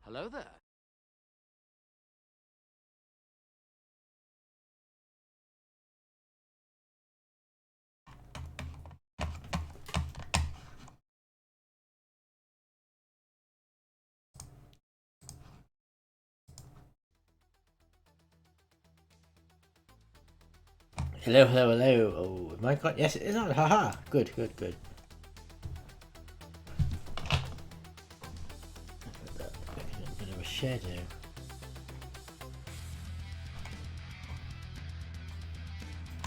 Hello there. Hello, hello, hello. Oh, am I got? Yes, it is on. Haha. Good, good, good. A bit of a shadow.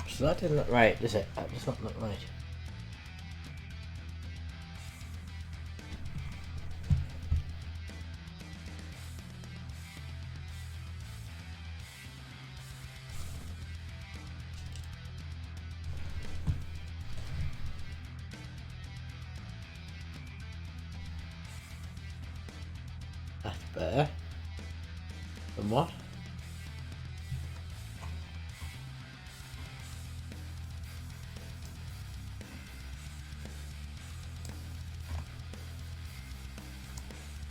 So that didn't look right, does it? That does not look right. That's better. And what?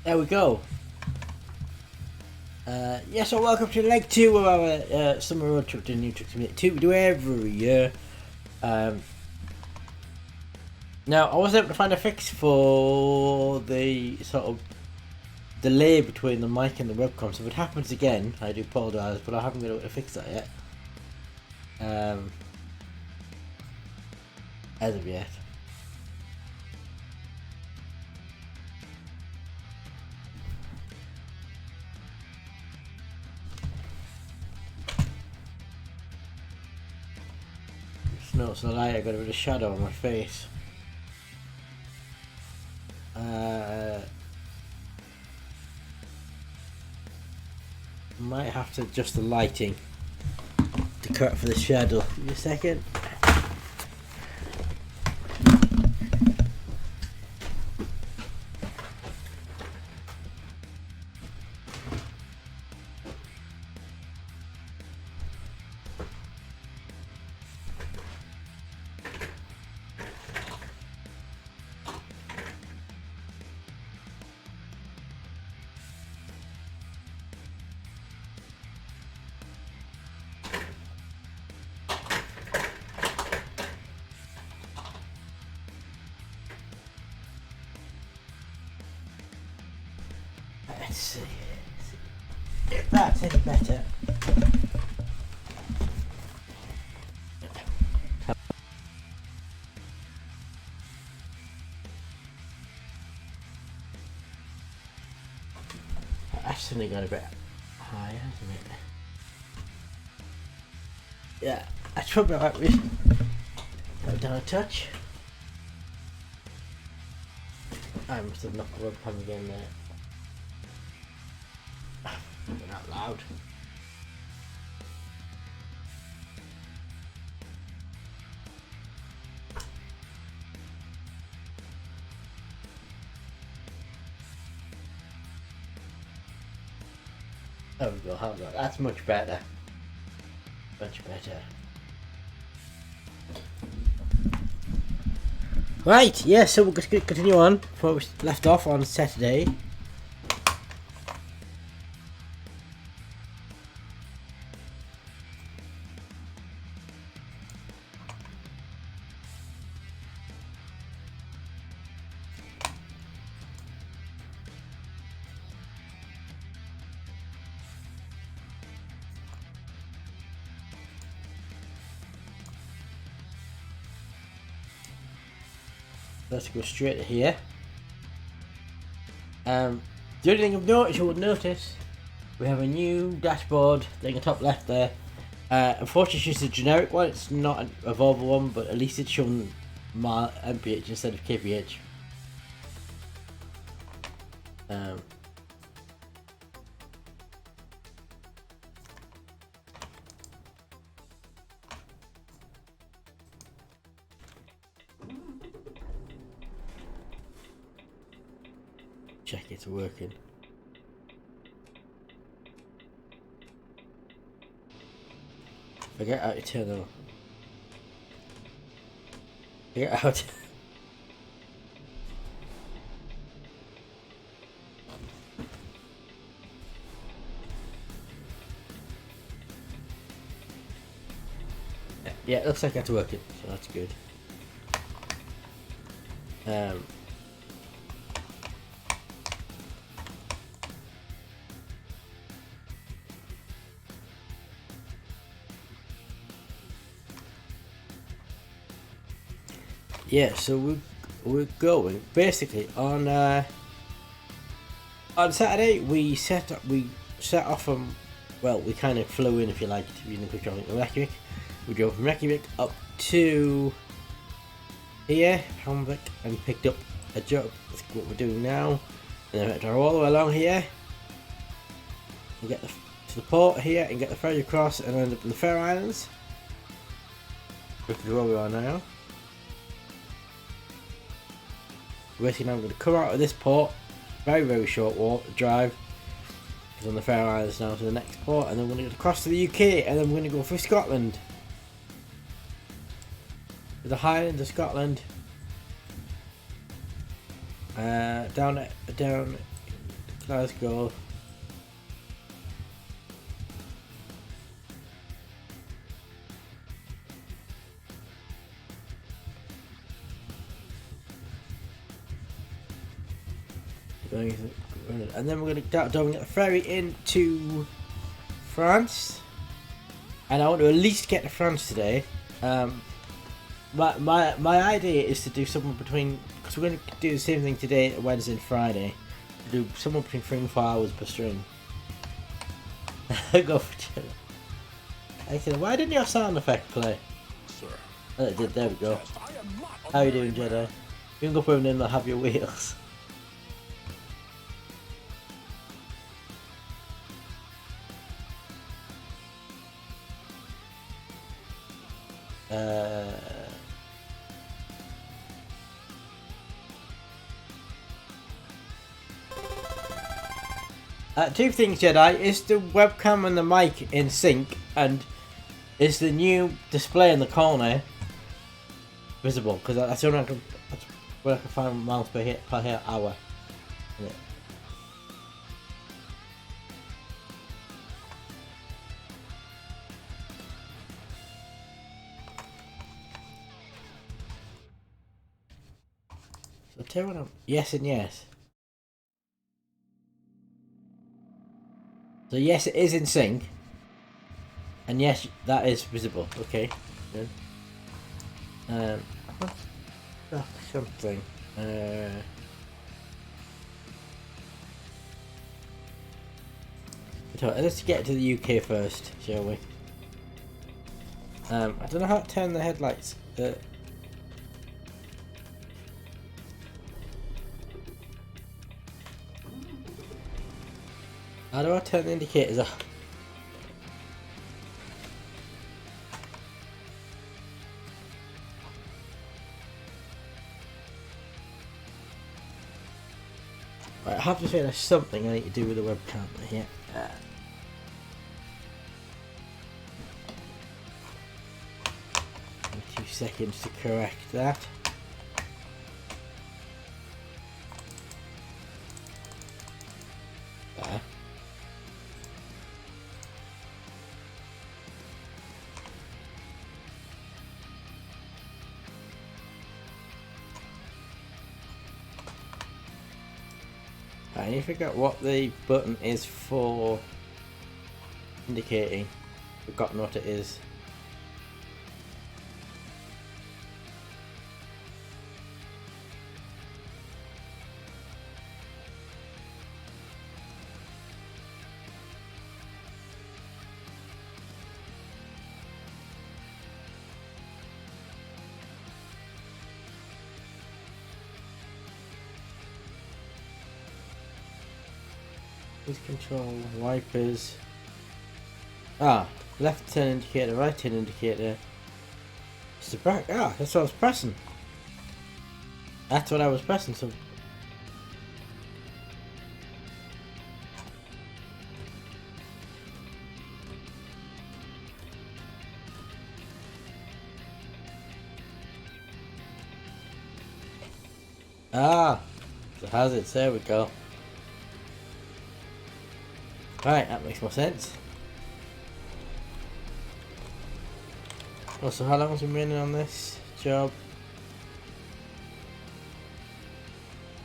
There we go. Yes, so welcome to leg 2 of our summer road trip to New Tricks Minute 2. We do every year. Now, I was able to find a fix for the sort of delay between the mic and the webcam, so if it happens again, I do apologise, but I haven't been able to fix that yet. As of yet. No, it's not light, I got a bit of shadow on my face. Might have to adjust the lighting to cut for the shadow. Give me a second. Let's see if that's any better. That's suddenly got a bit higher, hasn't it? Yeah, that's probably right. We go down a touch. I must have knocked the webcam again there. Not out loud. There we go, how's that? That's much better. Much better. Right, yeah, so we're going to continue on from where we left off on Saturday. Let's go straight to here. The only thing I've noticed, you would notice, we have a new dashboard thing at the top left there. Unfortunately, it's just a generic one. It's not a Volvo one, but at least it's showing my MPH instead of KPH. Check it's working. Forget how to turn on. Forget how to. Yeah, it looks like that's working, so that's good. Yeah, so we're going basically on Saturday. We set off from, well, we kind of flew in, if you like, using the quick travel to Reykjavik. We drove from Reykjavik up to here, Hamburg, and picked up a job. That's what we're doing now. And then we drive all the way along here. We get to the port here and get the ferry across and end up in the Faroe Islands. Which is where we are now. Basically now I'm going to come out of this port, very short drive, because on the Faroe Islands now to the next port, and then we're going to go across to the UK, and then we're going to go through Scotland. To the Highlands of Scotland. Down Glasgow. And then we're going to get the ferry into France, and I want to at least get to France today. My idea is to do somewhere between, because we're going to do the same thing today, Wednesday and Friday. Do somewhere between 3 and 4 hours per string. Go for it. Excellent. Why didn't your sound effect play? Sir. Oh, it did. There we go. How you doing, Jedi? You can go for them and they'll have your wheels. Two things, Jedi. Is the webcam and the mic in sync, and is the new display in the corner visible? Because that's the only that's where I can find miles per hour. Yeah. So tell me, yes and yes. So yes, it is in sync, and yes, that is visible. Okay, good. Something. Let's get to the UK first, shall we? I don't know how to turn the headlights. How do I turn the indicators off? Right, I have to say there's something I need to do with the webcam here. 2 seconds to correct that. There. I need to figure out what the button is for indicating. Forgotten what it is. Control, wipers. Left turn indicator, right turn indicator. It's the back. That's what I was pressing. That's what I was pressing. So the hazards. There we go. Right, that makes more sense. Also, how long has been running on this job?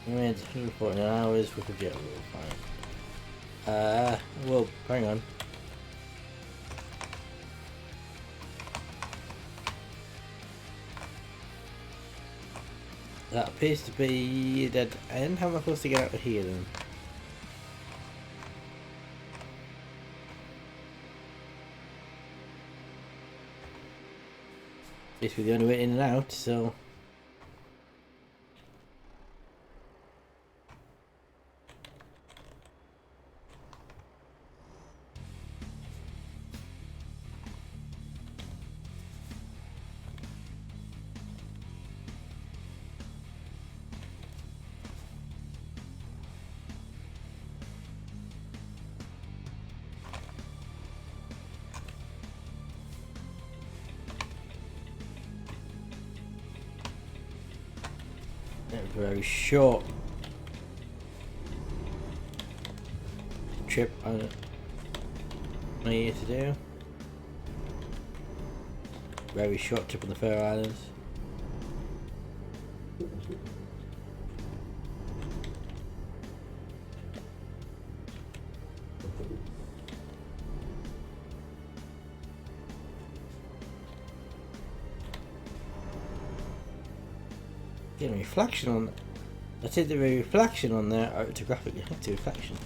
We made 149 hours, we could get fine. Well, hang on. That appears to be dead end. How am I supposed to get out of here then? This was the only way in and out, so. That was a very short trip I need to do. Very short trip on the Faroe Islands. Getting reflection on. I said the reflection on there. Orthographic. It's a reflection.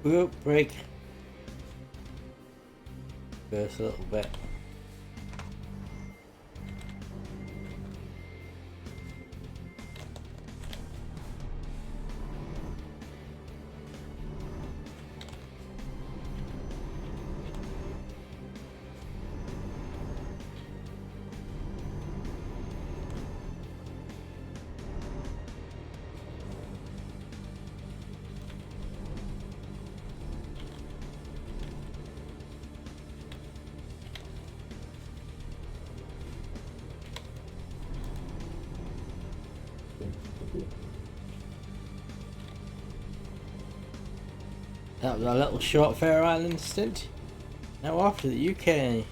Whoop, break. First a little bit. That was a little short Faroe Island stint. Now off to the UK.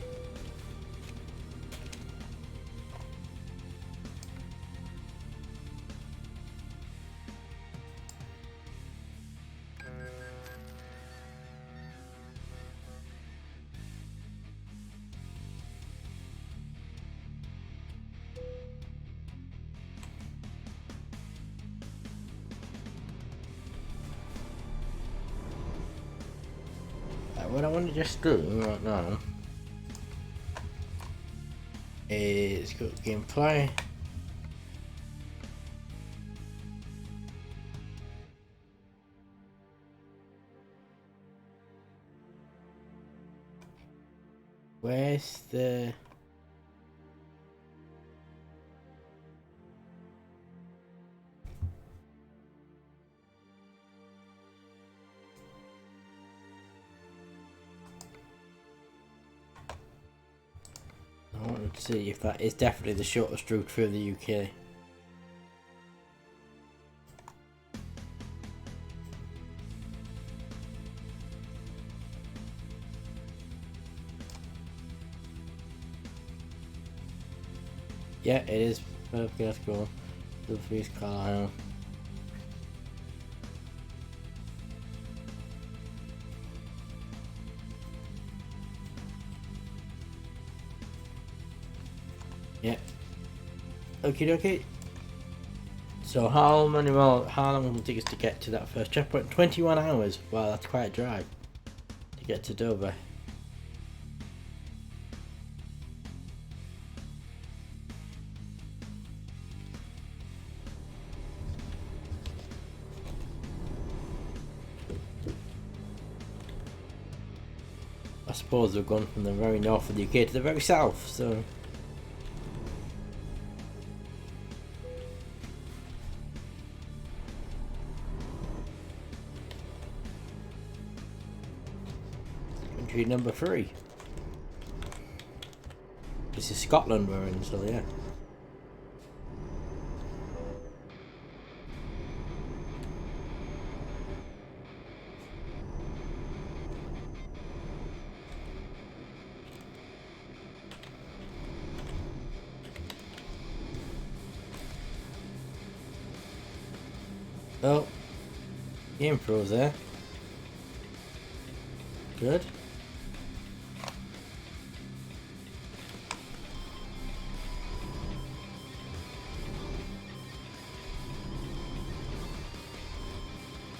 What I want to just do right now is go to gameplay. Where's the I wanted to see if that is definitely the shortest route through the UK. Yeah, it is perfect. Let's go. The freeze Carlisle. Yeah. Okie dokie. So how long will it take us to get to that first checkpoint? 21 hours. Wow, that's quite a drive to get to Dover. I suppose we've gone from the very north of the UK to the very south, so... Country number 3. This is Scotland we're in, so yeah. Oh, game froze there. Good.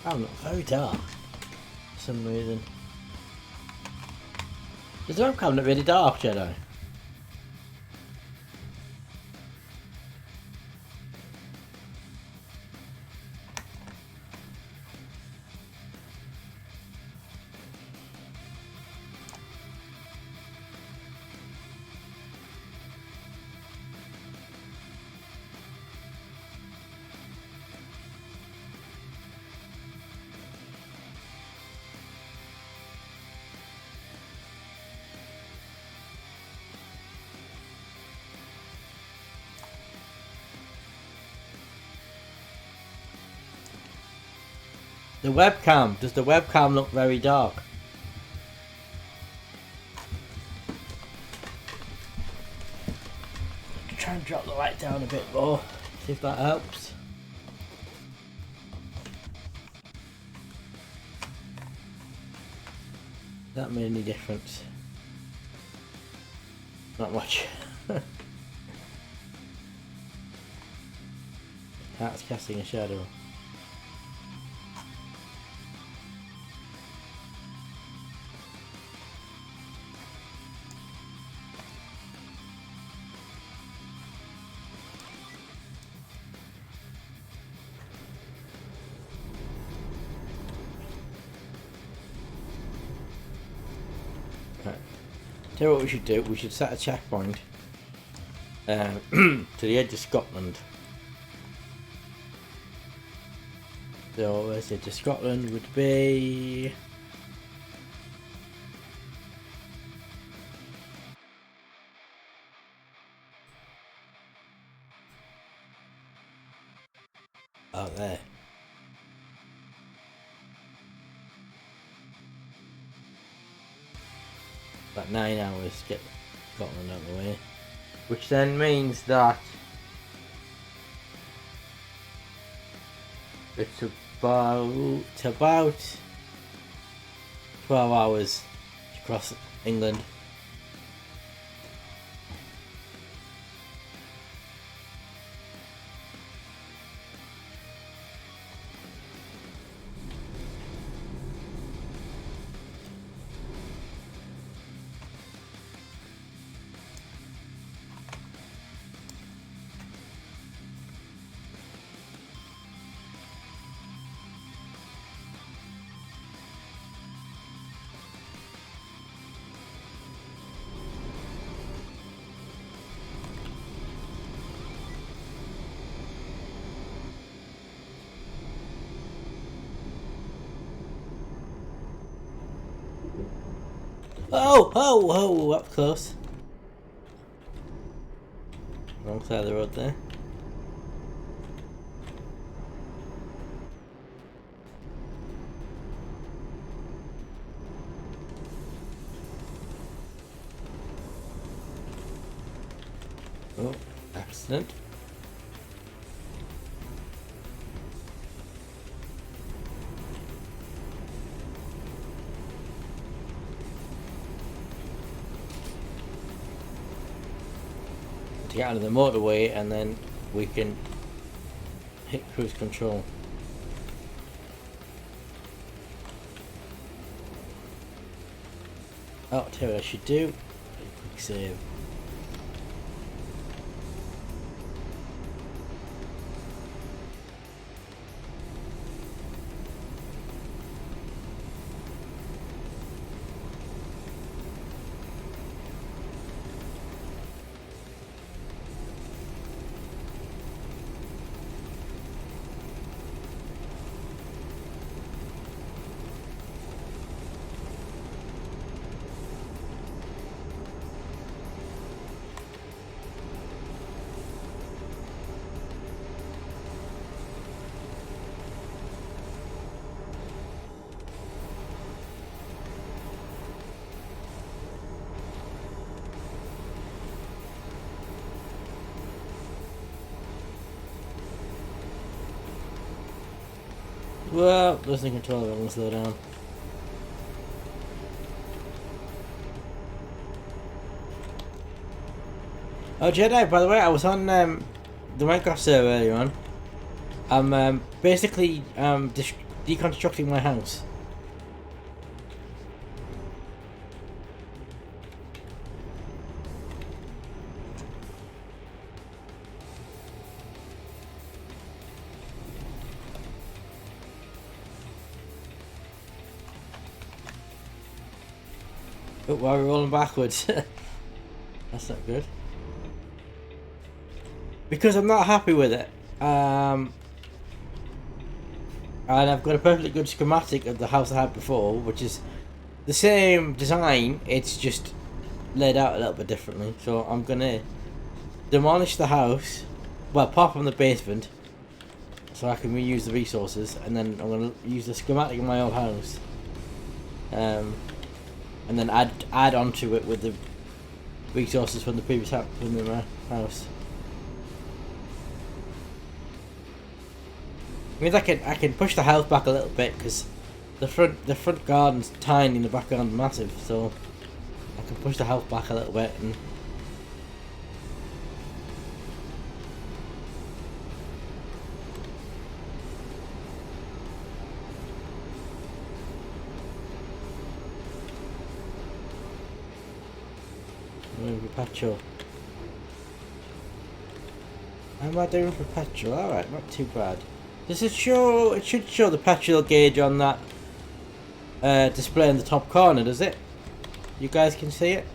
I'm not very dark for some reason. Is the webcam not really dark, Jedi? The webcam. Does the webcam look very dark? Try and drop the light down a bit more. See if that helps. That made any difference? Not much. Cat's casting a shadow. Tell you what we should do, we should set a checkpoint to the edge of Scotland. So where's the edge of Scotland would be... out there. About 9 hours to get Scotland out of the way, which then means that it's about 12 hours to cross England. Oh, up close. Wrong side of the road there. Oh, accident. Get out of the motorway and then we can hit cruise control. Oh, I'll tell you what I should do. Quick save. Well, losing control, I'm gonna slow down. Oh, Jedi, by the way, I was on the Minecraft server earlier on. I'm basically deconstructing my house. Oh, why are we rolling backwards? That's not good. Because I'm not happy with it. And I've got a perfectly good schematic of the house I had before, which is the same design, it's just laid out a little bit differently. So I'm gonna demolish the house, well, apart from the basement, so I can reuse the resources, and then I'm gonna use the schematic of my old house. And then add onto it with the resources from the previous house. It means I can push the house back a little bit because the front garden's tiny and the back garden's massive, so I can push the house back a little bit and. Perpetual. How am I doing for petrol? Alright, not too bad. Does it show? It should show the petrol gauge on that display in the top corner, does it? You guys can see it?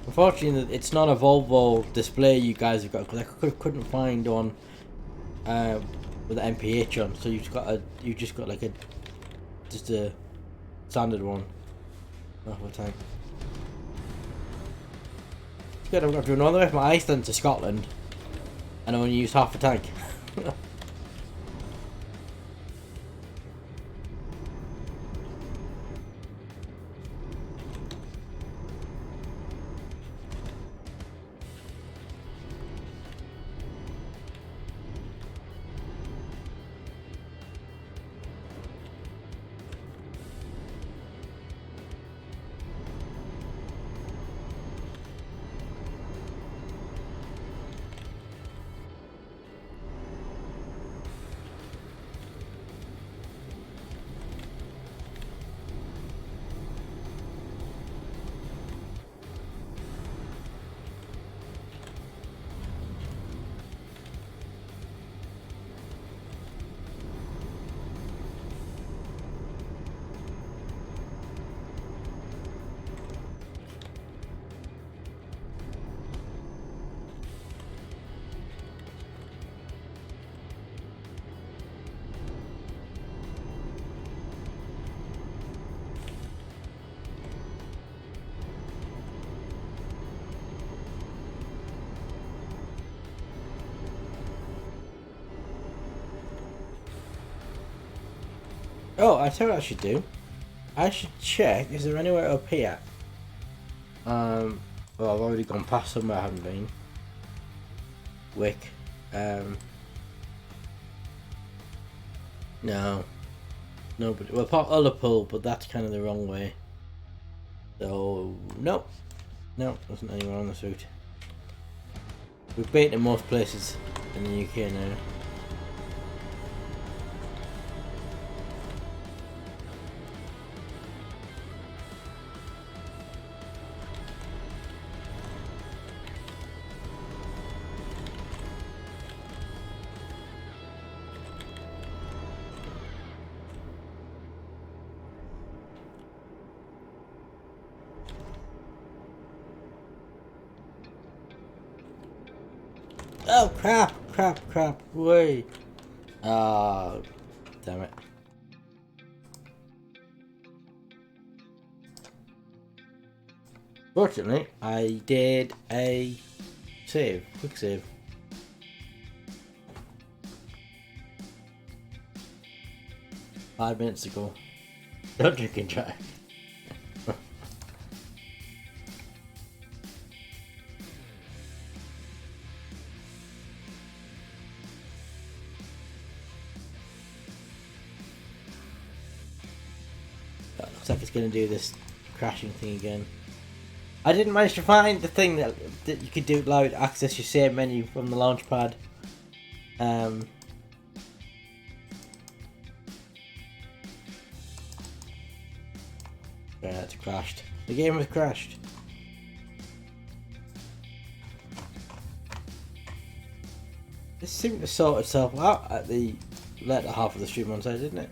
Unfortunately, it's not a Volvo display you guys have got, because I couldn't find one with the MPH on. So you've just got like just a standard one. Half the time. It's good. I've got to do another way from Iceland to Scotland, and I only used half a tank. Oh, I tell you what I should do. I should check, is there anywhere up here? Well, I've already gone past somewhere I haven't been. Wick. No. Nobody. Well, Port Ullapool, but that's kind of the wrong way. So, nope. No, wasn't anywhere on this route. We've been in most places in the UK now. Oh crap, wait. Oh, damn it. Fortunately, I did a quick save. Five minutes ago. Don't drink and drive. Looks like it's going to do this crashing thing again. I didn't manage to find the thing that you could do loud access your save menu from the launchpad. Yeah, it's crashed. The game has crashed. This seemed to sort itself out at the later half of the stream on side, didn't it?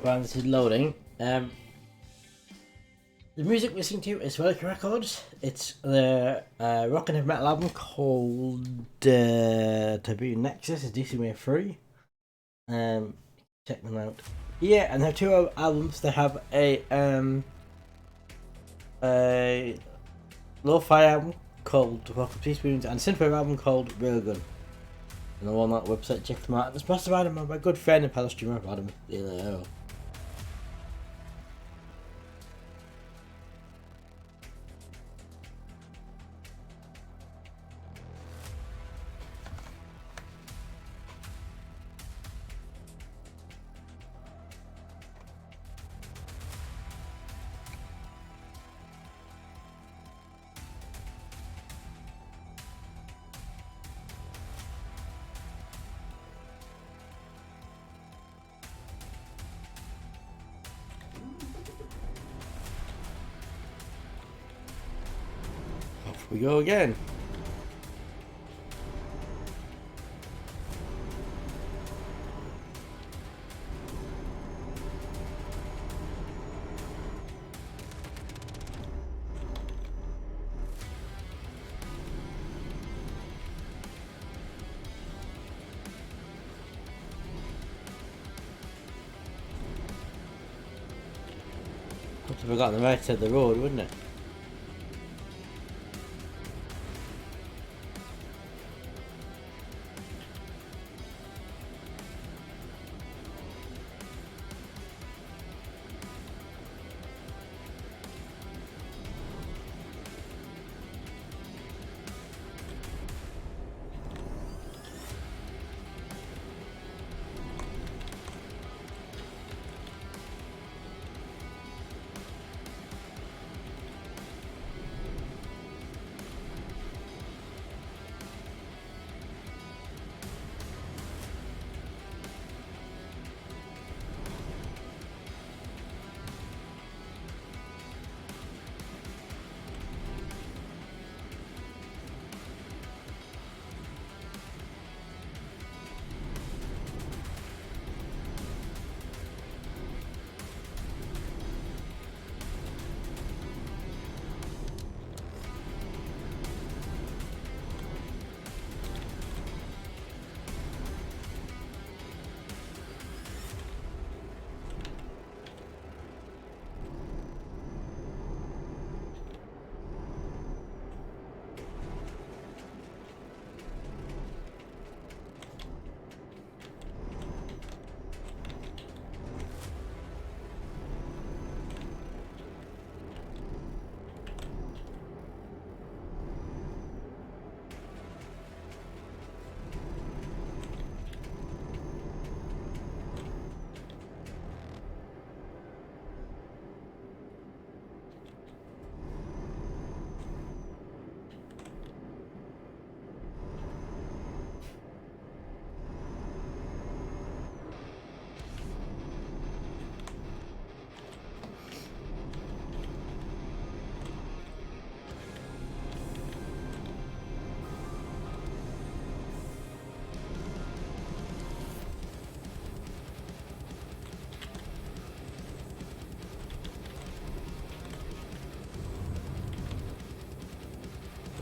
While this is loading, the music we're listening to is Relic Records. It's the rock and heavy metal album called Taboo Nexus. It's DCMA free. Check them out. Yeah, and they have two albums. They have a lo-fi album called Welcome Teaspoons and a synthwave album called Railgun. And the Walnut website, check them out. It's sponsored by my good friend and fellow streamer Adam. We go again. If I got on the right side of the road, wouldn't it?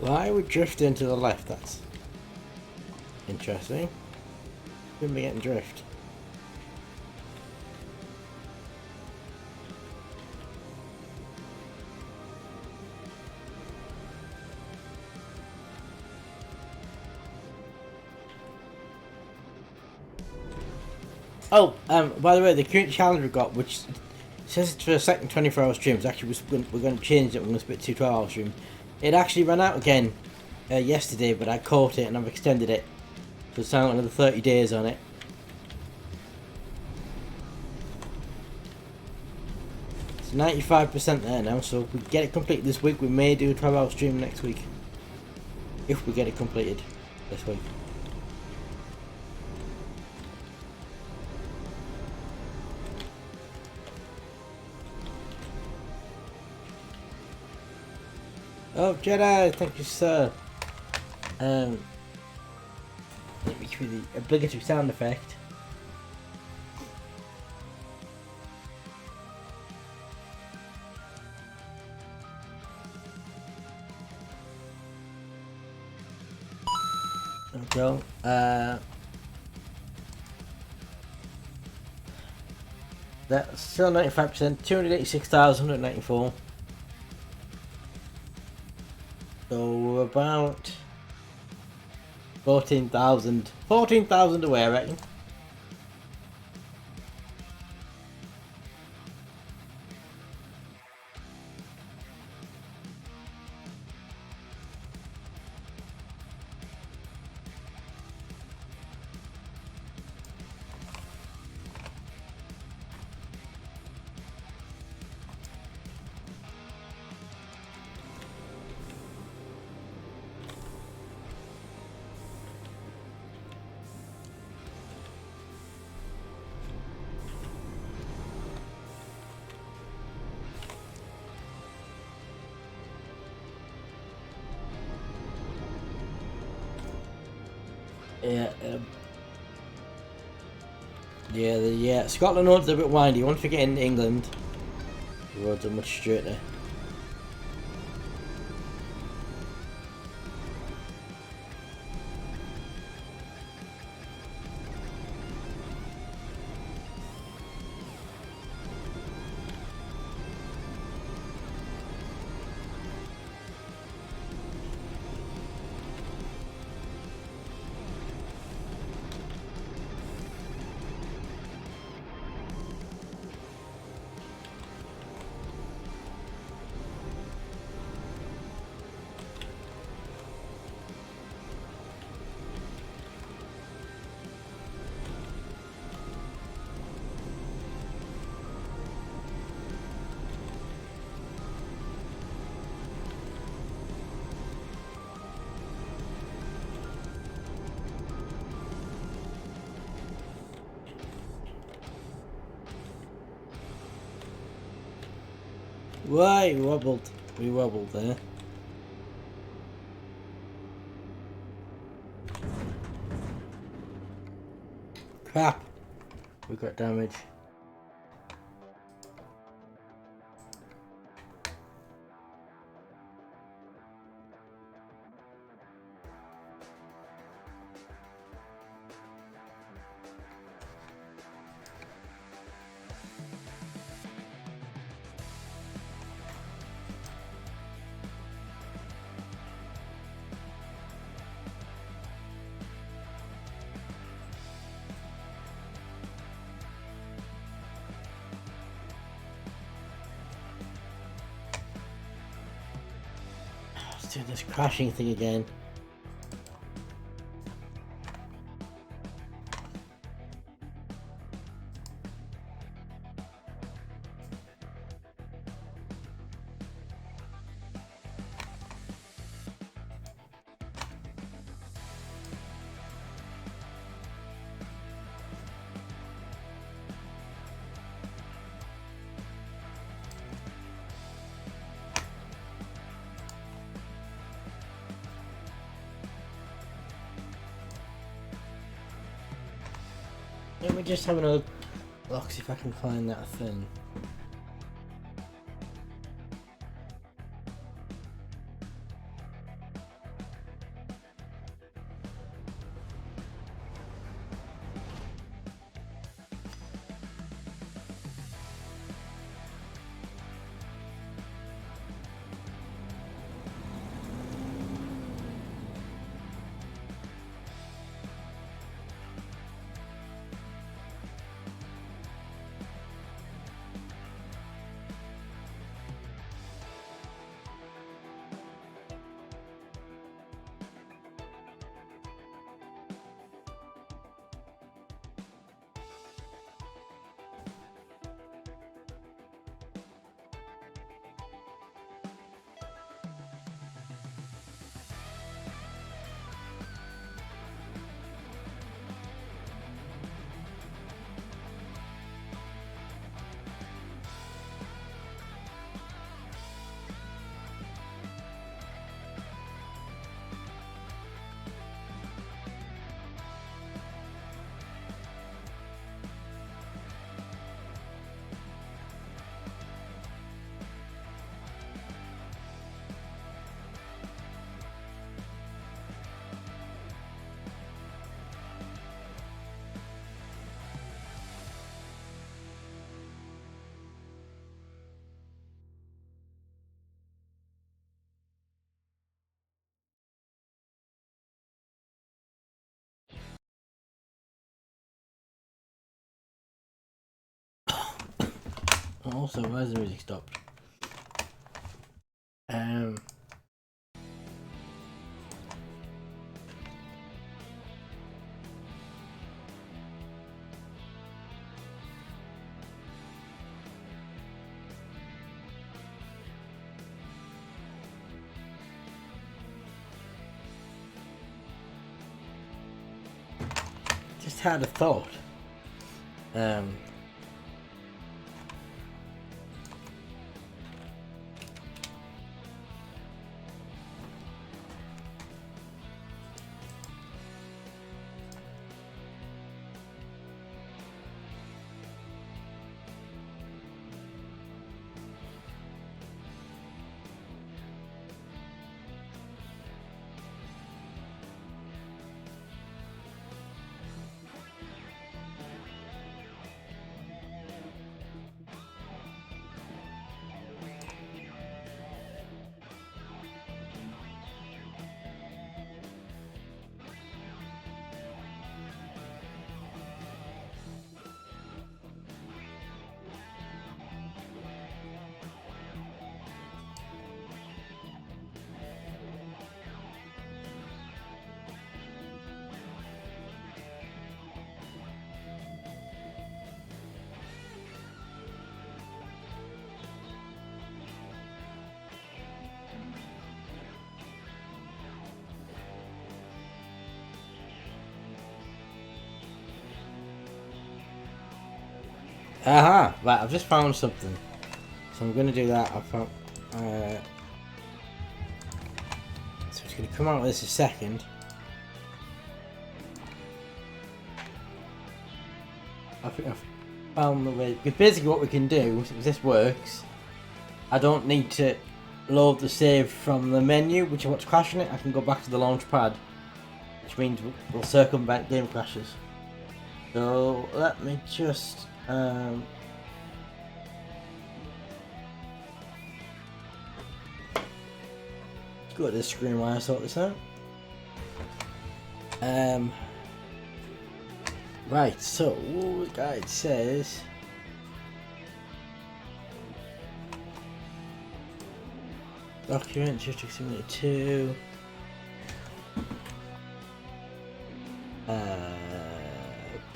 Why would drifting to the left? That's interesting. Shouldn't be getting drift. Oh, by the way, the current challenge we've got, which says it's for a second 24-hour stream, is actually we're going to change it. We're going to split 2 12-hour streams. It actually ran out again yesterday, but I caught it and I've extended it. So it's now got another 30 days on it. It's 95% there now, so if we get it completed this week, we may do a 12-hour stream next week. If we get it completed this week. Oh, Jedi, thank you, sir. Let me give you the obligatory sound effect. There we go. That's still 95%, 286,194. So we're about 14,000 away, I reckon. Yeah, Scotland roads are a bit windy. Once we get into England, the roads are much straighter. Why we wobbled? We wobbled there. Crap! We got damage. Let's do this crashing thing again. Let me just have another look, see if I can find that thing. Also, where's the music stopped? Just had a thought. Aha! Right, I've just found something. So I'm going to do that. So it's going to come out of this a second. I think I've found the way. Because basically what we can do, if this works, I don't need to load the save from the menu, which is what's crashing it. I can go back to the launch pad, which means we'll circumvent game crashes. So let me just go to this screen while I sort this out. Right, so the guide says document District Simulator 2.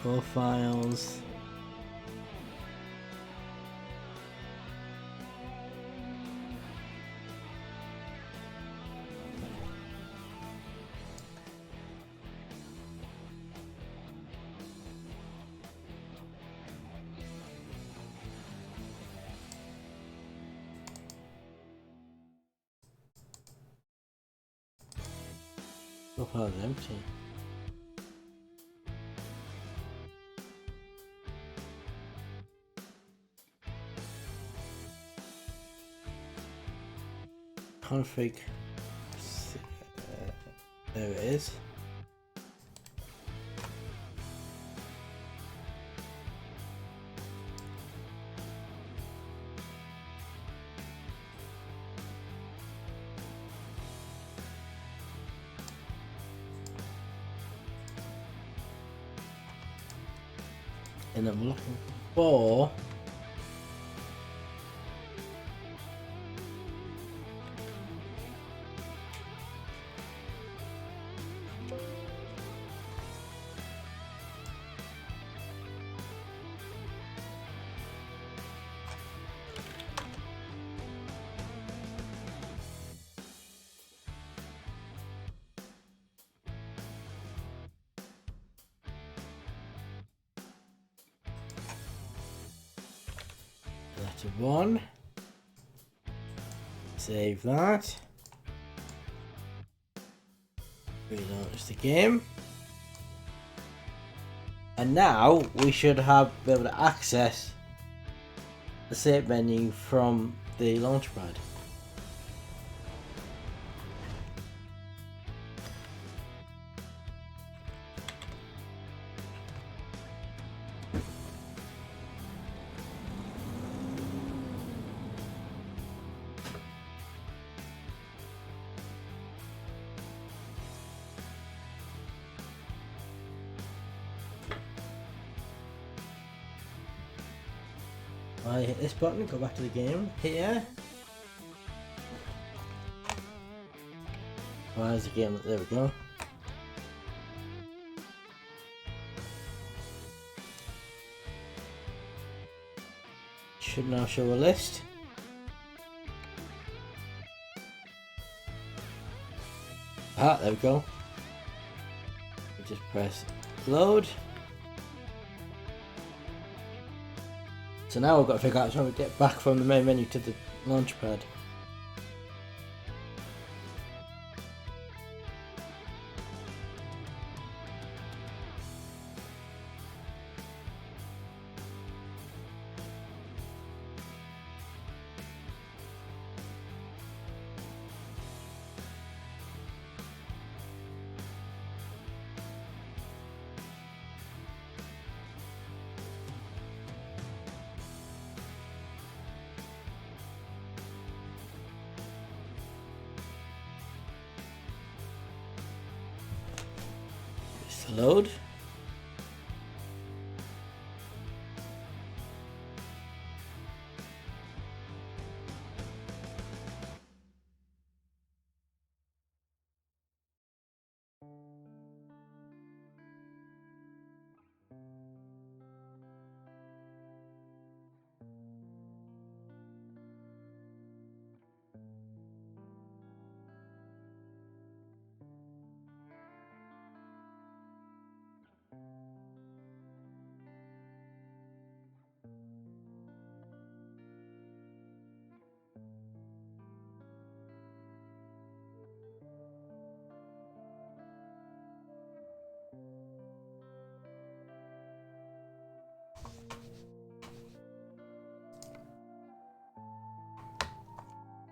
Profiles. Profile is empty. Config. There it is. And I'm looking for letter 1. Save that. Relaunch the game. And now we should be able to access the save menu from the launchpad. I hit this button, go back to the game, here. Where's the game? There we go. Should now show a list. Ah, there we go. We just press load. So now we've got to figure out how we get back from the main menu to the launchpad. Load.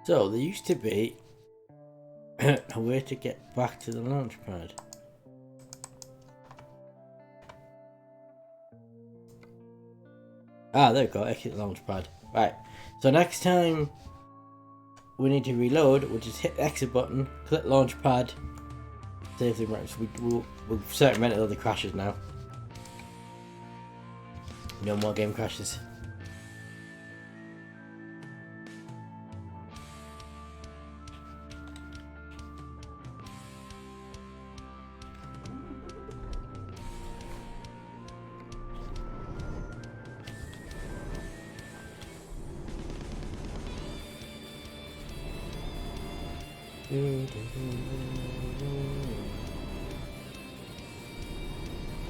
So there used to be a way to get back to the launch pad. Ah, there we go, exit launch pad. Right, so next time we need to reload, we'll just hit the exit button, click launch pad, save the routes. We've circumvented all the crashes now. No more game crashes.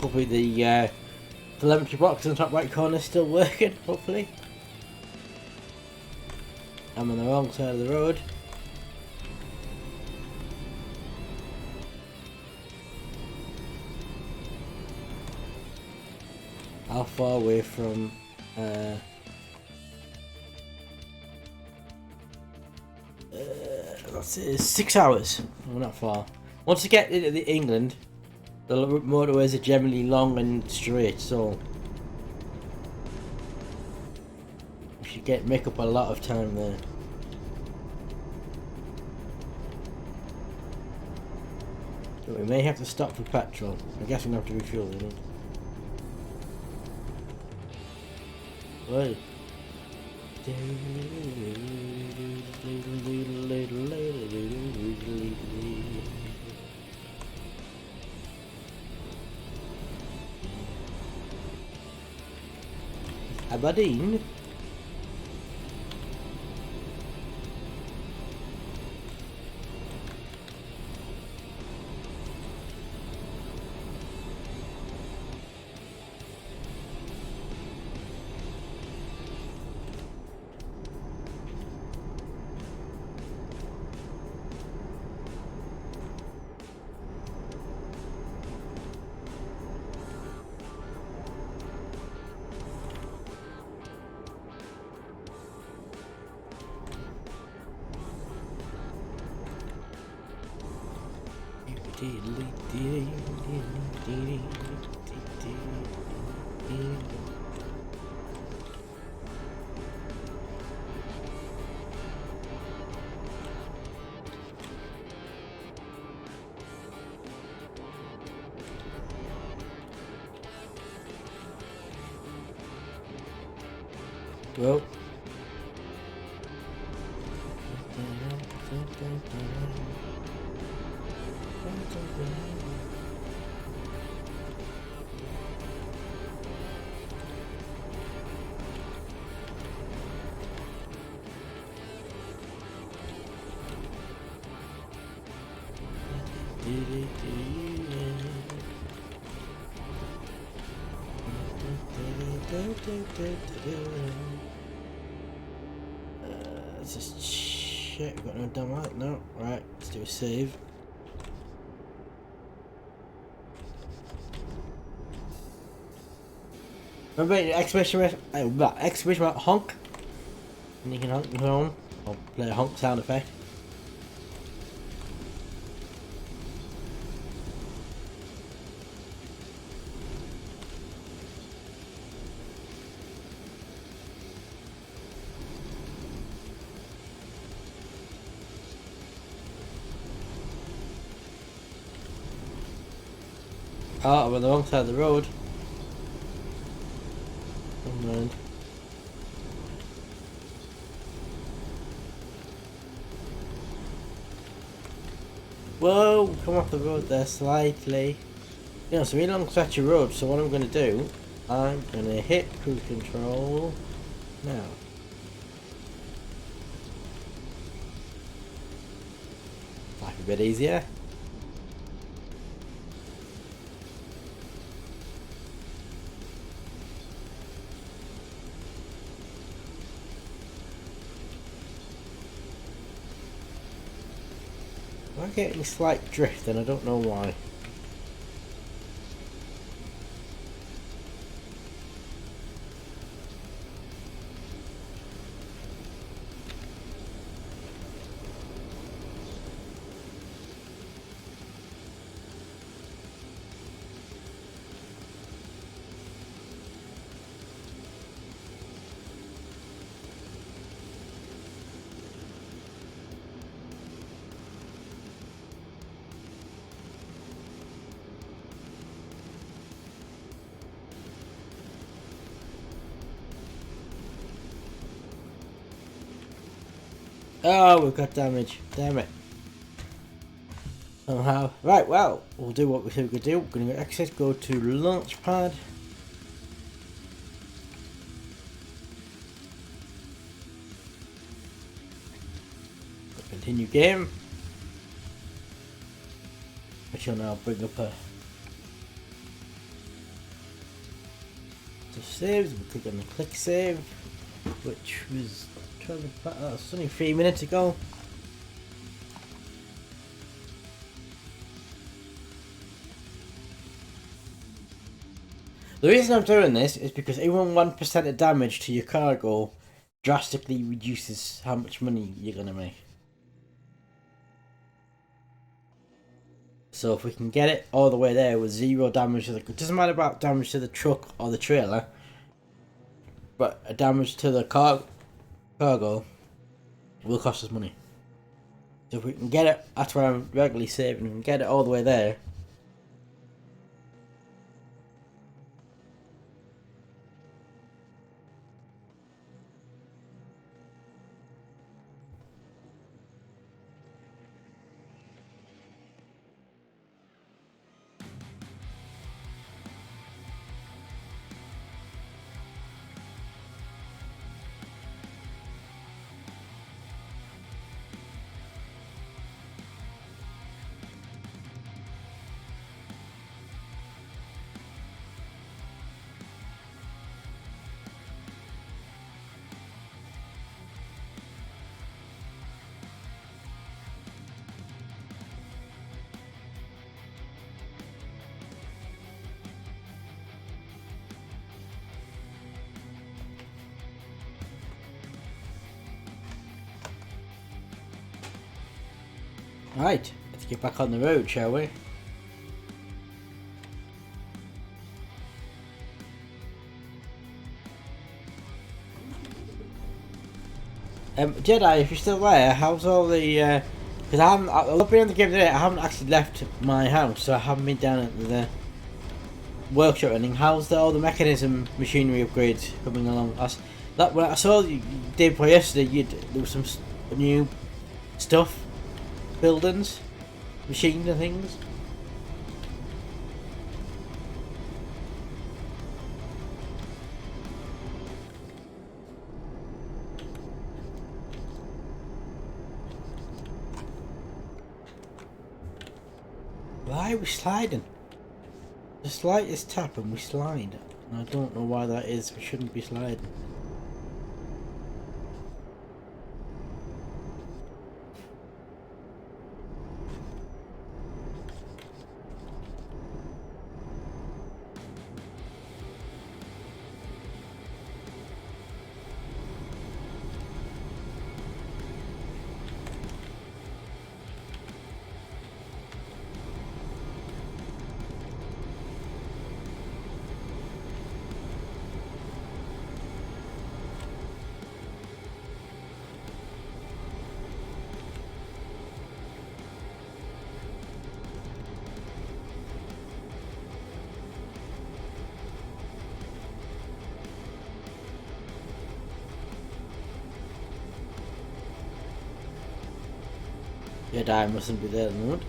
Hopefully the telemetry box in the top right corner is still working, hopefully. I'm on the wrong side of the road. How far away from that's it, 6 hours. Well, not far. Once you get into England, the motorways are generally long and straight, so you should make up a lot of time there. So we may have to stop for petrol. I guess we'll have to refuel it. Well. Aberdeen. Well. Let's just check. Got no done right? No. Right. Let's do a save. Remember exclamation mark honk. And you can honk your phone. I'll play a honk sound effect. Oh, I'm on the wrong side of the road. Never mind. Whoa, come off the road there slightly. You know, it's a really long stretch of road, so what I'm going to do, I'm going to hit cruise control now. Life a bit easier. I'm getting slight drift and I don't know why. Oh, we've got damage. Damn it. Somehow. Right, well, we'll do what we said we could do. We're going to exit, go to launch pad. Continue game. I shall now bring up a saves. We'll click on the click save, which was only 3 minutes ago. The reason I'm doing this is because even 1% of damage to your cargo drastically reduces how much money you're gonna make. So if we can get it all the way there with 0 damage to it doesn't matter about damage to the truck or the trailer, but a damage to the cargo will cost us money. So if we can get it, that's where I'm regularly saving, we can get it all the way there. Right, let's get back on the road, shall we? Jedi, if you're still there, how's all the, because I've been on the game today, I haven't actually left my house, so I haven't been down at the workshop or anything. How's all the mechanism machinery upgrades coming along? When I saw you did play yesterday, there was some new stuff, buildings, machines and things. Why are we sliding? The slightest tap and we slide. And I don't know why that is. We shouldn't be sliding. Your die mustn't be there at the moment.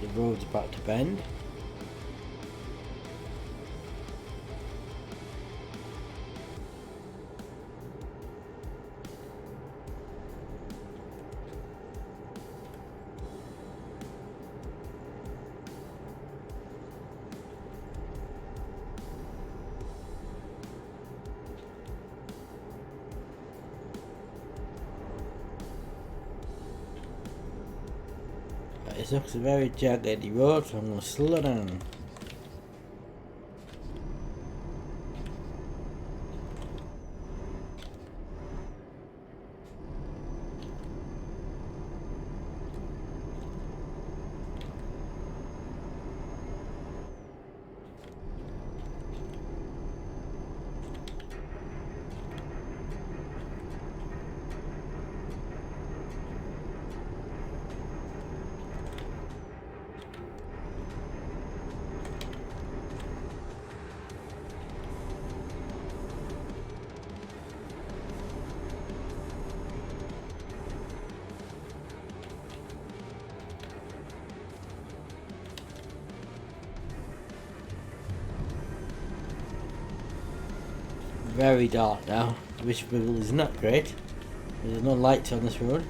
The road's about to bend. It looks a very jaggedy road, so I'm going to slow down. very dark now. The visual is not great. There's no lights on this road.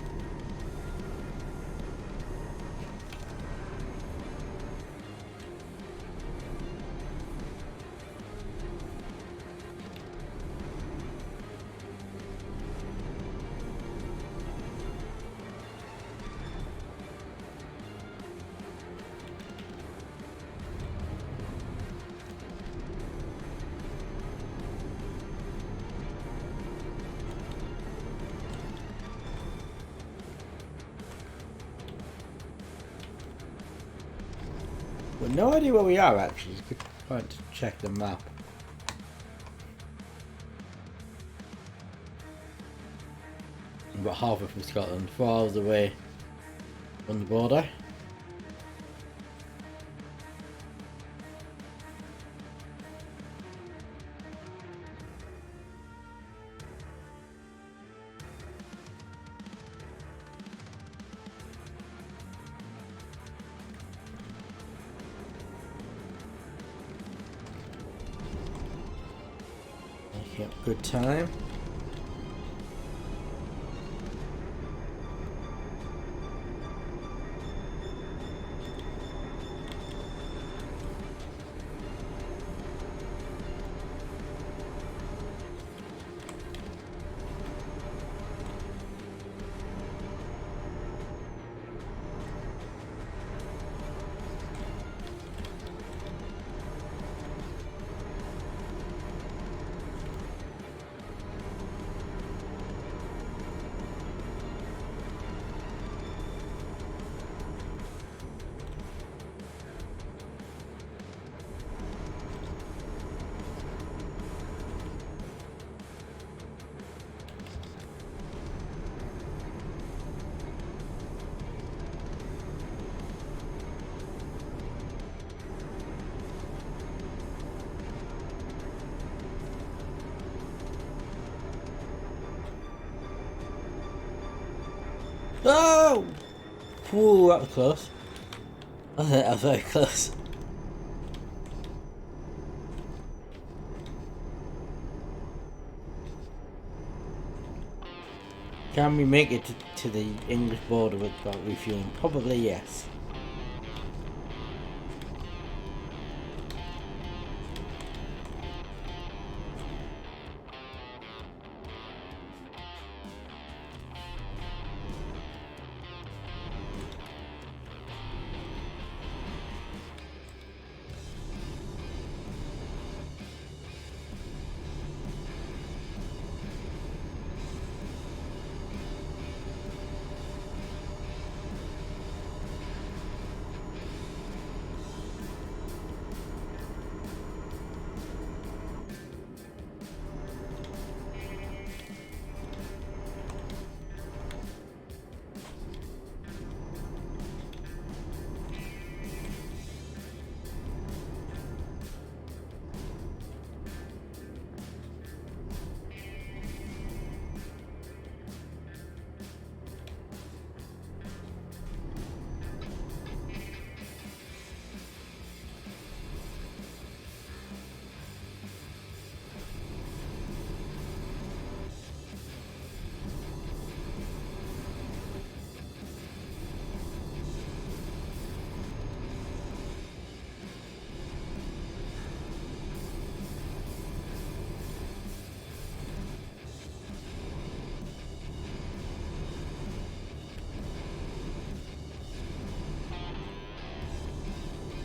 We've no idea where we are actually. Good point to check the map. About halfway from Scotland, 4 hours away from the border. Yep, good time. Oh! Whoa, that was close. I think that was very close. Can we make it to the English border without refueling? Probably yes.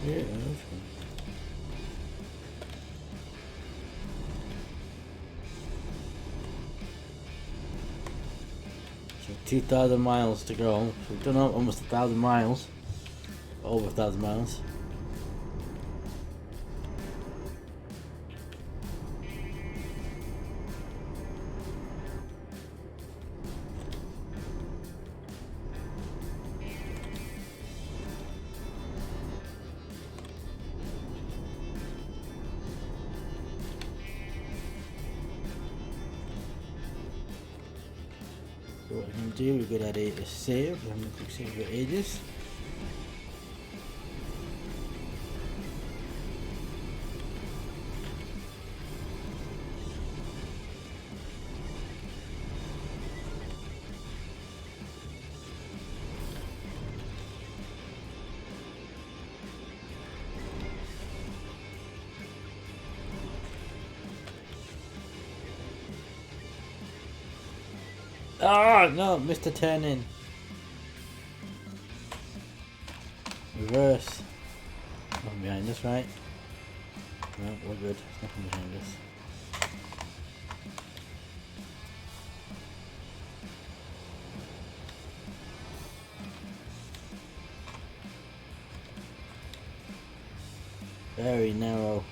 Yeah, that's fine. So 2,000 miles to go. So we've done almost 1,000 miles. Over 1,000 miles. So what we can do, we've got to hit a save. I'm going to click save for ages. Oh no, missed a turn in. Reverse. Nothing behind us, right? No, we're good. Nothing behind us. Very narrow.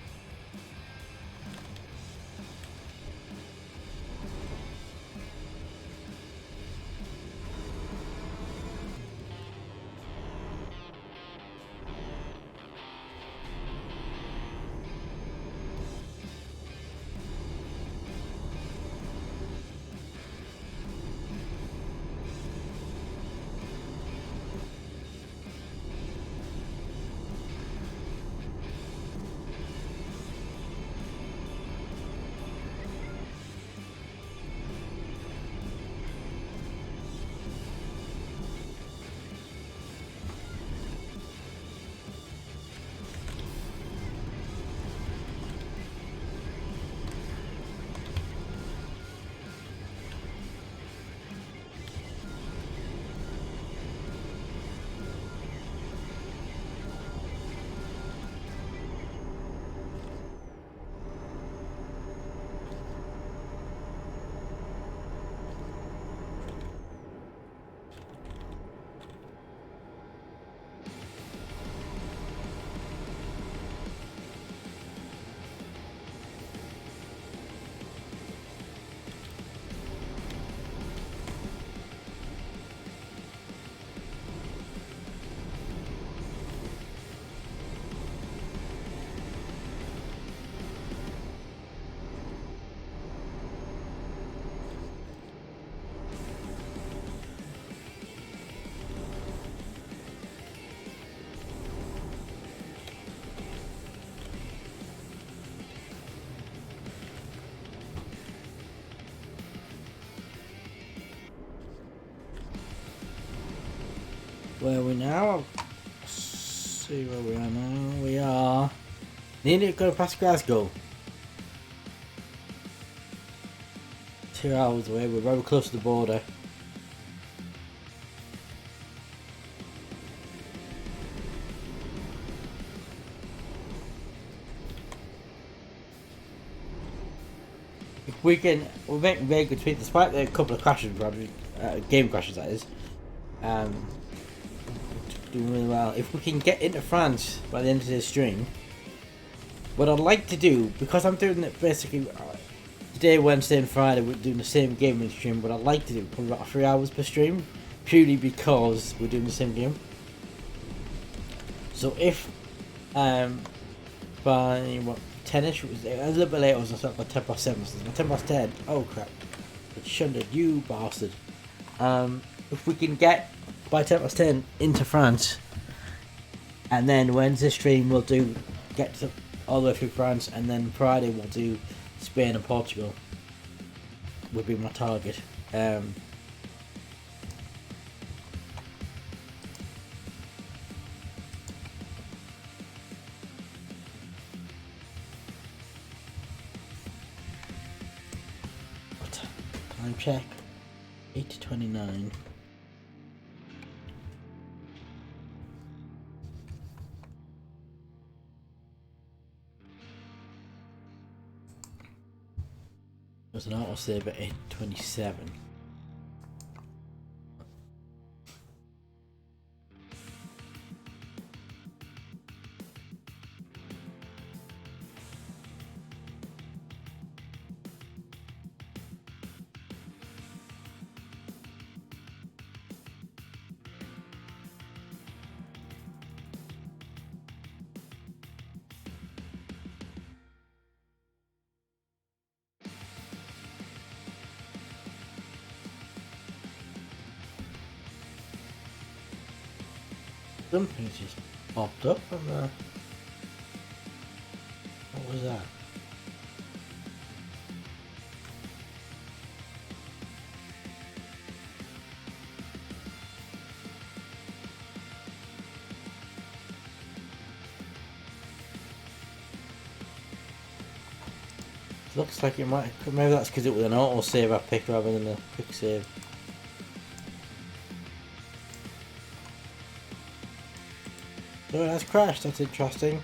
Where are we now? Let's see where we are now. We are nearly going past Glasgow. 2 hours away. We're very close to the border. If we can, we're making very good speed despite the couple of crashes, probably game crashes that is. Doing really well. If we can get into France by the end of this stream, what I'd like to do, because I'm doing it basically today, Wednesday and Friday, we're doing the same gaming stream. What I'd like to do, probably about 3 hours per stream, purely because we're doing the same game. So if by what 10ish, it was a little bit later, I was about 10 past 7, so it's 10 past 10. Oh crap! It's shunted, you bastard. If we can get by 10 past 10 into France, and then Wednesday stream we'll do get to all the way through France, and then Friday we'll do Spain and Portugal. Would be my target. Time check 8:29. There's an autosave at 8:27. Something just popped up on the... What was that? Looks like it might... Maybe that's because it was an auto save I picked rather than a quick save. So it has crashed, that's interesting.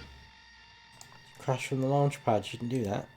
Crash from the launch pad, shouldn't do that.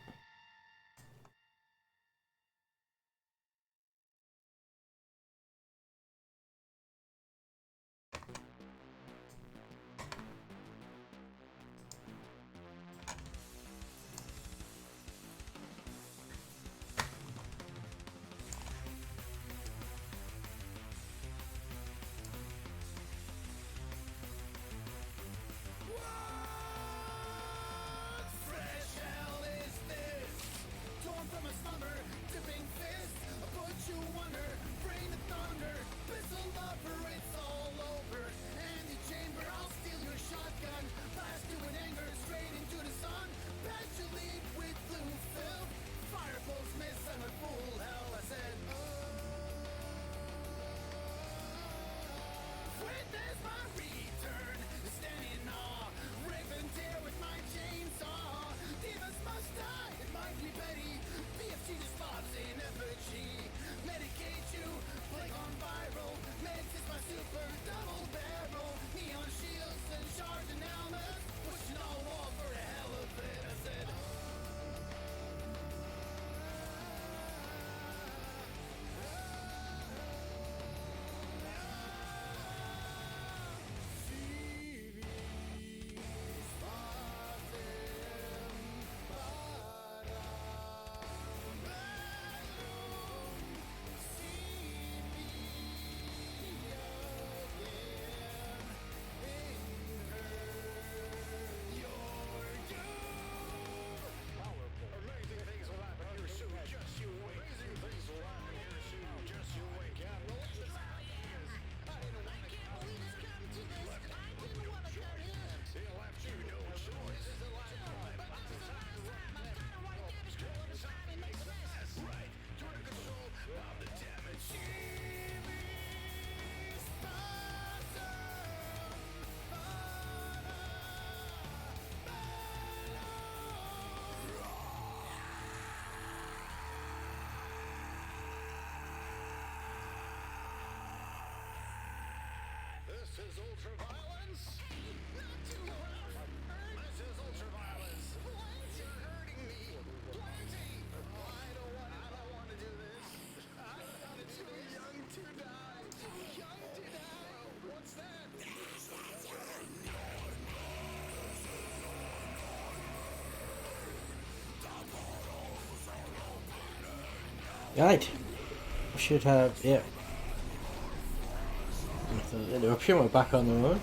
This is ultraviolence. Not too rough. This is ultraviolence. You're hurting me. Plenty. I don't want to do this. I'm too young to die. Too young to die. What's that? Right. We should have, yeah. The option, we're back on the road.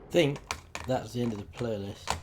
I think that's the end of the playlist.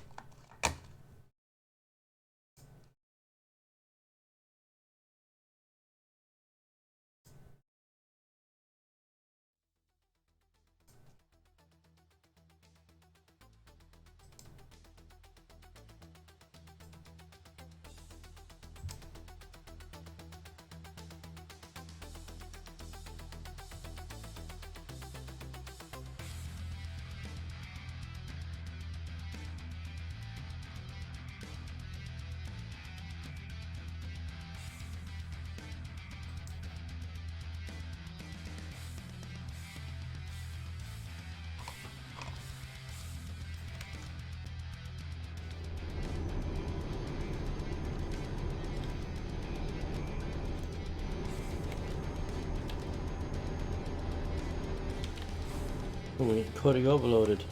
Oh, coding overloaded.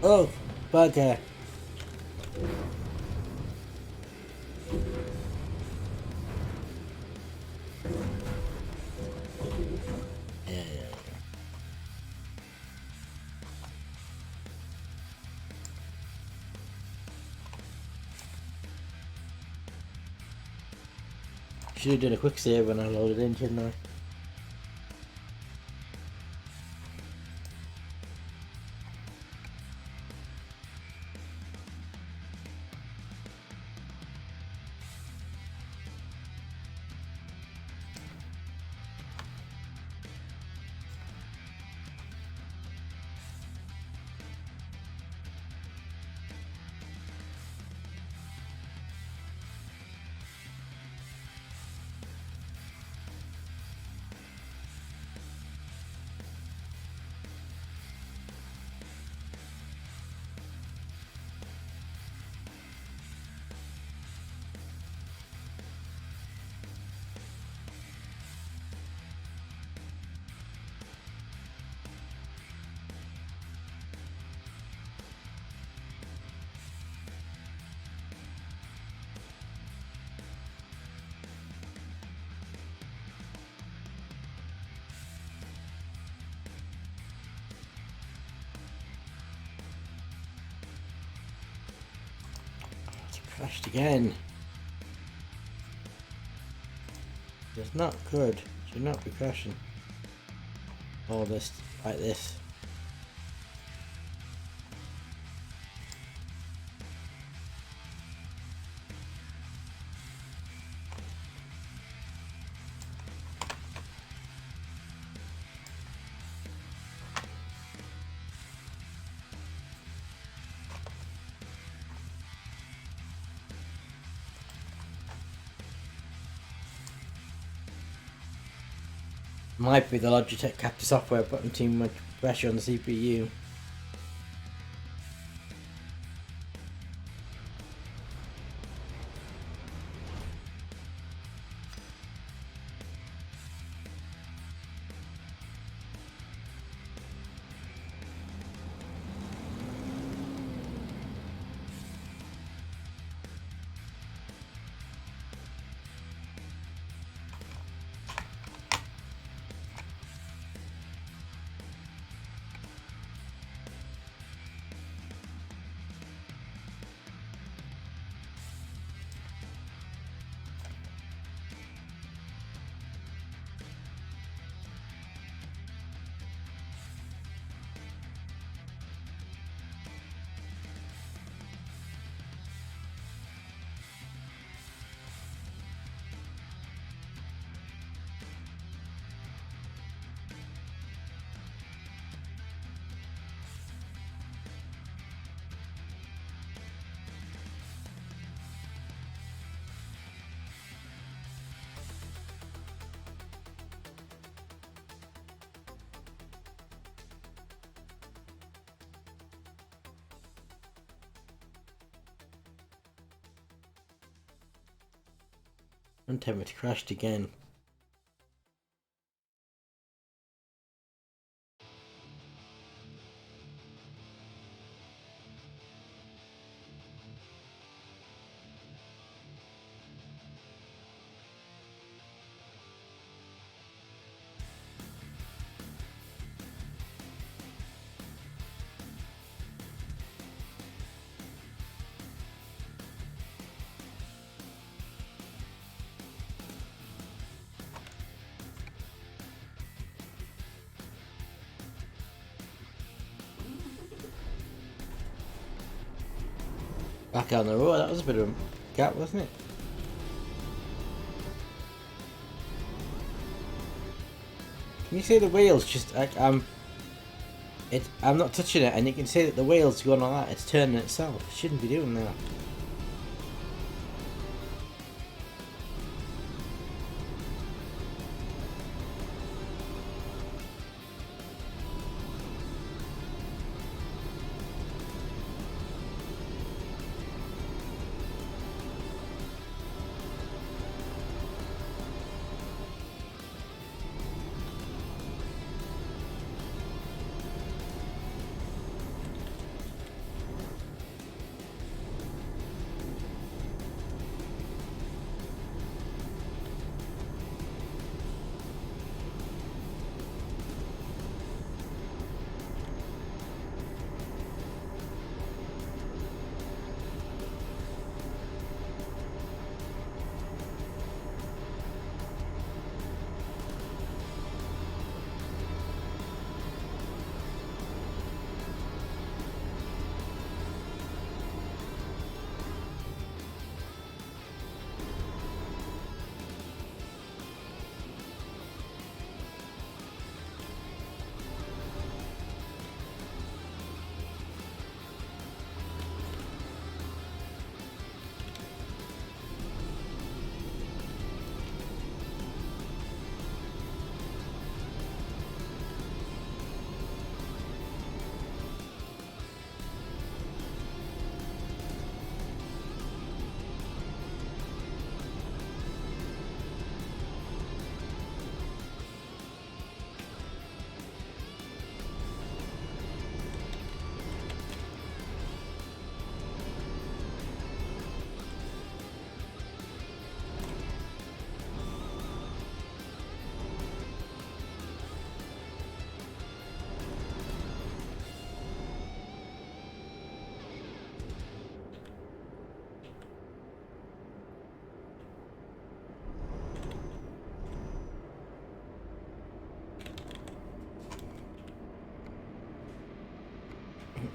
Oh, bugger. Should have done a quick save when I loaded in, shouldn't I? Crashed again. It's not good. Should not be crashing. All this like this. Might be the Logitech capture software putting too much pressure on the CPU. And tell me it crashed again. Back on the road, that was a bit of a gap, wasn't it? Can you see the wheels just like I'm not touching it and you can see that the wheels going like that, it's turning itself. It shouldn't be doing that.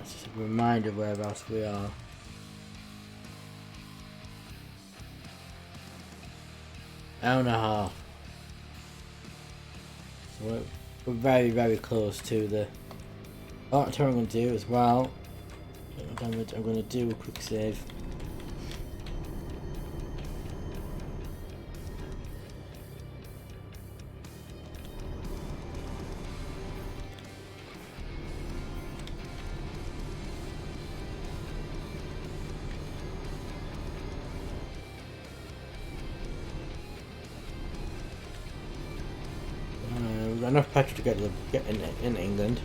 That's just a reminder of whereabouts we are. Hour and a half. So we're very, very close to the... Oh, what I'm going to do as well. I'm going to do a quick save. We've got enough petrol to get in England.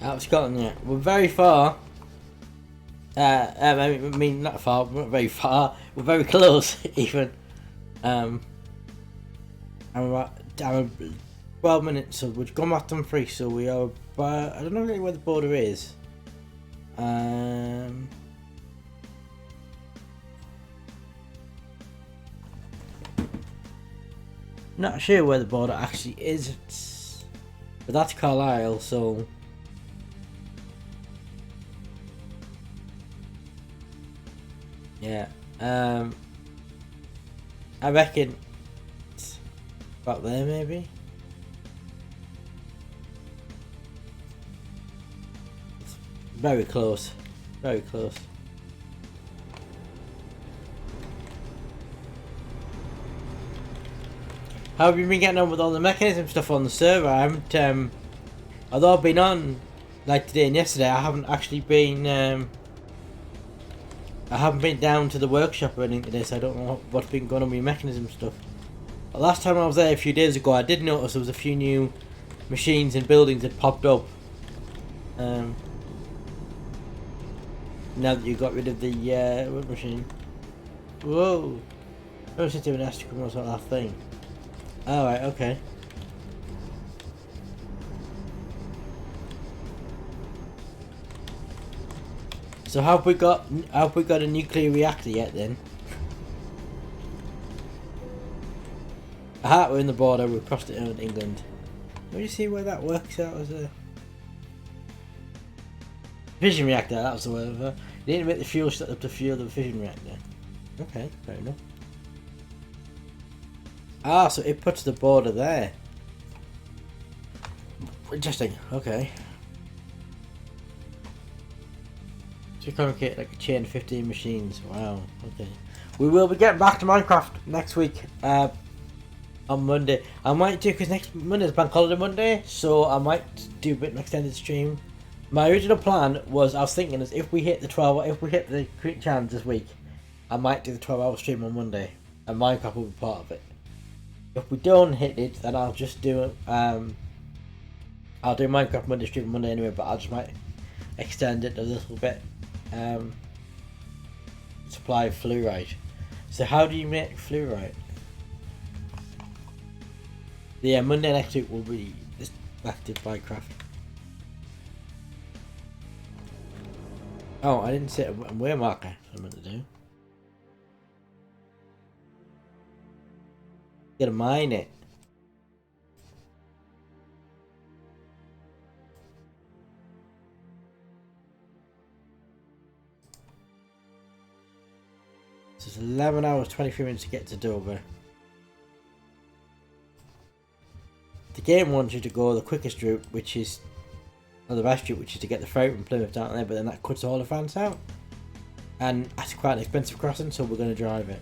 Out of Scotland yet. We're very far. I mean, not far, we're not very far. We're very close, even. And we're at 12 minutes, so we've gone back on 3, so we are about, I don't know really where the border is. Not sure where the border actually is, but that's Carlisle, so... Yeah, I reckon it's about there maybe. It's very close, very close. How have you been getting on with all the mechanism stuff on the server? I haven't, although I've been on like today and yesterday, I haven't actually been, I haven't been down to the workshop or anything today, so I don't know what's been going on with mechanism stuff. But last time I was there a few days ago, I did notice there was a few new machines and buildings that popped up. Now that you got rid of the wood machine. Whoa! I was just doing an astronaut or something, that thing. Alright, okay. So have we got a nuclear reactor yet then? Aha, we're in the border, we've crossed it in England. Let me see where that works out as a fission reactor, that was the word. You need to make the fuel set up to fuel the fission reactor. Okay, fair enough. Ah, so it puts the border there. Interesting, okay. So you can create like a chain of 15 machines. Wow, okay. We will be getting back to Minecraft next week. On Monday. I might do, because next Monday is Bank Holiday Monday, so I might do a bit of an extended stream. My original plan was, I was thinking, is if we hit the Creek Challenge this week, I might do the 12-hour stream on Monday, and Minecraft will be part of it. If we don't hit it, then I'll just do I'll do Minecraft Monday stream on Monday anyway, but I just might extend it a little bit. Supply of fluorite. So how do you make fluorite? Yeah, Monday next week will be active Minecraft. Oh, I didn't set a way marker. That's what I meant to do. Gotta mine it. So it's 11 hours 23 minutes to get to Dover. The game wants you to go the quickest route, which is, or the best route, which is to get the Faroe and Plymouth down there, but then that cuts all of France out. And that's quite an expensive crossing, so we're going to drive it.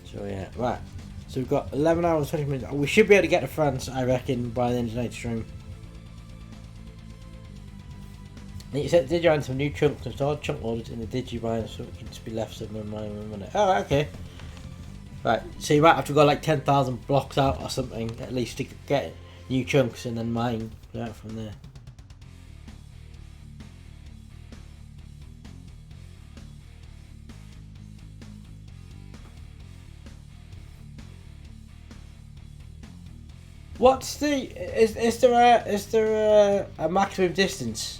So yeah, right. So we've got 11 hours 20 minutes. We should be able to get to France, I reckon, by the end of tonight's stream. You said Digi some new chunks installed, chunk loaded in the Digibind, so it can just be left somewhere in my minute. Oh, okay. Right, so you might have to go like 10,000 blocks out or something, at least to get new chunks and then mine out from there. What's the is there a maximum distance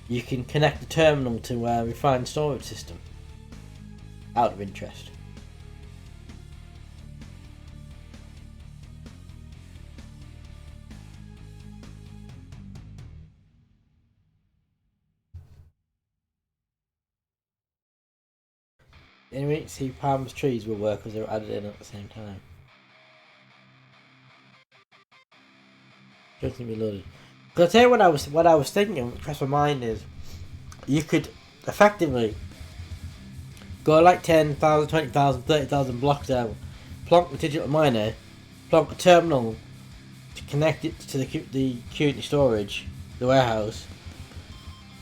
you can connect the terminal to a refined storage system? Out of interest. Anyway, see Palm's trees will work because they're added in at the same time. Just need to be loaded. Because I'll tell you what I was thinking, what crossed my mind is, you could effectively go like 10,000, 20,000, 30,000 blocks down, plonk the digital miner, plonk a terminal to connect it to the Qt storage, the warehouse,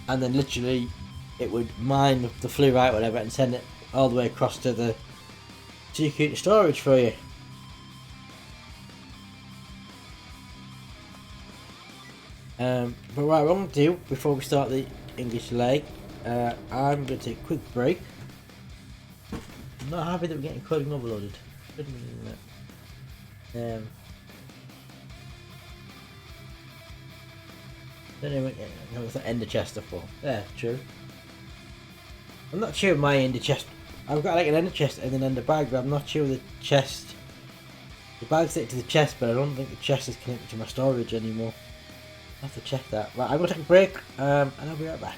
and then literally it would mine the fluorite, whatever, and send it all the way across to the Qt storage for you. But what I'm going to do before we start the English leg, I'm going to take a quick break. I'm not happy that we're getting coding overloaded. Don't know what's that ender chest for. Yeah, true. I'm not sure my ender chest. I've got like an ender chest and an ender bag, but I'm not sure the chest. The bag's set to the chest, but I don't think the chest is connected to my storage anymore. I have to check that. Right, I'm going to take a break, and I'll be right back.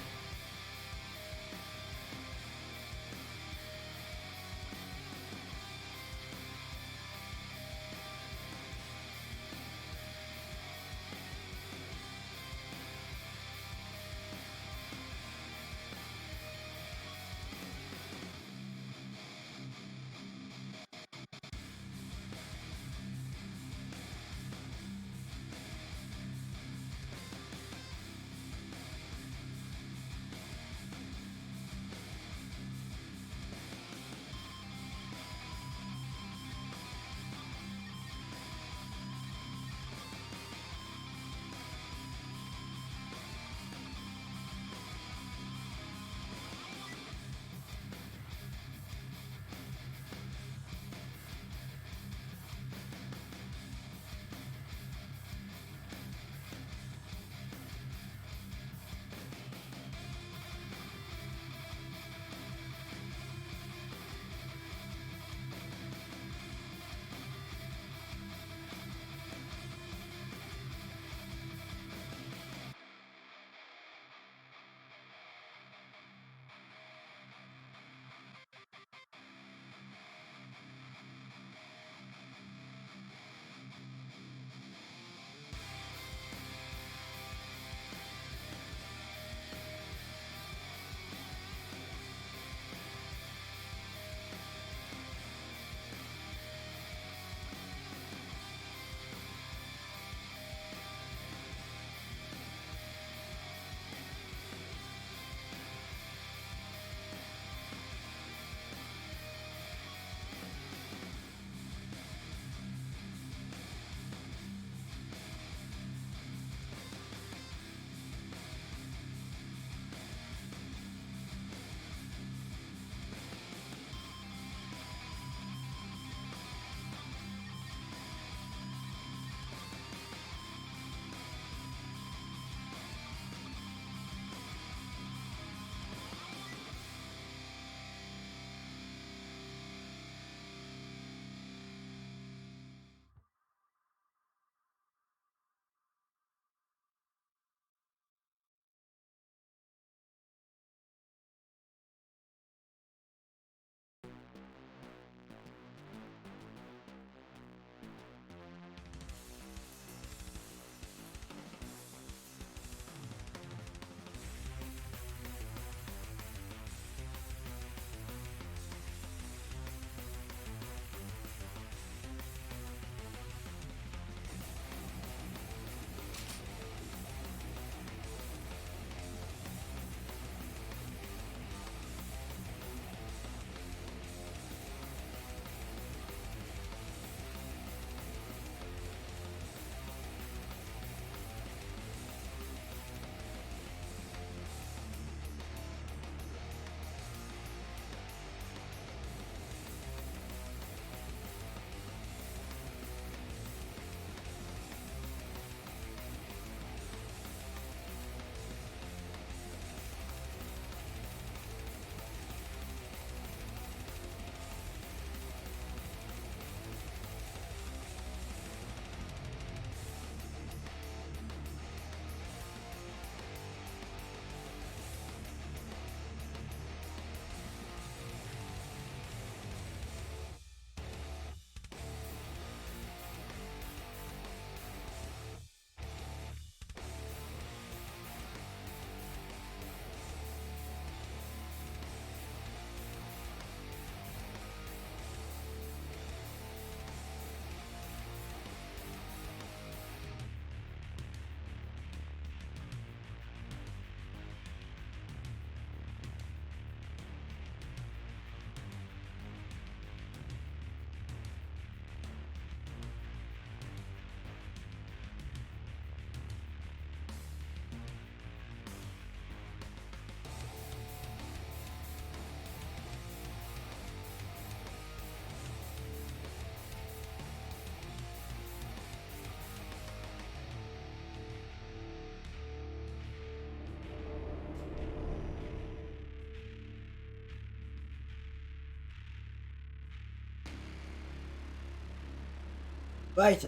Right,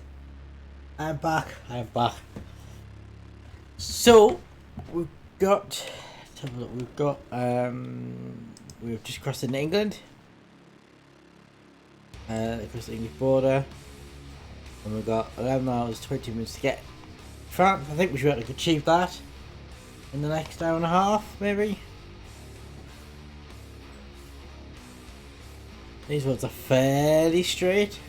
I'm back. I'm back. So we've got. Let's have a look. We've got. We've just crossed into England. Across the English border, and we've got 11 hours 20 minutes to get France. I think we should be able to achieve that in the next hour and a half, maybe. These ones are fairly straight.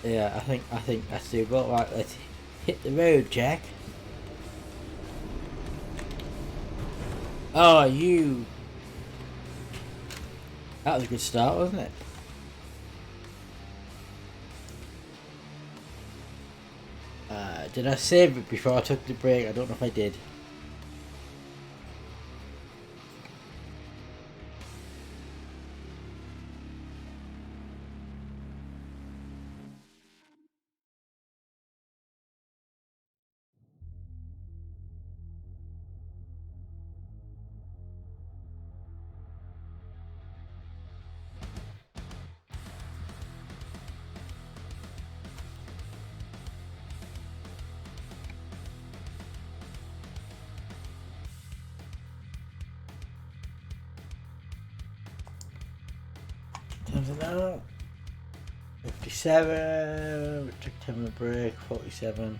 Yeah, I think that's doable. Right, let's hit the road, Jack. Oh, you. That was a good start, wasn't it? Did I save it before I took the break? I don't know if I did. Times it now. 57. We took 10-minute break. 47.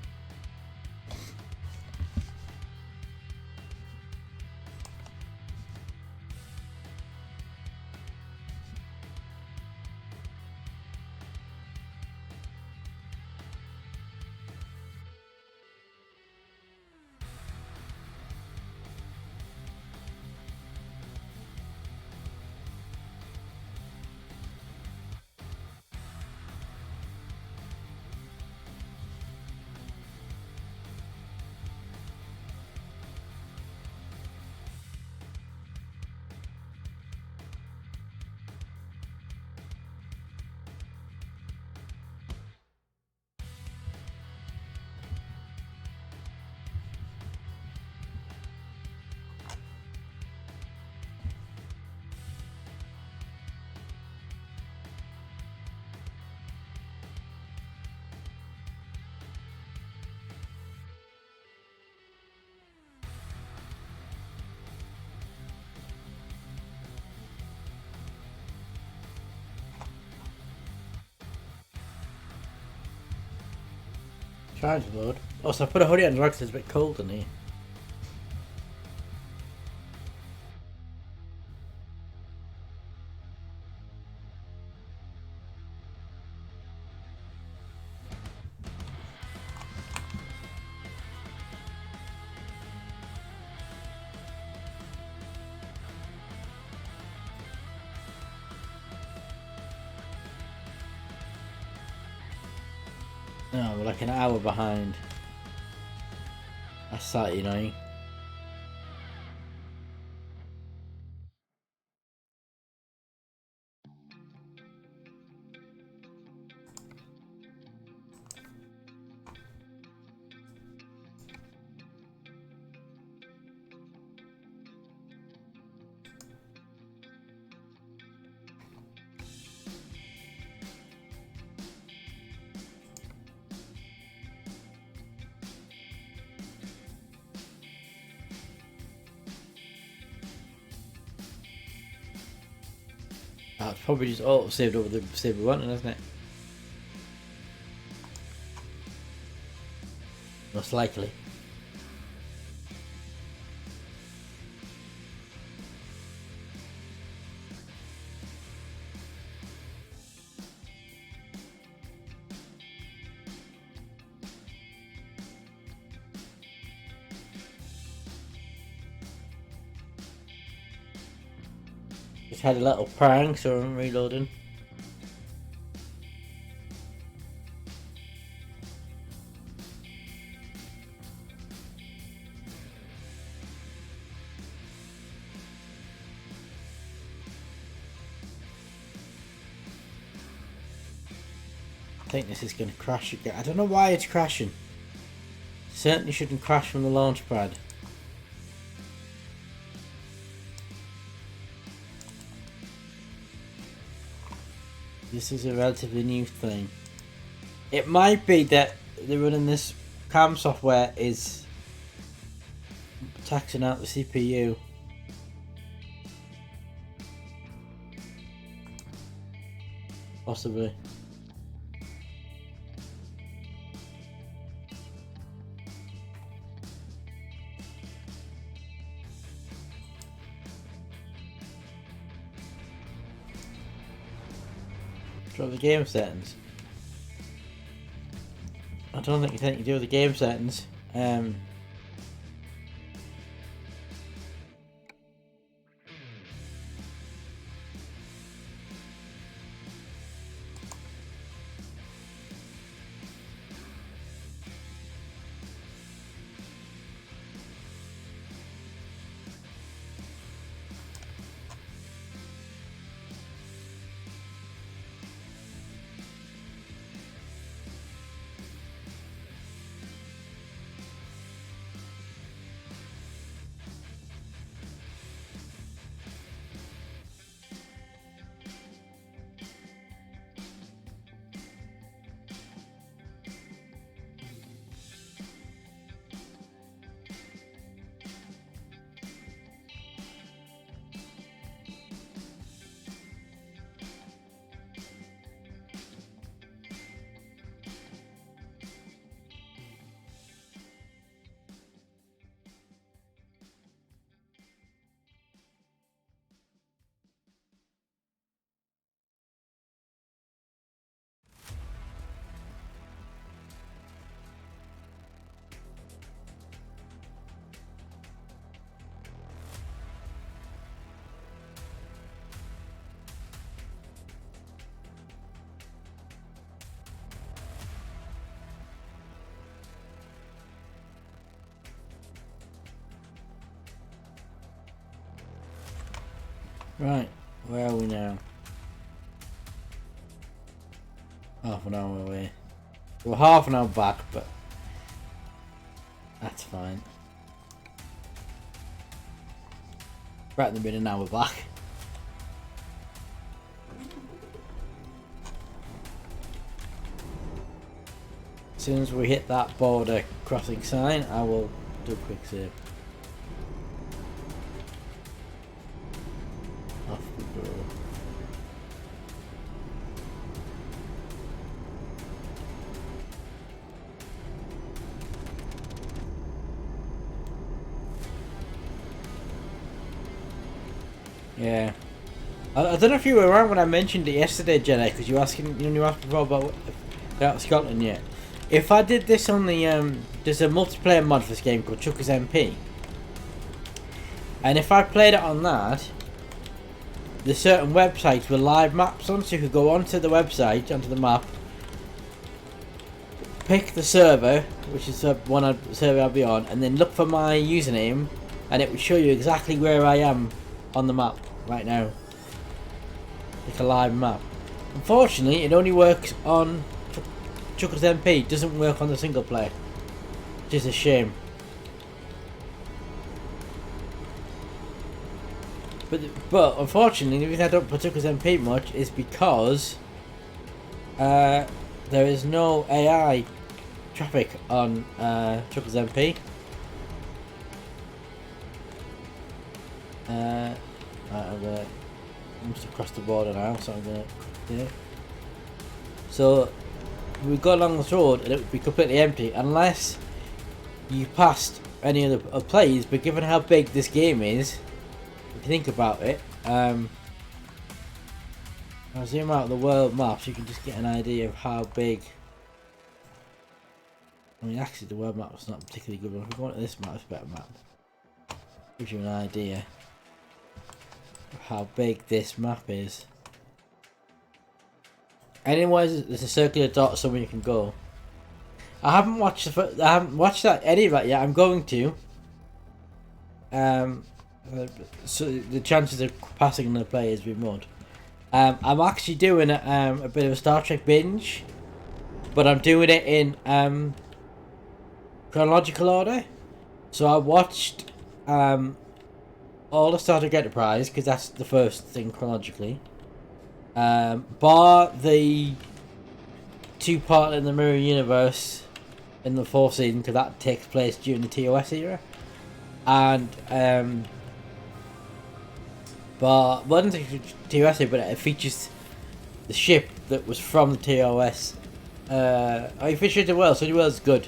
Trying to load. Also, I put a hoodie on the rug because it's a bit cold in here. No, we're like an hour behind. That's slightly annoying. That's probably just auto saved over the save we wanted, isn't it? Most likely. Just had a little prank, so I'm reloading. I think this is going to crash again. I don't know why it's crashing. Certainly shouldn't crash from the launch pad. This is a relatively new thing. It might be that they're running this cam software is taxing out the CPU. Possibly. Drop the game settings. I don't think you can do the game settings. Right, where are we now? Half an hour away. We're half an hour back, but that's fine. Right, they've been an hour back. As soon as we hit that border crossing sign, I will do a quick save. Off we go. Yeah. I don't know if you were around when I mentioned it yesterday, Jenny, because you asked before about Scotland yet. If I did this on the there's a multiplayer mod for this game called Chuckers MP, and if I played it on that, there's certain websites with live maps on, so you could go onto the website, onto the map, pick the server, which is the server I'll be on, and then look for my username, and it would show you exactly where I am on the map right now. Like a live map. Unfortunately, it only works on Chuckers MP. It doesn't work on the single player, which is a shame. But unfortunately, the reason I don't put Chuckers MP much is because there is no AI traffic on Chuckers MP. I must have crossed the border now, so I'm gonna do it. So we go along this road and it would be completely empty unless you passed any other players. But given how big this game is, if you think about it, I'll zoom out the world map so you can just get an idea of how big. I mean, actually, the world map was not particularly good. If we go on to this map, it's a better map. Gives you an idea of how big this map is. Anyways, there's a circular dot somewhere you can go. I haven't watched any of that yet. I'm going to. So the chances of passing another player is remote. I'm actually doing a bit of a Star Trek binge, but I'm doing it in chronological order. So I watched all the Star Trek Enterprise because that's the first thing chronologically. Bar the two-part in the Mirror Universe in the fourth season, because that takes place during the TOS era, and but well, I don't think it's TOS era, but it features the ship that was from the TOS. It features the world, so the world's good.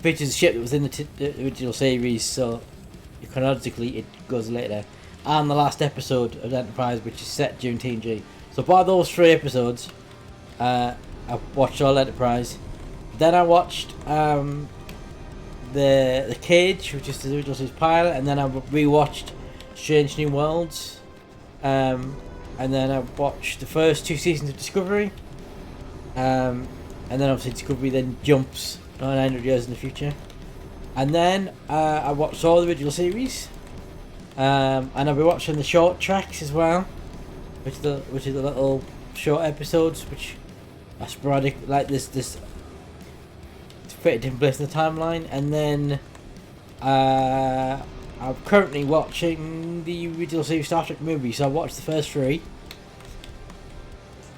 Features the ship that was in the original series, so chronologically it goes later. And the last episode of Enterprise, which is set during TNG. So by those 3 episodes, I watched all Enterprise. Then I watched the Cage, which is the original series pilot, and then I rewatched Strange New Worlds, and then I watched the first 2 seasons of Discovery, and then obviously Discovery then jumps 900 years in the future, and then I watched all the original series. And I'll be watching the short tracks as well, which is the little short episodes which are sporadic, like this fitted in place in the timeline. And then I'm currently watching the original series Star Trek movie, so I watched the first 3.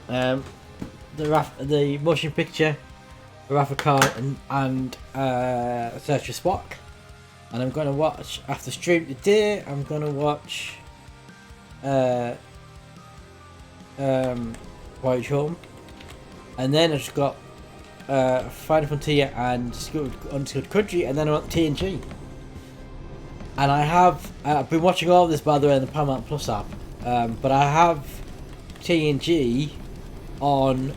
The motion picture, Wrath of Khan and Search for Spock. And I'm going to watch, after stream today, I'm going to watch Voyage Home. And then I've just got Final Frontier and Undiscovered Country, and then I want TNG. And I've been watching all of this, by the way, on the Paramount Plus app. But I have TNG on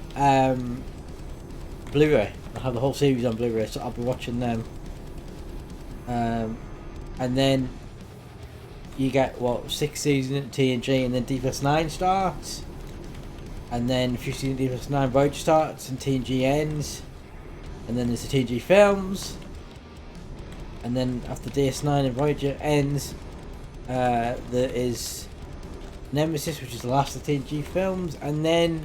Blu-ray. I have the whole series on Blu-ray, so I'll be watching them. And then you get 6 seasons of TNG, and then DS9 starts, and then a few seasons of DS9 Voyager starts, and TNG ends, and then there's the TNG films, and then after DS9 and Voyager ends, there is Nemesis, which is the last of the TNG films, and then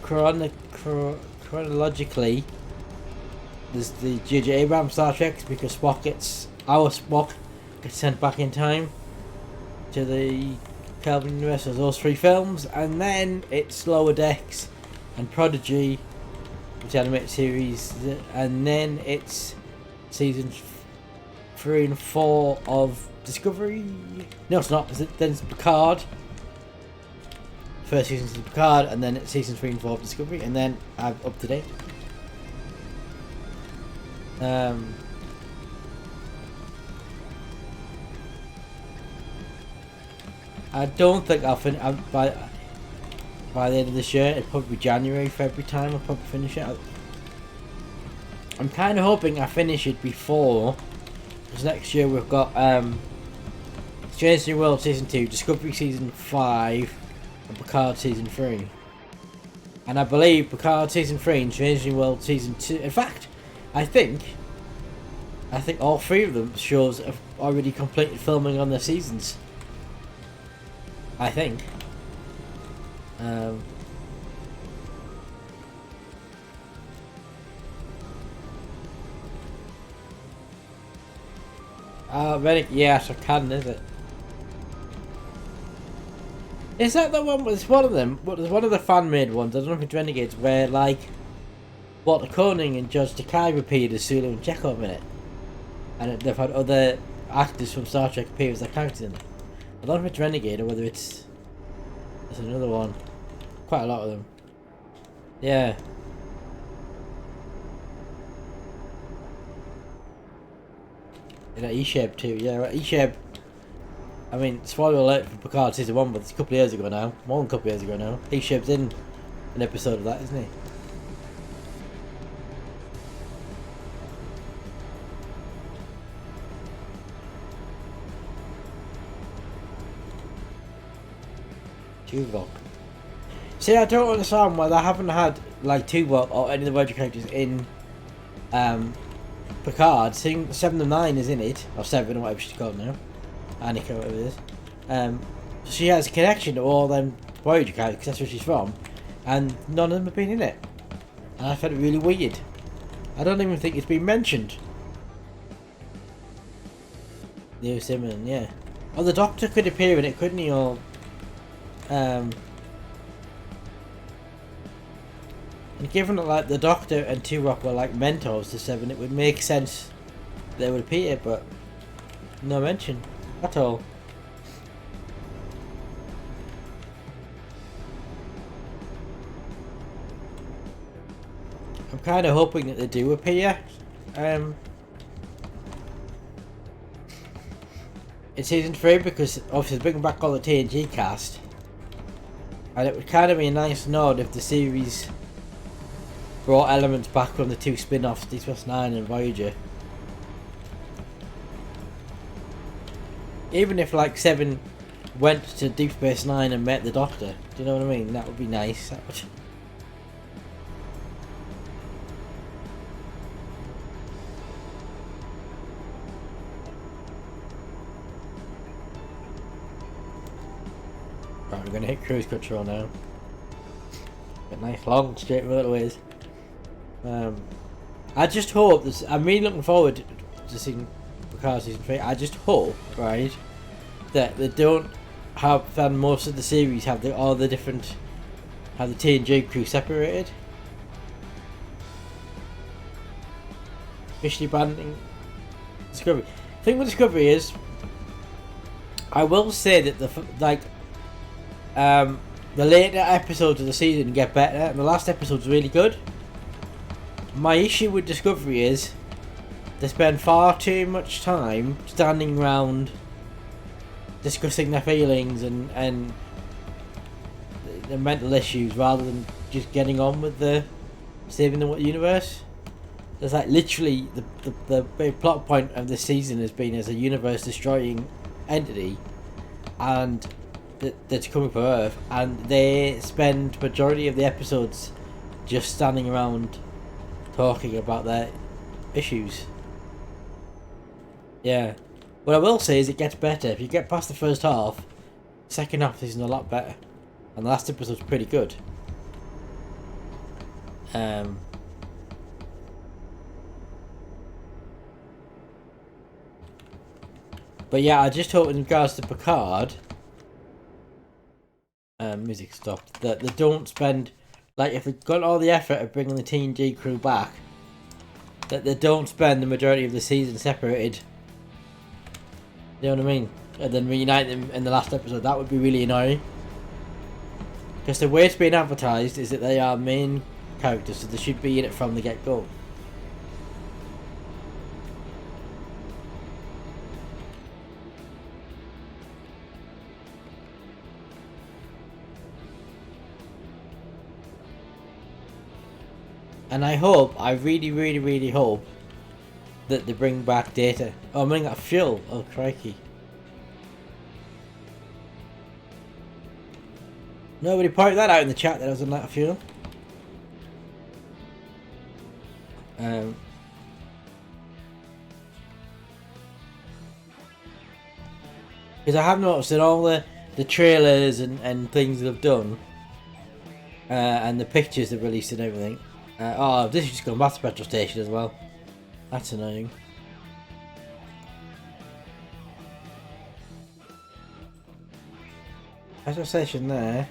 chronologically. There's the J.J. Abrams Star Trek, because our Spock gets sent back in time to the Kelvin universe. There's those 3 films, and then it's Lower Decks and Prodigy, which animated series, and then it's seasons 3 and 4 of Discovery. No, it's not. Then it's Picard. First season is Picard, and then it's season 3 and 4 of Discovery, and then I'm up to date. I don't think I'll finish by the end of this year. It'll probably be January, February time. I'll probably finish it. I'm kind of hoping I finish it before, because next year we've got Strange New World season 2, Discovery season 5, and Picard season 3. And I believe Picard season 3 and Strange New World season 2. In fact, I think all 3 of them shows have already completed filming on their seasons. I think. Renegade, yes, I can, is it? Is that the one? It's one of them. But there's one of the fan-made ones. I don't know if it's Renegades, where like Walter Koenig and Judge Takei appeared as Sulu and Chekhov in it, and they've had other actors from Star Trek appear as their characters in it. I don't know if it's Renegade or whether it's there's another one. Quite a lot of them. Yeah. Yeah, E-Shape too. Yeah, right. E-Shape. I mean, spoiler alert for Picard season 1, but it's a couple of years ago now. More than a couple of years ago now. E-Shape's in an episode of that, isn't he? Tuvok. See, I don't understand why they haven't had like Tuvok or any of the Voyager characters in Picard. Seeing 7 of 9 is in it, or 7 or whatever she's called now, Annika, whatever it is. She has a connection to all them Voyager characters because that's where she's from, and none of them have been in it. And I found it really weird. I don't even think it's been mentioned. Leo Simon, yeah. Oh, the Doctor could appear in it, couldn't he? Or And given that like the Doctor and Tuvok were like mentors to Seven, it would make sense they would appear, but no mention at all. I'm kind of hoping that they do appear in season 3, because obviously bringing back all the TNG cast, and it would kind of be a nice nod if the series brought elements back from the 2 spin-offs, Deep Space Nine and Voyager. Even if like 7 went to Deep Space Nine and met the Doctor, do you know what I mean? That would be nice. That would... Right, we're gonna hit cruise control now. A nice long straight motorways. I just hope this. I'm really looking forward to seeing Picard season 3. I just hope, right, that they don't have than most of the series have all the different have the TNG crew separated. Officially banning Discovery. The thing with Discovery is, I will say that the later episodes of the season get better, and the last episode's really good. My issue with Discovery is they spend far too much time standing around discussing their feelings and the mental issues rather than just getting on with the saving the universe. There's like literally the big plot point of this season has been as a universe destroying entity, and that's coming for Earth, and they spend majority of the episodes just standing around talking about their issues. Yeah. What I will say is it gets better. If you get past the first half, second half is a lot better. And the last episode's pretty good. But yeah, I just hope in regards to Picard, music stopped, that they don't spend, like if they've got all the effort of bringing the TNG crew back, that they don't spend the majority of the season separated. You know what I mean? And then reunite them in the last episode. That would be really annoying. Because the way it's being advertised is that they are main characters, so they should be in it from the get-go. And I really hope that they bring back Data. Oh, I'm running out of fuel. Oh, crikey. Nobody pointed that out in the chat that I was on that fuel. Because I have noticed that all the trailers and things they've done, and the pictures they've released and everything. Oh, this is just going back to the petrol station as well. That's annoying. Petrol station there.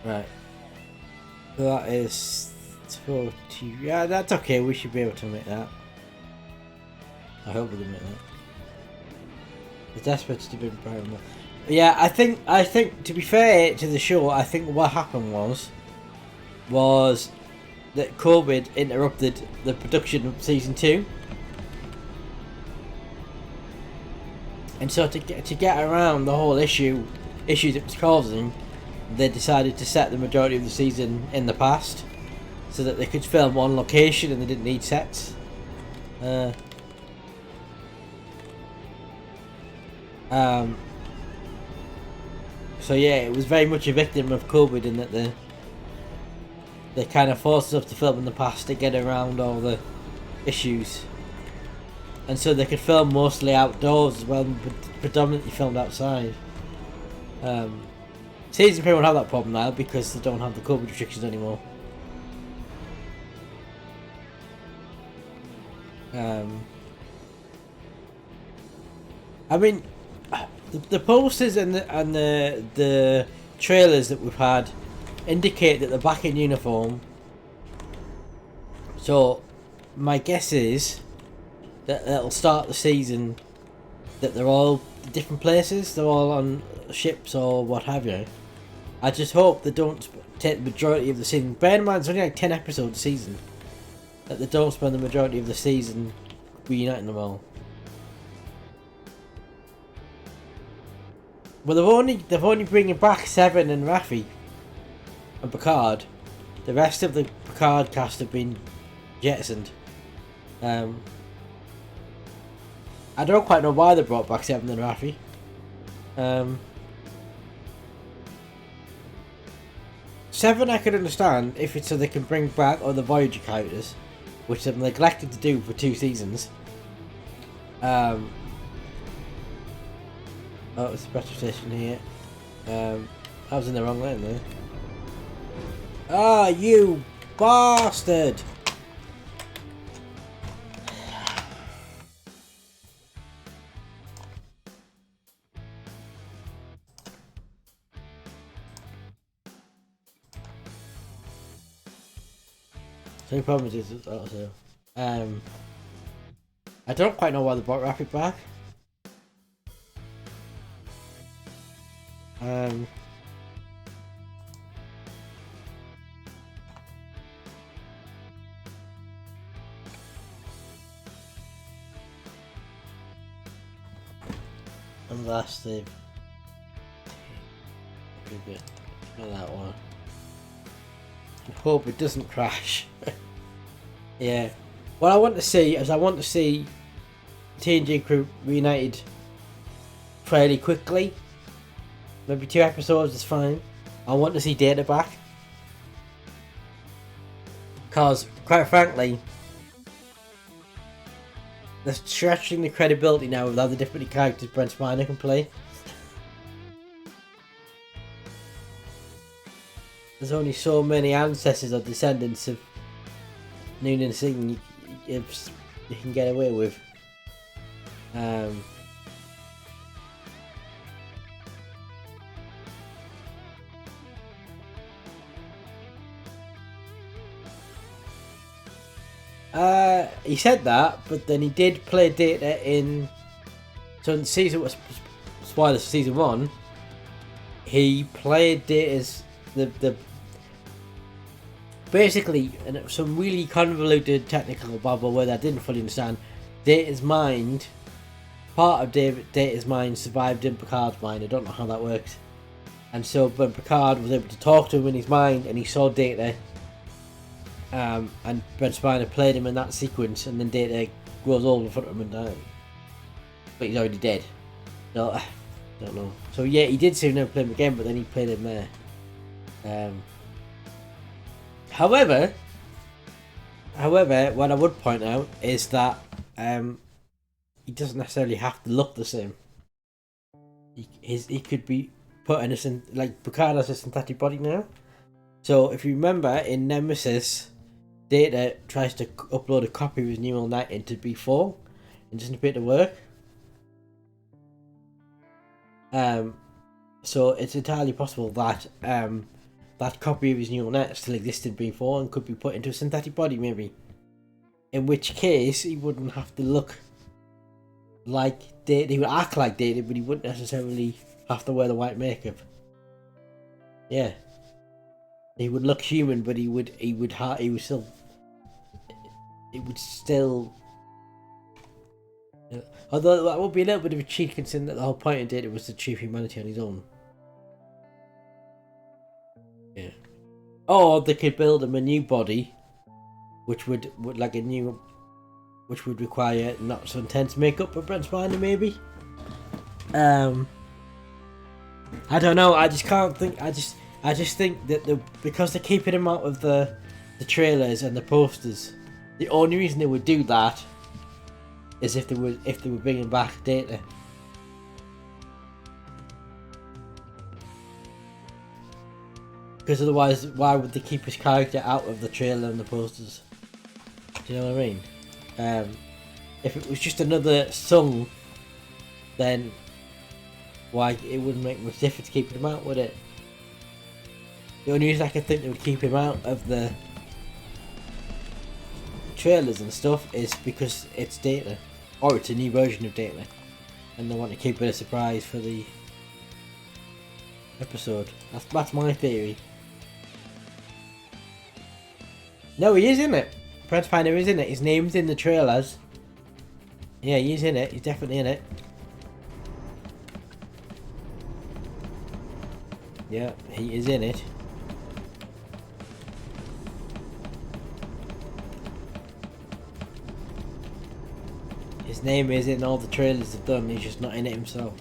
Right. So that is 40. Yeah, that's okay. We should be able to make that. I hope we can make that. It's desperate to be environment. Yeah, I think to be fair to the show, I think what happened was that COVID interrupted the production of season 2. And so to get around the whole issues it was causing, they decided to set the majority of the season in the past so that they could film on location and they didn't need sets. So yeah, it was very much a victim of COVID in that they kind of forced us to film in the past to get around all the issues. And so they could film mostly outdoors as well, but predominantly filmed outside. Season 3 won't have that problem now because they don't have the COVID restrictions anymore. I mean, the posters and the trailers that we've had indicate that they're back in uniform. So my guess is that it'll start the season that they're all different places, they're all on ships or what have you. I just hope they don't take the majority of the season. Bear in mind, it's only like 10 episodes a season. That they don't spend the majority of the season reuniting them all. Well, they've only bringing back Seven and Raffi and Picard. The rest of the Picard cast have been jettisoned. I don't quite know why they brought back Seven and Raffi. Seven I could understand if it's so they can bring back other Voyager characters, which they've neglected to do for 2 seasons. Oh, it's the petrol station here. I was in the wrong lane there. Ah, you bastard! So the problem is also, I don't quite know why they brought Rapid back. Unless they've not that one. I hope it doesn't crash. Yeah. What I want to see is TNG crew reunited fairly quickly. Maybe 2 episodes is fine. I want to see Data back. Because, quite frankly, they're stretching the credibility now with other different characters Brent Spiner can play. There's only so many ancestors or descendants of Noon and Singh you can get away with. He said that, but then he did play Data in. So in the season was spoilers for season 1. He played Data's the basically some really convoluted technical bubble where I didn't fully understand. Data's mind, part of Data's mind survived in Picard's mind. I don't know how that works. And so when Picard was able to talk to him in his mind and he saw Data. And Brent Spiner played him in that sequence, and then Data grows old in front of him and dies. But he's already dead. No, I don't know. So yeah, he did say he never played him again, but then he played him there. However, what I would point out is that he doesn't necessarily have to look the same. He could be put in like Picard has a synthetic body now. So if you remember in Nemesis, Data tries to upload a copy of his neural net into B4 and doesn't appear to work. So it's entirely possible that that copy of his neural net still exists in B4 and could be put into a synthetic body maybe. In which case he wouldn't have to look like Data. He would act like Data, but he wouldn't necessarily have to wear the white makeup. Yeah. He would look human, but he would still. Although that would be a little bit of a cheat, considering that the whole point of Data was to achieve humanity on his own. Yeah. Or they could build him a new body, which would require not so intense makeup for Brent Spiner, maybe. I don't know. I just can't think. I just think that because they're keeping him out of the trailers and the posters, the only reason they would do that is if they were bringing back Data. Because otherwise, why would they keep his character out of the trailer and the posters? Do you know what I mean? If it was just another song, then why it wouldn't make much difference keeping him out, would it? The only reason I can think they would keep him out of the trailers and stuff is because it's Data, or it's a new version of Data, and they want to keep it a surprise for the episode. That's my theory. No, he is in it. Prince Pioneer is in it. His name's in the trailers. Yeah, he's in it. He's definitely in it. Yeah, he is in it. His name is in all the trailers they've done. He's just not in it himself.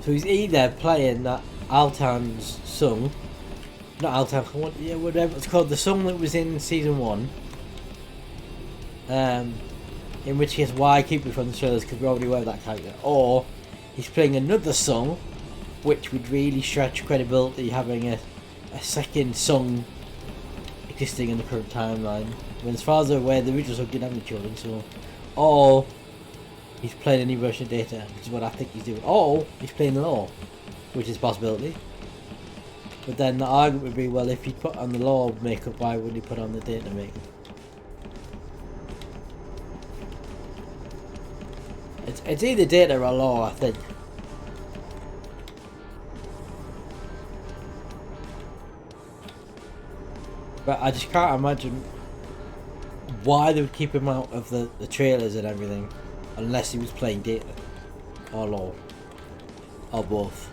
So he's either playing that Altan's song. Not Altan, whatever it's called, the song that was in season 1. In which case, why keep it from the trailers? Because we already wear that character. Or he's playing another song, which would really stretch credibility, having a second song existing in the current timeline. When, as far as I'm aware, the original song didn't have any children, so. Or he's playing a new version of Data, which is what I think he's doing. Or he's playing the Law, which is a possibility. But then the argument would be, well, if he put on the Law makeup, why wouldn't he put on the Data makeup? It's either Data or Law, I think. But I just can't imagine why they would keep him out of the trailers and everything, unless he was playing Data or Law, or both.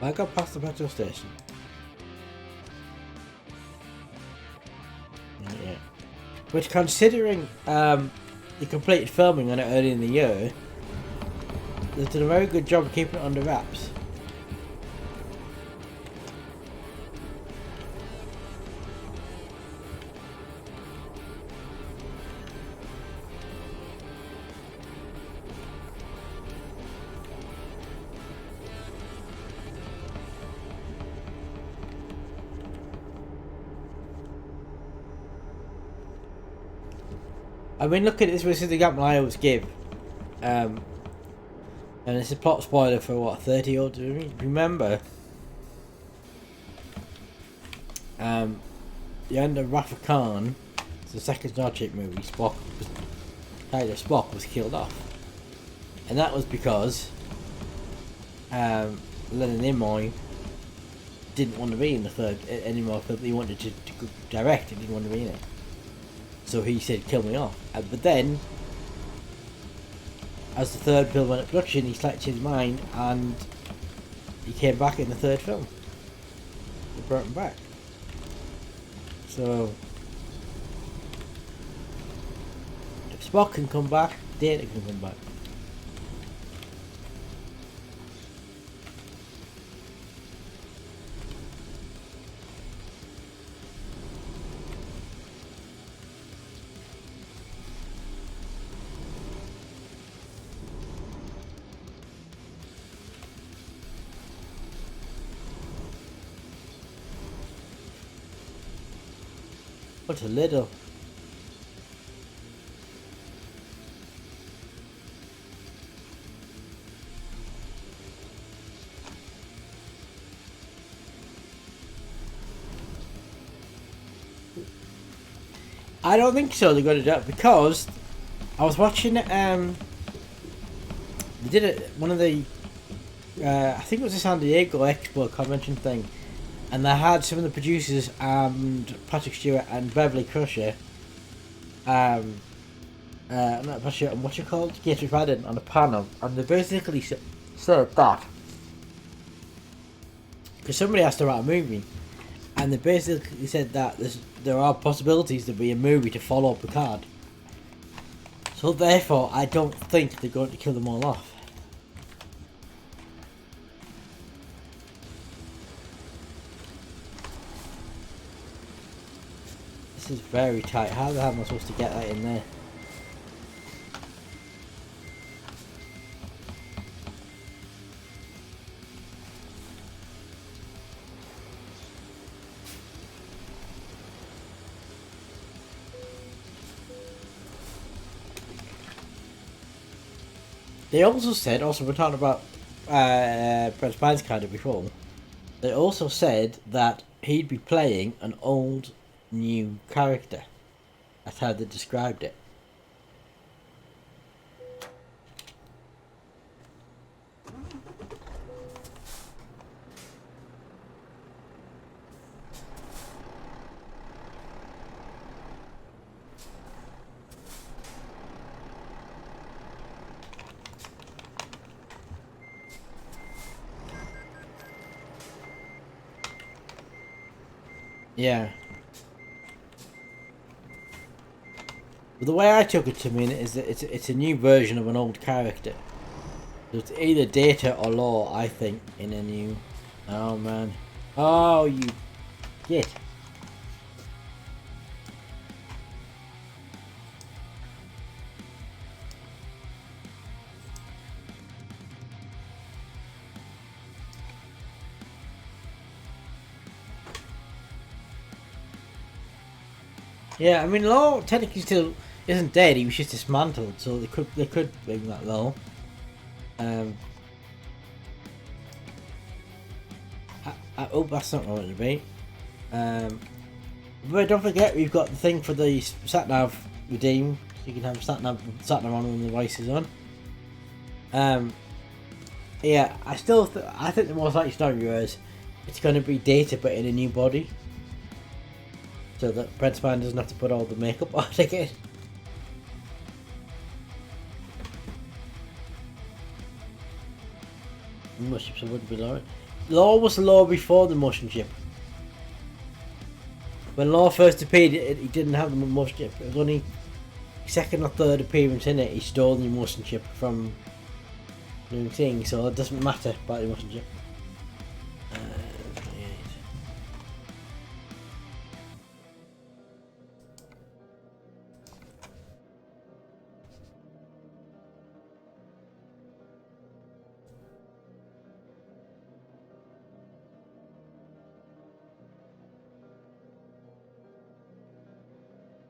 I got past the petrol station. Yeah. Which, considering they completed filming on it early in the year, they've done a very good job of keeping it under wraps. I mean, look at this. This is the example I always give, and it's a plot spoiler for what 30 old. Remember, the end of Wrath of Khan, the second Star Trek movie. Spock was killed off, and that was because Leonard Nimoy didn't want to be in the third anymore. He wanted to direct. He didn't want to be in it. So he said, kill me off. But then, as the third film went into production, he slipped his mind and he came back in the third film. They brought him back. So, if Spock can come back, Data can come back. What a little. I don't think so. They're going to do it because I was watching. They did it. One of the. I think it was the San Diego Expo convention thing. And they had some of the producers and Patrick Stewart and Beverly Crusher, and I'm not sure what you called, Gatorade Reddit on a panel, and they basically said that because somebody asked to write a movie, and they basically said that there are possibilities to be a movie to follow Picard. So therefore, I don't think they're going to kill them all off. This is very tight. How the hell am I supposed to get that in there? They also said, we're talking about Brent Spine's character before, they also said that he'd be playing an old, new character. That's how they described it. Yeah. But the way I took it to mean is that it's a new version of an old character. So it's either Data or Law, I think, in a new... Oh, man. Oh, you... Git. Yeah, I mean, Law technically still isn't dead. He was just dismantled, so they could bring that Law. Oh, that's not what it would be. But don't forget, we've got the thing for the sat-nav redeem, so you can have sat-nav on when the device is on. Yeah, I think the most likely scenario is it's going to be Data, but in a new body, so that Brent Spine doesn't have to put all the makeup on again. Motion ship wouldn't be Law. Law was Law before the motion chip. When Law first appeared, he didn't have the motion chip. It was only second or third appearance in it. He stole the motion chip from the thing, so it doesn't matter about the motion chip.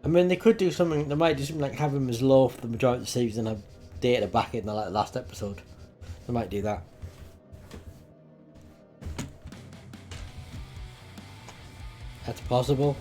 I mean, they could do something. They might do something like have him as Law for the majority of the series and have Data back in the last episode. They might do that. That's possible.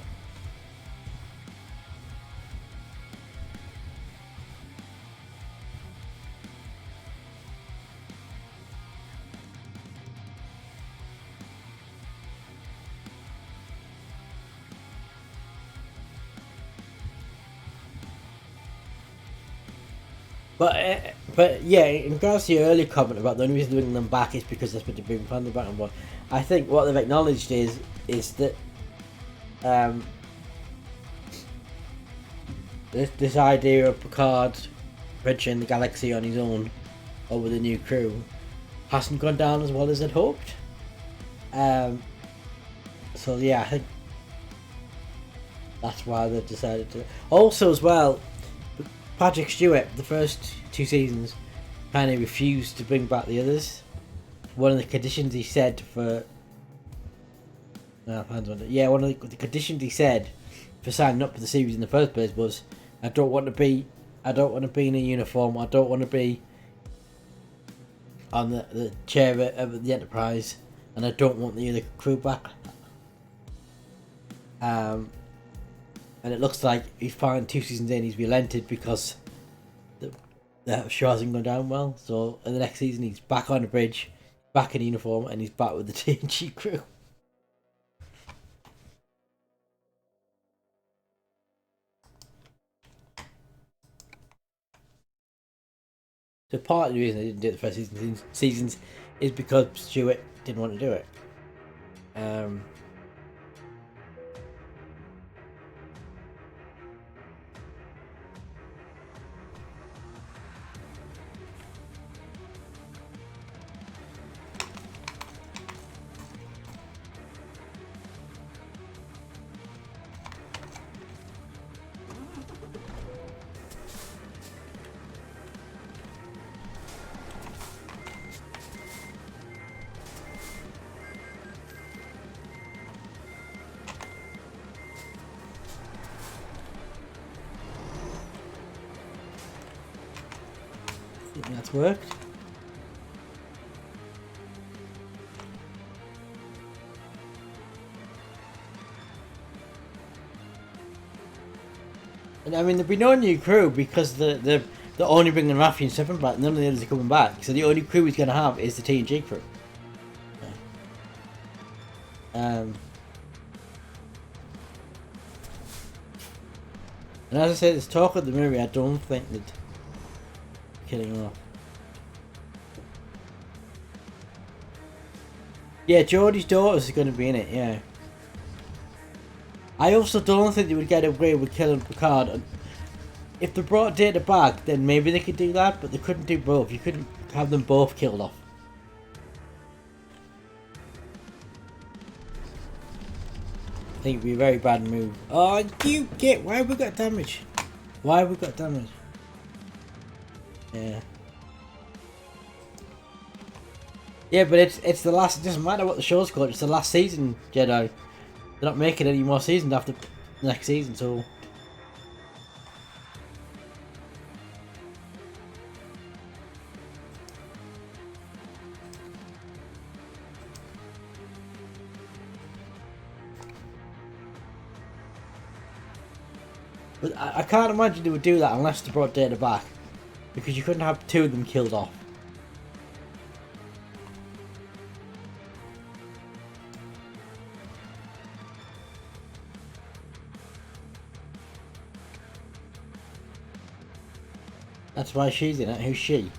But yeah, in regards to your earlier comment about the only reason they're bringing them back is because they're supposed to bring Panda back on board, I think what they've acknowledged is that this idea of Picard venturing the galaxy on his own or with a new crew hasn't gone down as well as they'd hoped. So yeah, I think that's why they've decided to. Also, as well, Patrick Stewart, the first 2 seasons, kind of refused to bring back the others. One of the conditions he said for... one of the conditions he said for signing up for the series in the first place was, I don't want to be in a uniform, I don't want to be on the chair of the Enterprise, and I don't want the other crew back. And it looks like he's finally 2 seasons in, he's relented because the show hasn't gone down well. So in the next season, he's back on the bridge, back in uniform, and he's back with the TNG crew. So part of the reason they didn't do it the first seasons is because Stuart didn't want to do it. I think that's worked. And I mean, there'll be no new crew because they're only bringing Rafi and Stefan back. None of the others are coming back. So the only crew he's going to have is the TNG crew. And as I said, there's talk of the movie. I don't think they'd killing him off. Yeah, Geordie's daughters are going to be in it. Yeah. I also don't think they would get away with killing Picard. And if they brought Data back, then maybe they could do that, but they couldn't do both. You couldn't have them both killed off. I think it'd be a very bad move. Oh, you get... Why have we got damage? Why have we got damage? Yeah. Yeah, but it's the last... It doesn't matter what the show's called. It's the last season, Jedi. They're not making any more seasons after next season, so... But I can't imagine they would do that unless they brought Data back. Because you couldn't have two of them killed off. That's why she's in it. Who's she?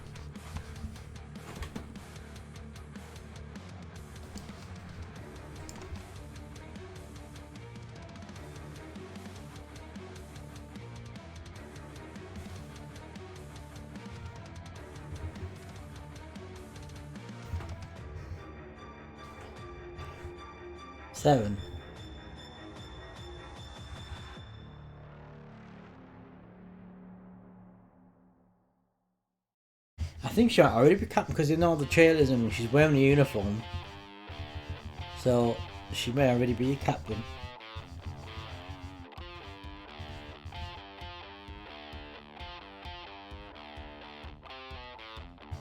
Seven. I think she might already be captain because in all the trailers and she's wearing a uniform. So she may already be a captain.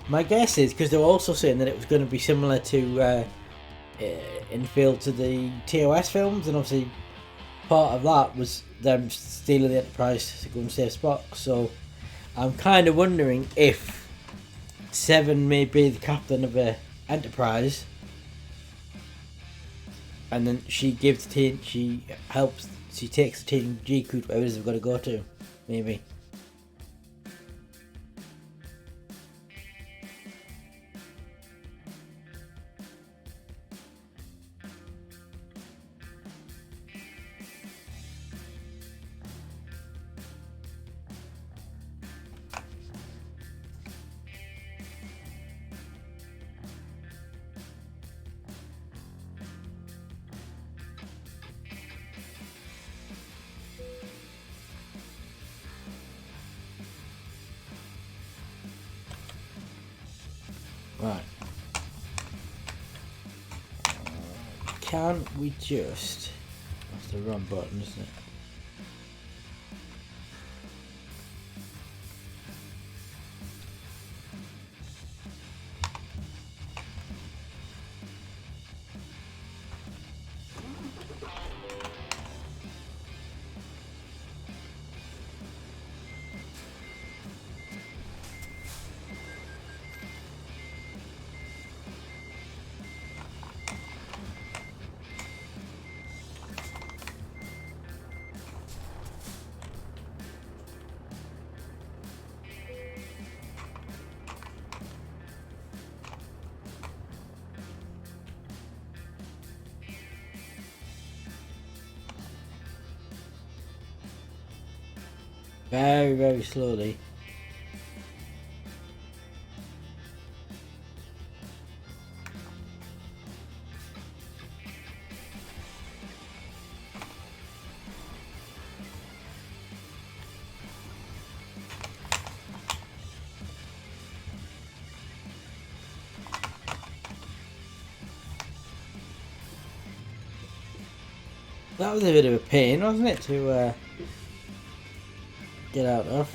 My guess is because they were also saying that it was going to be similar to in field to the TOS films, and obviously part of that was them stealing the Enterprise to go and save Spock. So I'm kind of wondering if Seven may be the captain of the Enterprise, and then she takes the TNG crew to wherever it is they've got to go to, maybe. Right. Can we just... That's the wrong button, isn't it? very, very slowly. That was a bit of a pain, wasn't it, to get out of?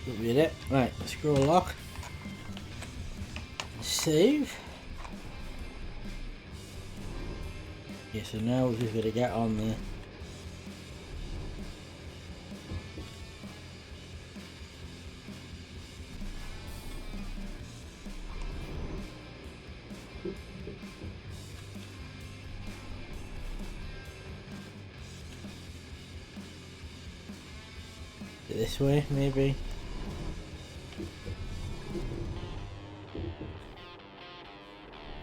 That be it. Right, scroll lock. Save. Yeah, so now we've just got to get on there. This way, maybe.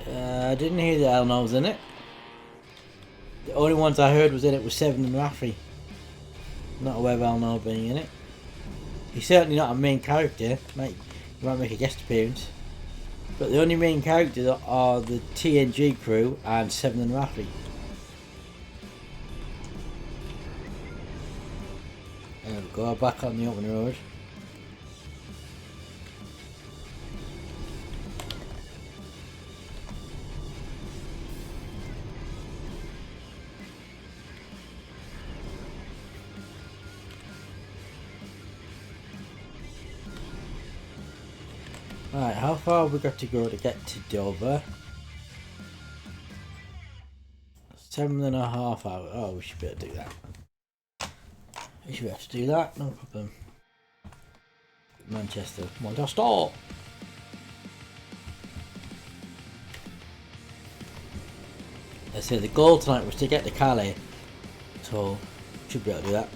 I didn't hear that Elno was in it. The only ones I heard was in it was Seven and Rafi. Not aware of Elno being in it. He's certainly not a main character. He might make a guest appearance. But the only main characters are the TNG crew and Seven and Rafi. There we go, back on the open road. Right, how far have we got to go to get to Dover? 7.5 hours. Oh, we should be able to do that. We should be able to do that, no problem. Manchester. I say the goal tonight was to get to Calais, so should be able to do that.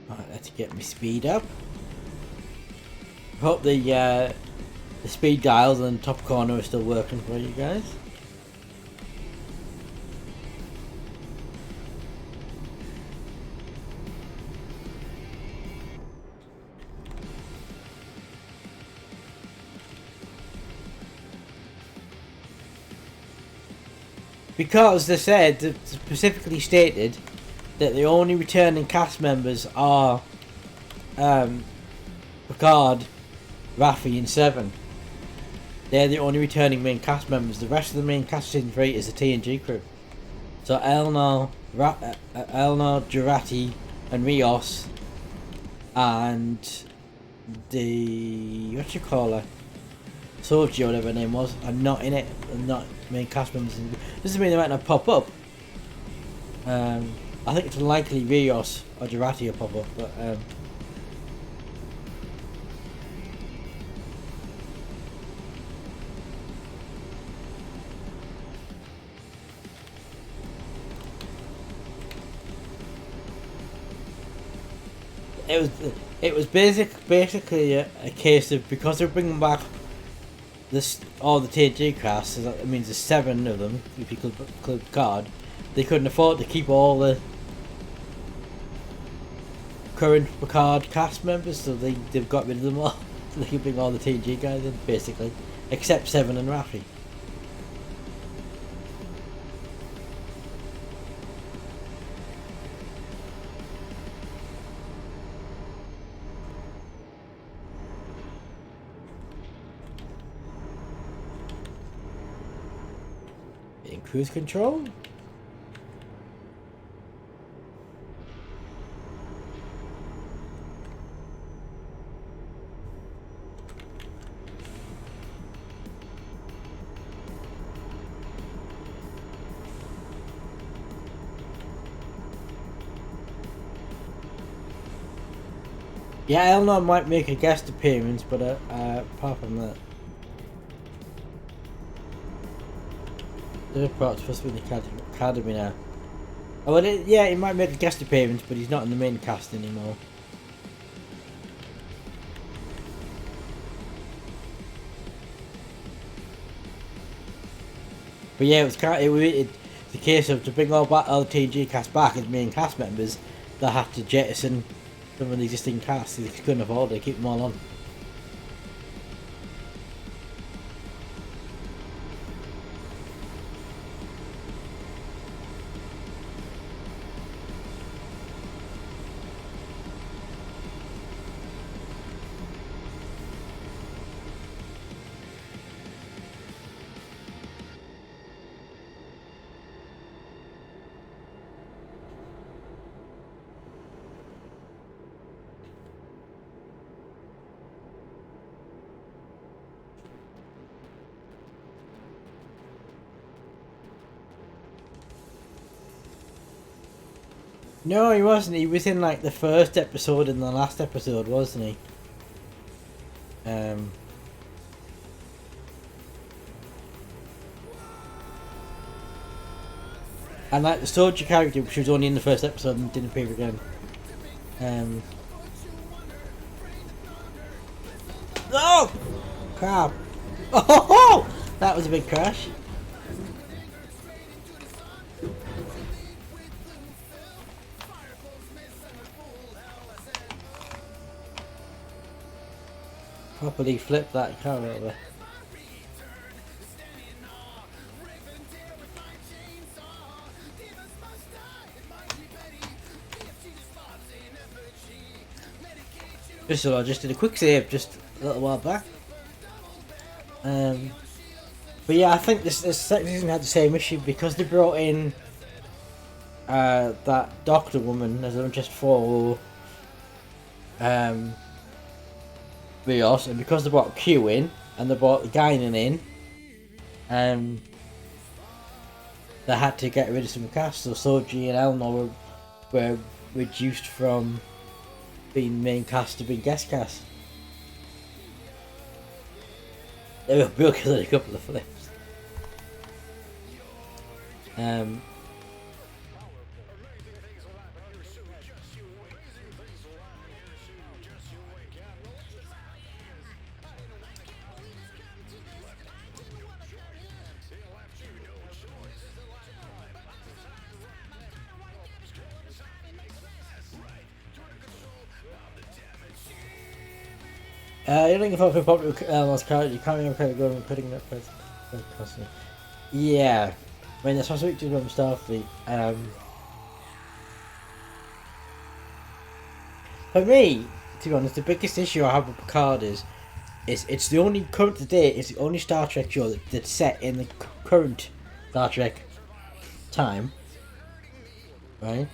Right, let's get my speed up. Hope the speed dials in the top corner are still working for you guys. Because they said, specifically stated, that the only returning cast members are Picard, Raffi and Seven. They're the only returning main cast members. The rest of the main cast of season 3 is the TNG crew. So Elnor, Jurati and Rios and the Soji or whatever her name was, are not in it, and not main cast members. Doesn't mean they might not pop up. I think it's unlikely Rios or Jurati will pop up, but it was basically a case of, because they're bringing back all the TNG cast, so that means there's 7 of them if you include Picard. They couldn't afford to keep all the current Picard cast members, so they've got rid of them all. So they can bring all the TNG guys in, basically, except Seven and Raffi. In cruise control. Yeah, Elnor might make a guest appearance, but apart from that, they're supposed to be in the academy now. Oh, well, yeah, he might make a guest appearance, but he's not in the main cast anymore. But yeah, it's the case of to bring all the TNG cast back as main cast members, they have to jettison some of the existing cast. They couldn't afford to keep them all on. No, he wasn't. He was in like the first episode and the last episode, wasn't he? And like the soldier character, which was only in the first episode and didn't appear again. Oh! Crap. Oh! That was a big crash. Properly flipped that car over. I just did a quick save just a little while back. But yeah, I think this second season had the same issue because they brought in that doctor woman as just for Rios, and because they brought Q in and they brought the Guinan in, they had to get rid of some cast. So Soji and Elnor were reduced from being main cast to being guest cast. They were broken in a couple of flips. You're looking for a popular character. You can't even go and putting that person. Yeah, I mean, that's supposed to be from Starfleet. For me, to be honest, the biggest issue I have with Picard is it's the only current to date. It's the only Star Trek show that's set in the current Star Trek time, right?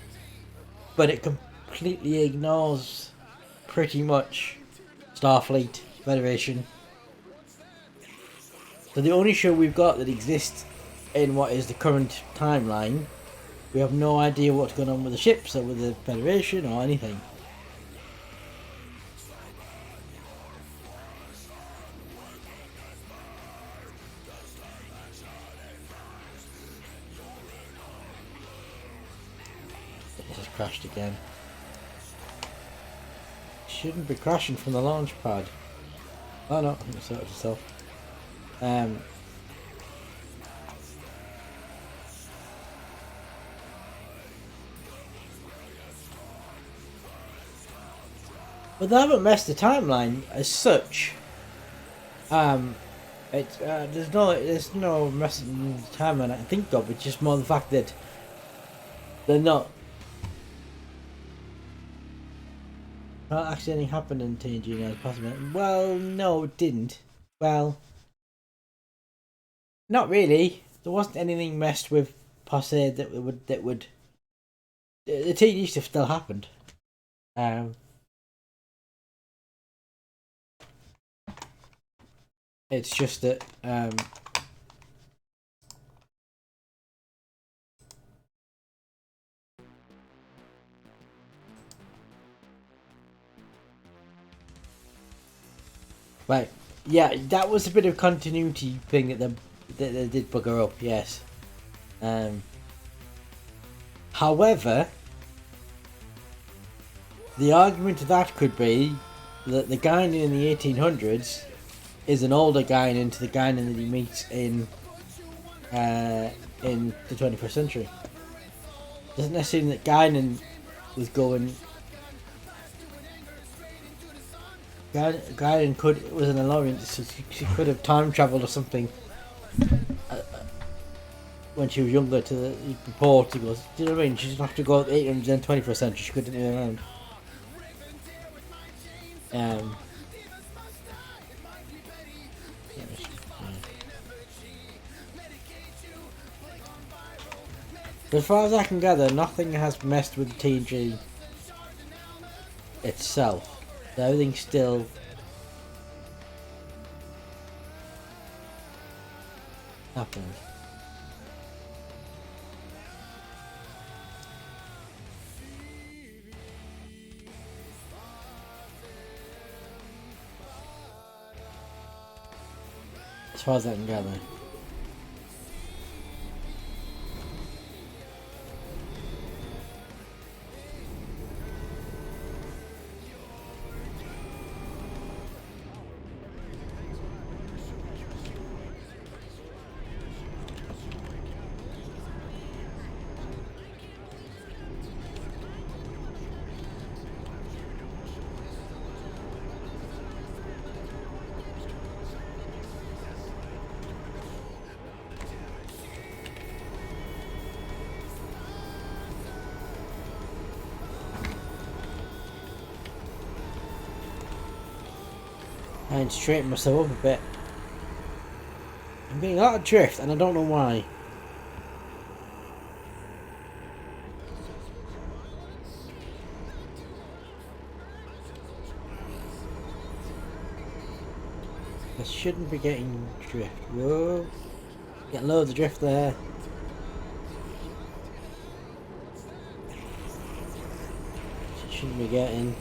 But it completely ignores pretty much Starfleet, Federation. So the only show we've got that exists in what is the current timeline, we have no idea what's going on with the ships or with the Federation or anything. It has crashed again. Shouldn't be crashing from the launch pad. Oh no, I think it sorted itself. But they haven't messed the timeline as such. There's no messing the timeline I can think of. It's just more the fact that they're not. Well, actually, anything happened in TNG now? Possibly. Well, no, it didn't. Well, not really. There wasn't anything messed with per se that would. The TNG stuff still happened. It's just that right, yeah, that was a bit of continuity thing that they did bugger up, yes. However, the argument to that could be that the Guinan in the 1800s is an older Guinan to the Guinan that he meets in the 21st century. Doesn't necessarily mean that Guinan was going. Guinan was an Elorian, so she could have time travelled or something when she was younger to the port. He goes, do you know what I mean? She didn't have to go to the 800s and 21st century. She could have been around. As far as I can gather, nothing has messed with the TNG itself. Everything's still happening. As far as I can gather. I need to straighten myself up a bit. I'm getting a lot of drift and I don't know why. I shouldn't be getting drift. Whoa. Get loads of drift there. Shouldn't be getting.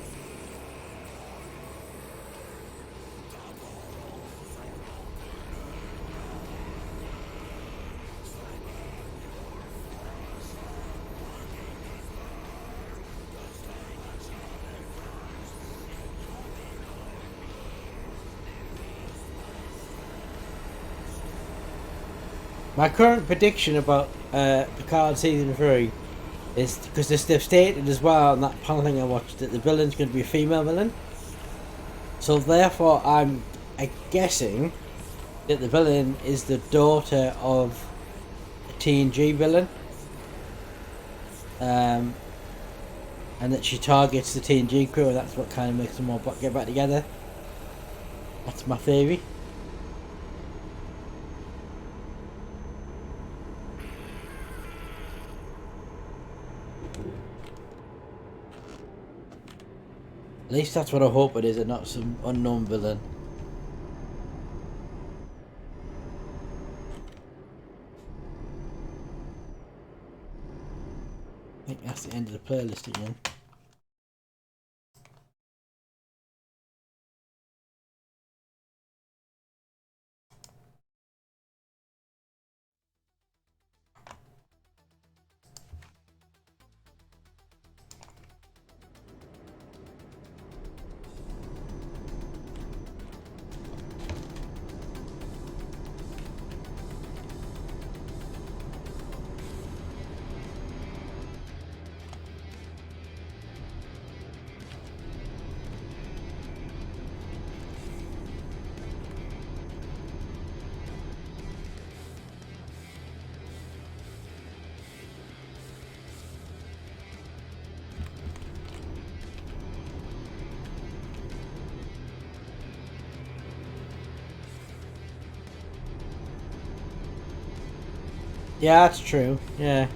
My current prediction about Picard Season 3 is because they've stated as well on that panel thing I watched that the villain's going to be a female villain. So therefore I'm guessing that the villain is the daughter of a TNG villain. And that she targets the TNG crew, and that's what kind of makes them all get back together. That's my theory. At least that's what I hope it is, and not some unknown villain. I think that's the end of the playlist again. Yeah, that's true. Yeah.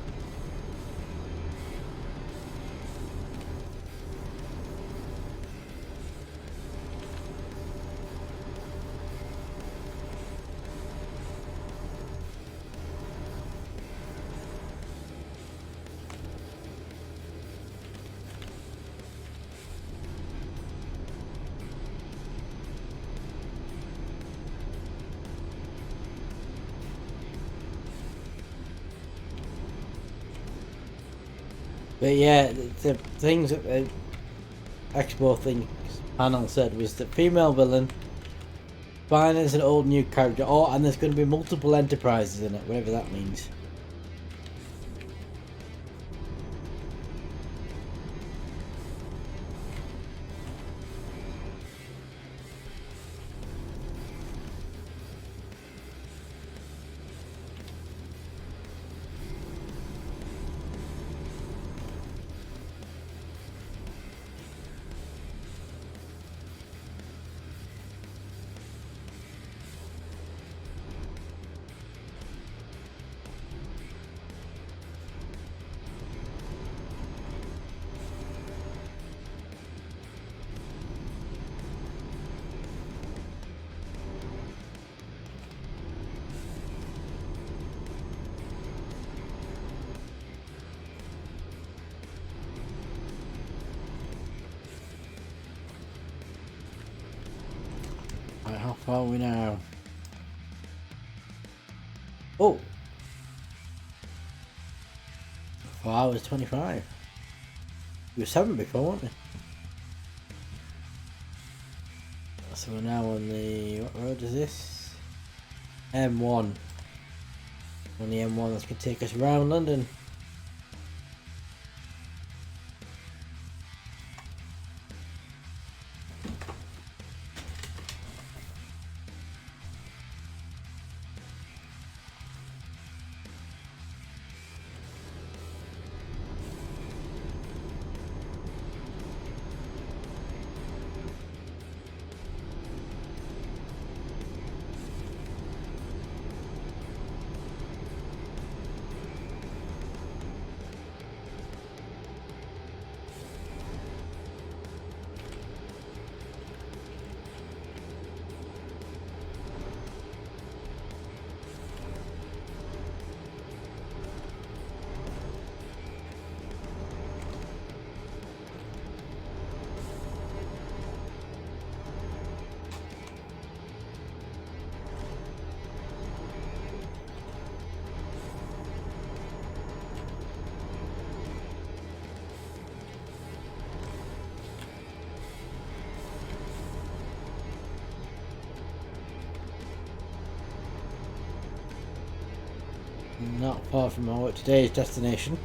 But yeah, the things that the Expo thing panel said was that female villain, fine as an old new character, and there's going to be multiple enterprises in it, whatever that means. Right, how far are we now? Oh! 4 hours 25. We were 7 before, weren't we? So we're now on the... what road is this? M1. On the M1 that's going to take us around London. Not far from our today's destination.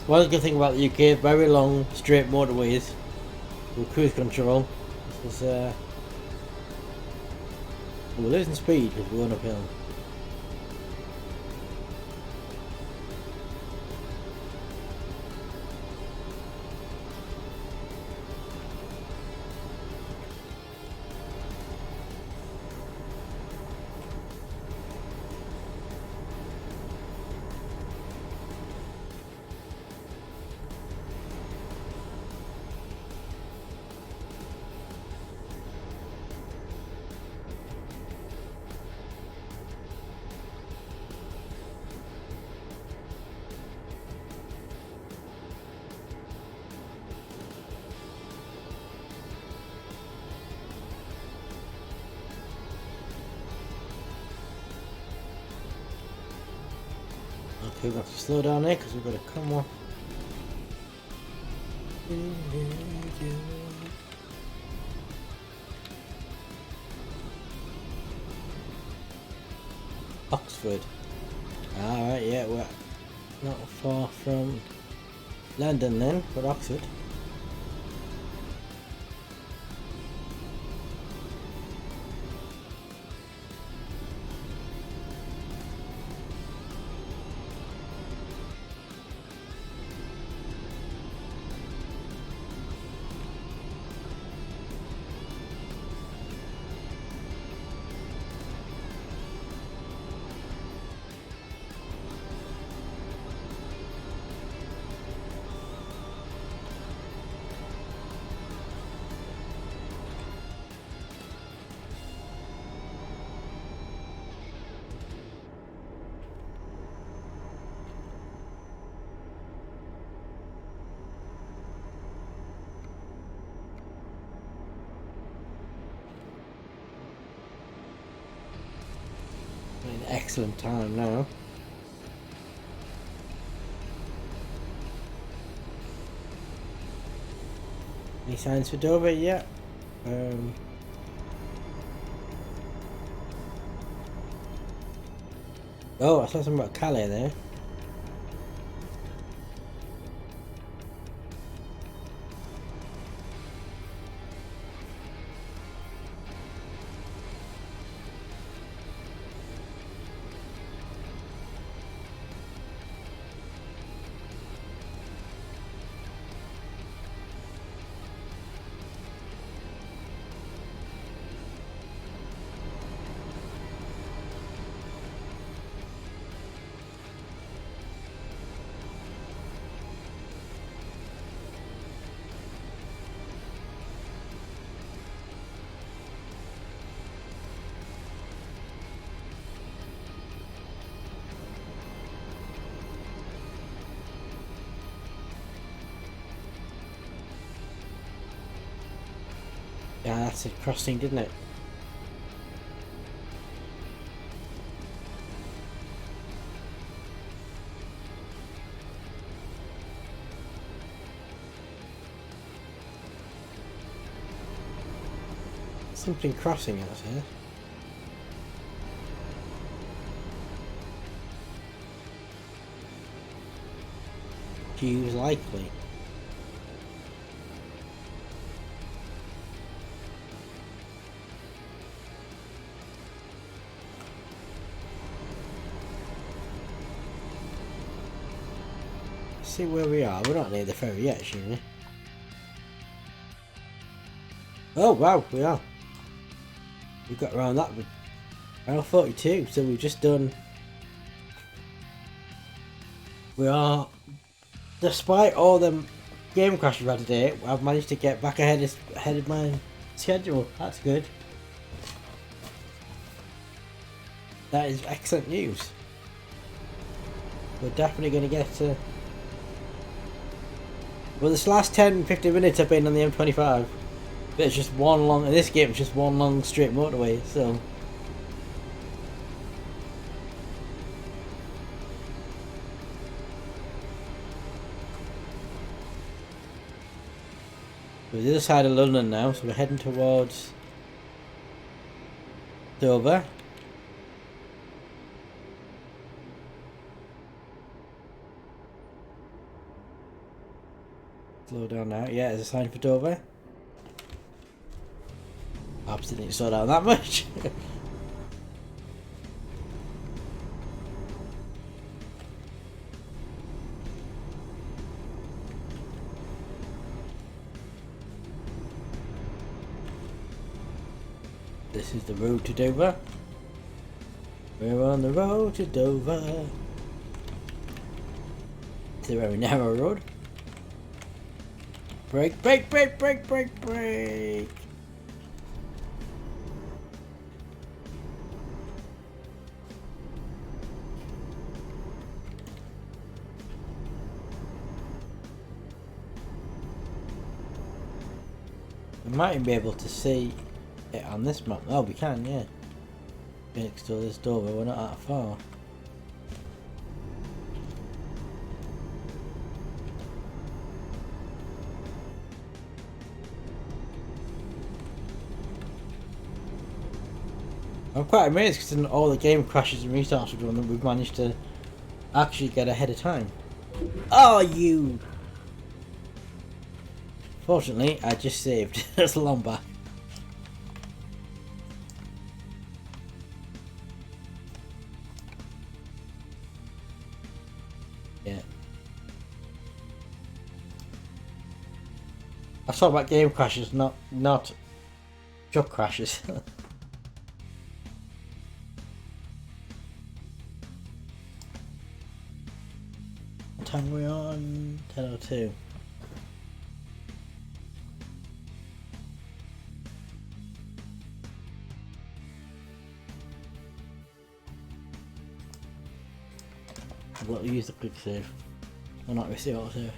One good thing about the UK, very long straight motorways with cruise control. This is we're losing speed because we're going uphill. Okay, we have to slow down here because we've got to come on. Oxford. Alright, yeah, we're not far from London then, but Oxford. An excellent time now. Any signs for Dover? Yeah. Oh, I saw something about Calais there. Yeah, that's a crossing, didn't it? Something crossing out here. Hughes likely. See where we are. We're not near the ferry yet, surely. Oh wow, we are. We got around that with around 42, so we've just done. We are, despite all the game crashes we've had today, I've managed to get back ahead of my schedule. That's good. That is excellent news. We're definitely going to get to. Well, this last 10-15 minutes I've been on the M25. But it's just one long, in this game it's just one long straight motorway, so. We're the other side of London now, so we're heading towards Dover. Slow down now. Yeah, there's a sign for Dover. Perhaps didn't slow down that much. This is the road to Dover. We're on the road to Dover. It's a very narrow road. Brake, brake, brake, brake, brake, brake. We might be able to see it on this map. Oh, we can, yeah. Next to this Dover, we're not that far. I'm quite amazed because in all the game crashes and restarts we've done, we've managed to actually get ahead of time. Oh, you! Fortunately, I just saved. That's a long back. Yeah. I talk about game crashes, not truck crashes. What time are we on? 10:02. We'll use the quick save. Or not risk the auto save.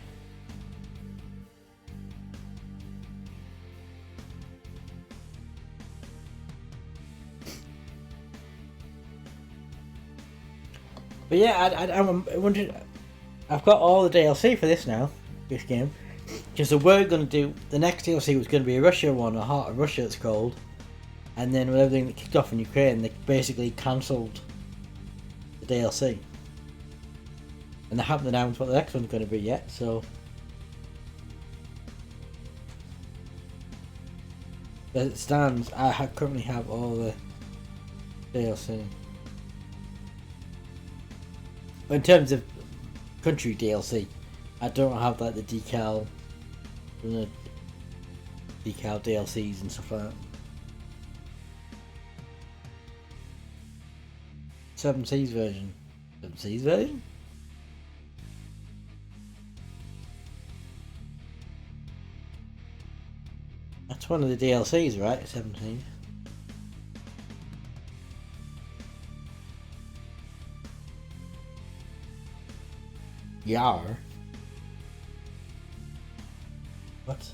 But yeah, I'm wondering. I've got all the DLC for this now, this game. Because we're going to do. The next DLC was going to be a Russia one, a Heart of Russia it's called. And then with everything that kicked off in Ukraine, they basically cancelled the DLC. And they haven't announced what the next one's going to be yet, so. As it stands, I currently have all the DLC. In terms of country DLC, I don't have like the decal DLCs and stuff like that. 7 Seas version. 7 Seas version? That's one of the DLCs, right? 7 Seas. Yar. What?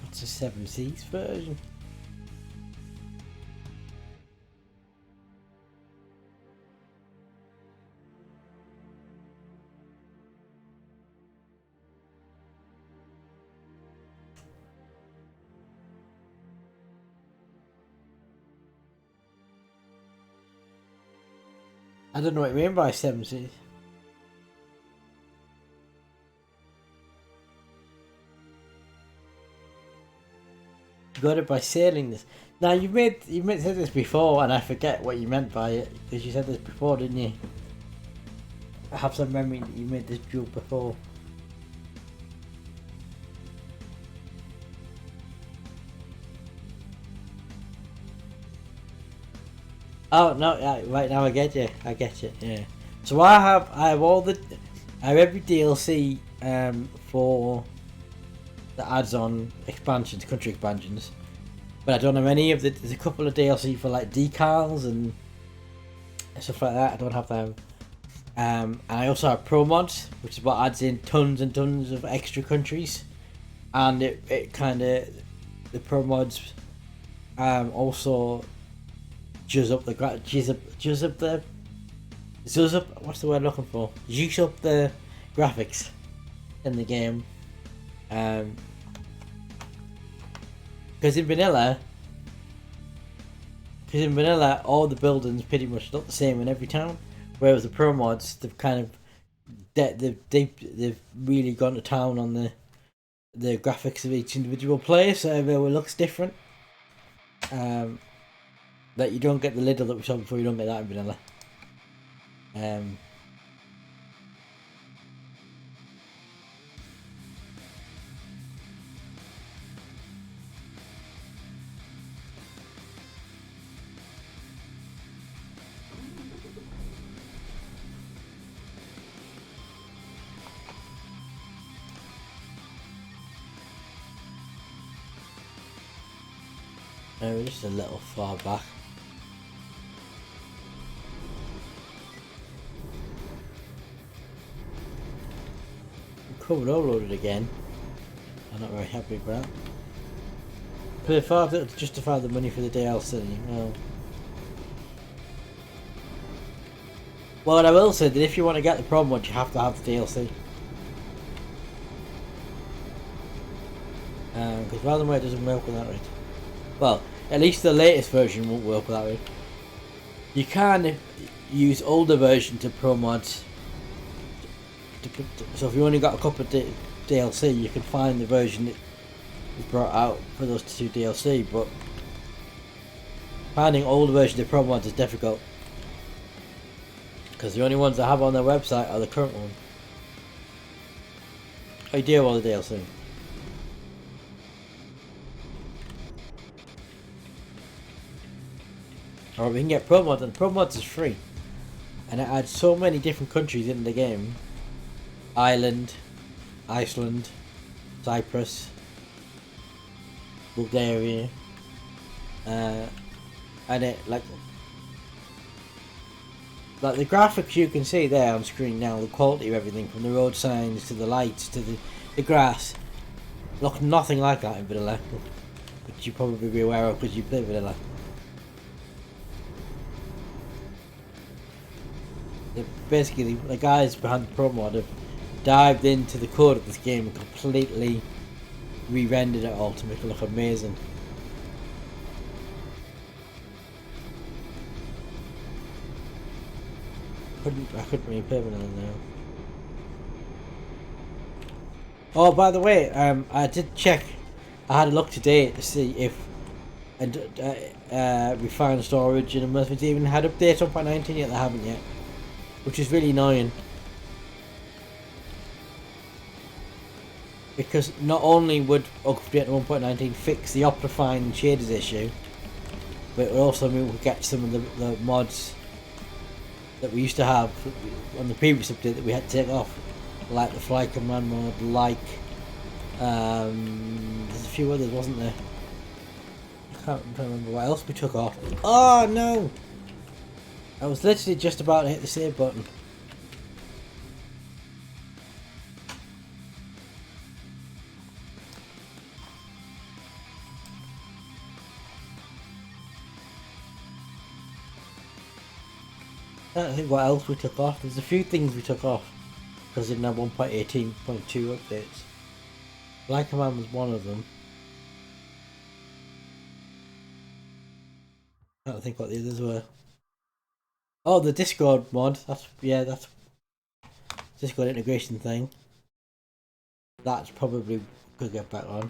What's the 7 Seas version? I don't know what you mean by 7 Seas. You got it by sailing this. Now you said this before, and I forget what you meant by it because you said this before, didn't you? I have some memory that you made this joke before. Oh no! Yeah, right now I get you. Yeah. So I have every DLC for that adds on expansions, country expansions, but I don't have any of the. There's a couple of DLC for like decals and stuff like that. I don't have them. And I also have pro mods, which is what adds in tons and tons of extra countries, and it kind of the pro mods also juice up the what's the word I'm looking for? Juice up the graphics in the game. Because in vanilla, all the buildings pretty much look the same in every town, whereas the pro mods they've kind of they've really gone to town on the graphics of each individual place, so everywhere looks different. That you don't get the Lidl that we saw before. You don't get that in vanilla. We're just a little far back. Covered all loaded again. I'm not very happy with that. But if I have to justify the money for the DLC, well, I will say that if you want to get the pro mod, you have to have the DLC. Because rather than way it doesn't work without it. Well, At least the latest version won't work that way. You can use older versions of Pro Mods. So if you only got a couple of DLC, you can find the version that was brought out for those two DLC, but finding older versions of Pro Mods is difficult. Because the only ones they have on their website are the current one. I do have all the DLC. Or we can get Pro Mods, and Pro Mods is free. And it adds so many different countries in the game. Ireland, Iceland, Cyprus, Bulgaria, and it like the graphics you can see there on screen now, the quality of everything from the road signs to the lights to the grass, look nothing like that in vanilla, which you probably be aware of because you play vanilla. Basically, the guys behind the Pro Mod have dived into the code of this game and completely re-rendered it all to make it look amazing. I couldn't really play vanilla now. Oh, by the way, I did check. I had a look today to see if Refined Storage and Immersive even had updates on 1.19 yet. They haven't yet, which is really annoying. Because not only would update to 1.19 fix the Optifine shaders issue, but it would also mean we could get some of the mods that we used to have on the previous update that we had to take off, like the Fly Command mod, like there's a few others, wasn't there? I can't remember what else we took off. Oh no! I was literally just about to hit the save button. I don't think what else we took off. There's a few things we took off because they didn't have 1.18.2 updates. Like Command was one of them. I don't think what the others were. Oh, the Discord mod. That's Discord integration thing. That's probably could get back on.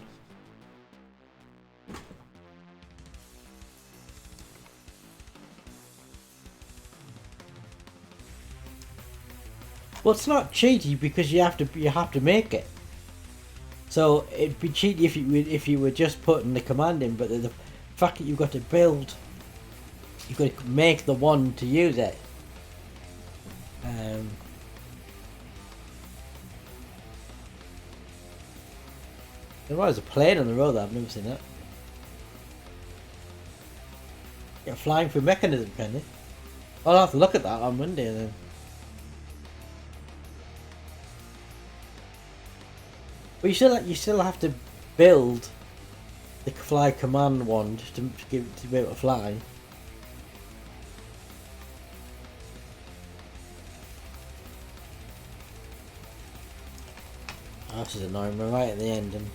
Well, it's not cheaty because you have to make it. So it'd be cheaty if you were just putting the command in, but the fact that you've got to build, you've got to make the one to use it. There was a plane on the road. I've never seen that. Yeah, flying through mechanism, can you? I'll have to look at that on Monday then. But you still have to build the fly command wand to be able to fly. Oh, this is annoying. We're right at the end and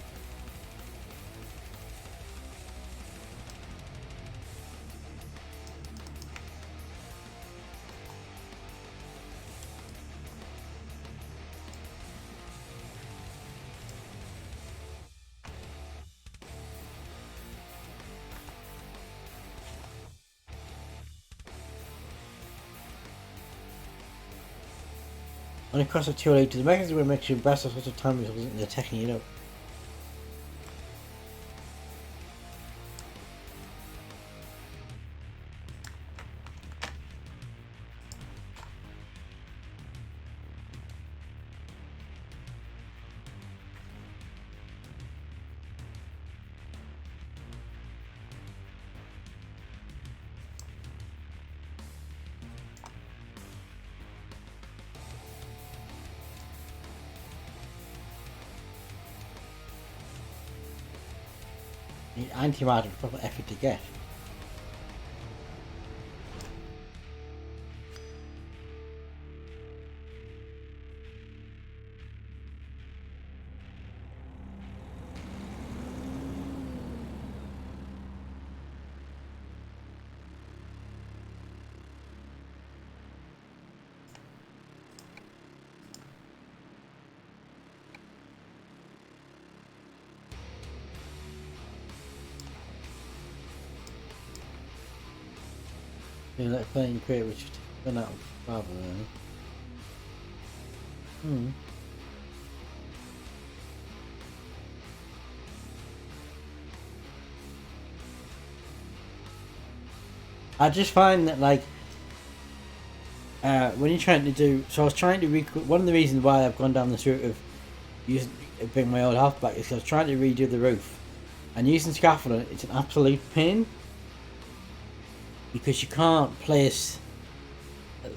only cross of 2 to the mechanism will make sure best of of time isn't attacking it up. Antimatter is proper effort to get. Yeah, that playing create which run out of Bravo. I just find that like when you're trying to do, so I was trying to one of the reasons why I've gone down this route of using bring my old house back is because I was trying to redo the roof, and using scaffolding it's an absolute pain because you can't place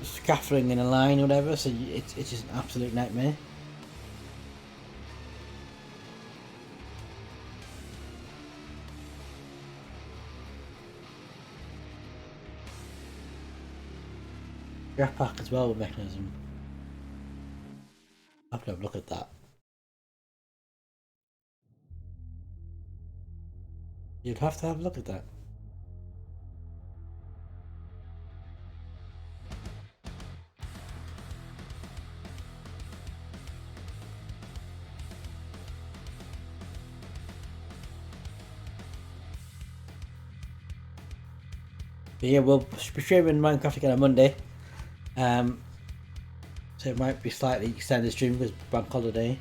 scaffolding in a line or whatever, so it's just an absolute nightmare. Draft pack as well with mechanism. I have to have a look at that. You'd have to have a look at that. But yeah, we'll be streaming Minecraft again on Monday. So it might be slightly extended stream because bank holiday.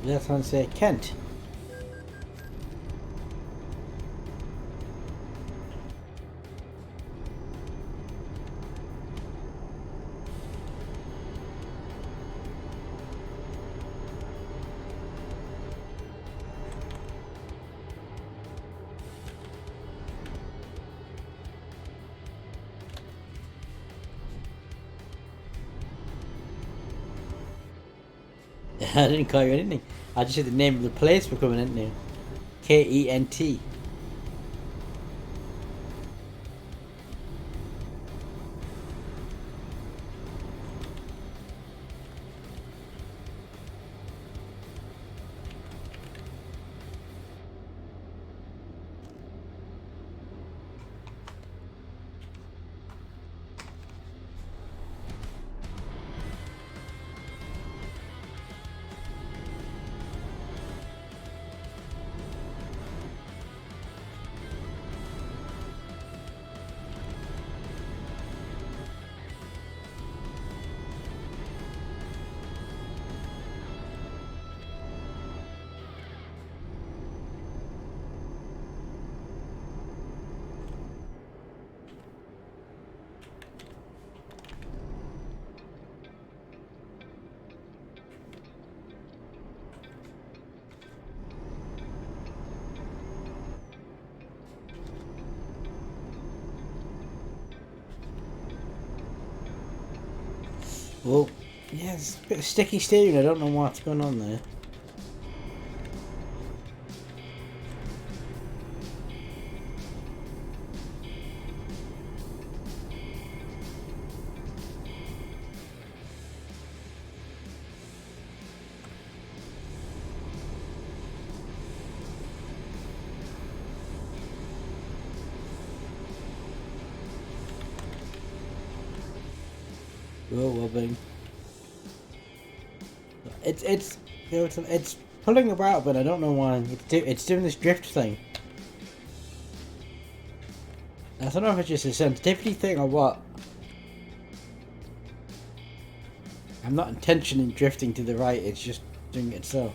Let's say Kent. I didn't call you anything. I just said the name of the place we're coming into. Kent. Well, yeah, it's a bit of sticky steering. I don't know what's going on there. Well, being. It's it's pulling about, but I don't know why. It's doing this drift thing. I don't know if it's just a sensitivity thing or what. I'm not intentionally drifting to the right. It's just doing it so.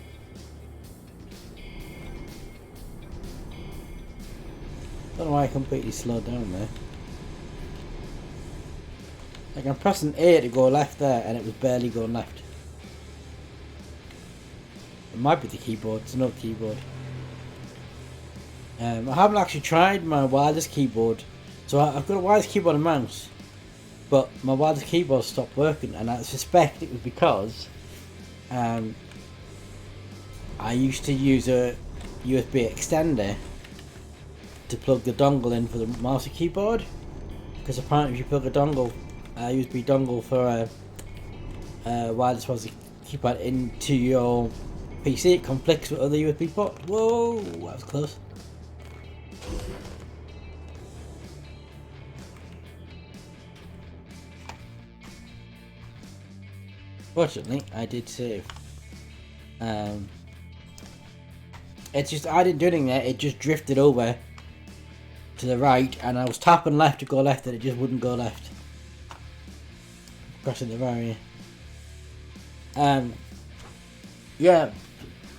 Don't know why I completely slowed down there. Like I'm pressing A to go left there, and it was barely going left. It might be the keyboard. It's no keyboard. I haven't actually tried my wireless keyboard, so I've got a wireless keyboard and mouse, but my wireless keyboard stopped working, and I suspect it was because I used to use a USB extender to plug the dongle in for the mouse and keyboard, because apparently if you plug a dongle, USB dongle for a wireless mouse and keypad into your PC, it conflicts with other USB ports. Whoa, that was close. Fortunately, I did save. It's just, I didn't do anything there, it just drifted over to the right, and I was tapping left to go left, and it just wouldn't go left. Crossing the barrier. Yeah.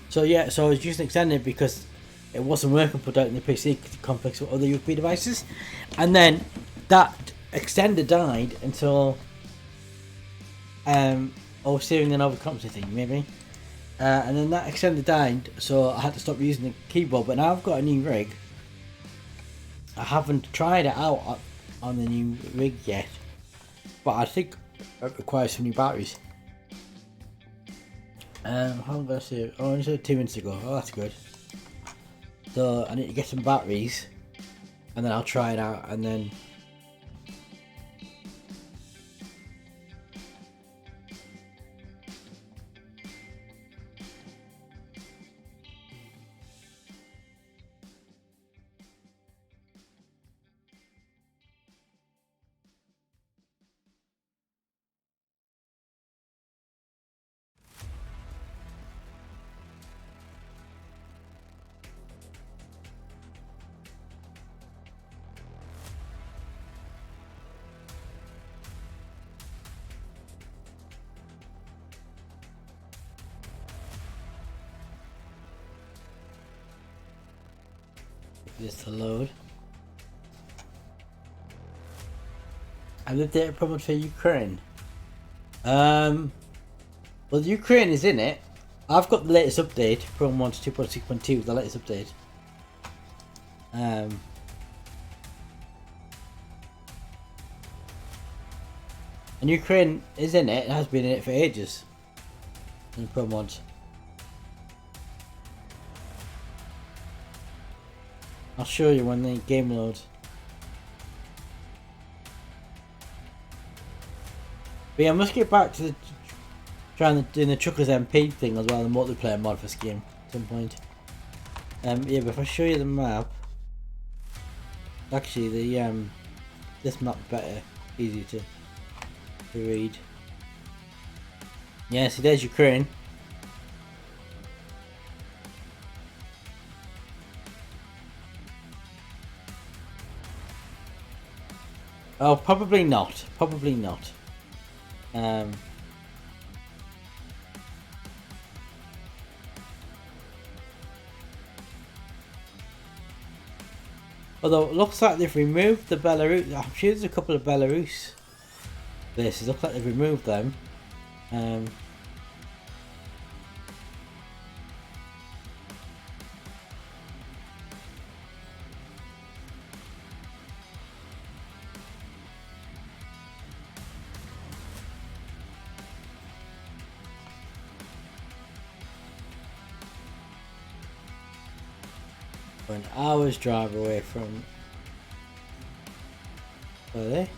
So I was using extended because it wasn't working put out in the PC because it conflicts with other USB devices. And then that extender died until I was saving an overcompensating maybe. And then that extender died, so I had to stop using the keyboard. But now I've got a new rig. I haven't tried it out on the new rig yet, but I think it requires some new batteries. How long did I say? Oh, I said 2 minutes ago. Oh, that's good. So I need to get some batteries, and then I'll try it out, and then this to load. I've lived there problem for Ukraine. Well, Ukraine is in it. I've got the latest update, Chrome 1 to 2.6.2, the latest update. And Ukraine is in it. It has been in it for ages. In Pro mods. I'll show you when the game loads. But yeah, I must get back to trying to do the Truckers MP thing as well, the multiplayer mod for this game at some point. Yeah, but if I show you the map, actually the this map's better, easier to read. Yeah, see there's Ukraine. Oh, probably not. Probably not. Although it looks like they've removed the Belarus. I'm sure there's a couple of Belarus bases. Looks like they've removed them. An hour's drive away from where are they?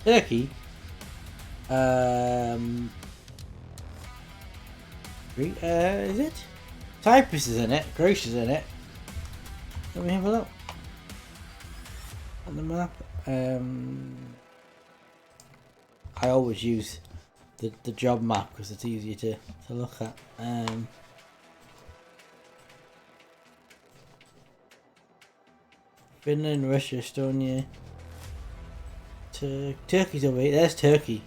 Turkey. Is it? Cyprus is in it. Greece is in it. Let me have a look at the map. I always use the job map because it's easier to look at. Finland, Russia, Estonia, Turkey's over here. There's Turkey.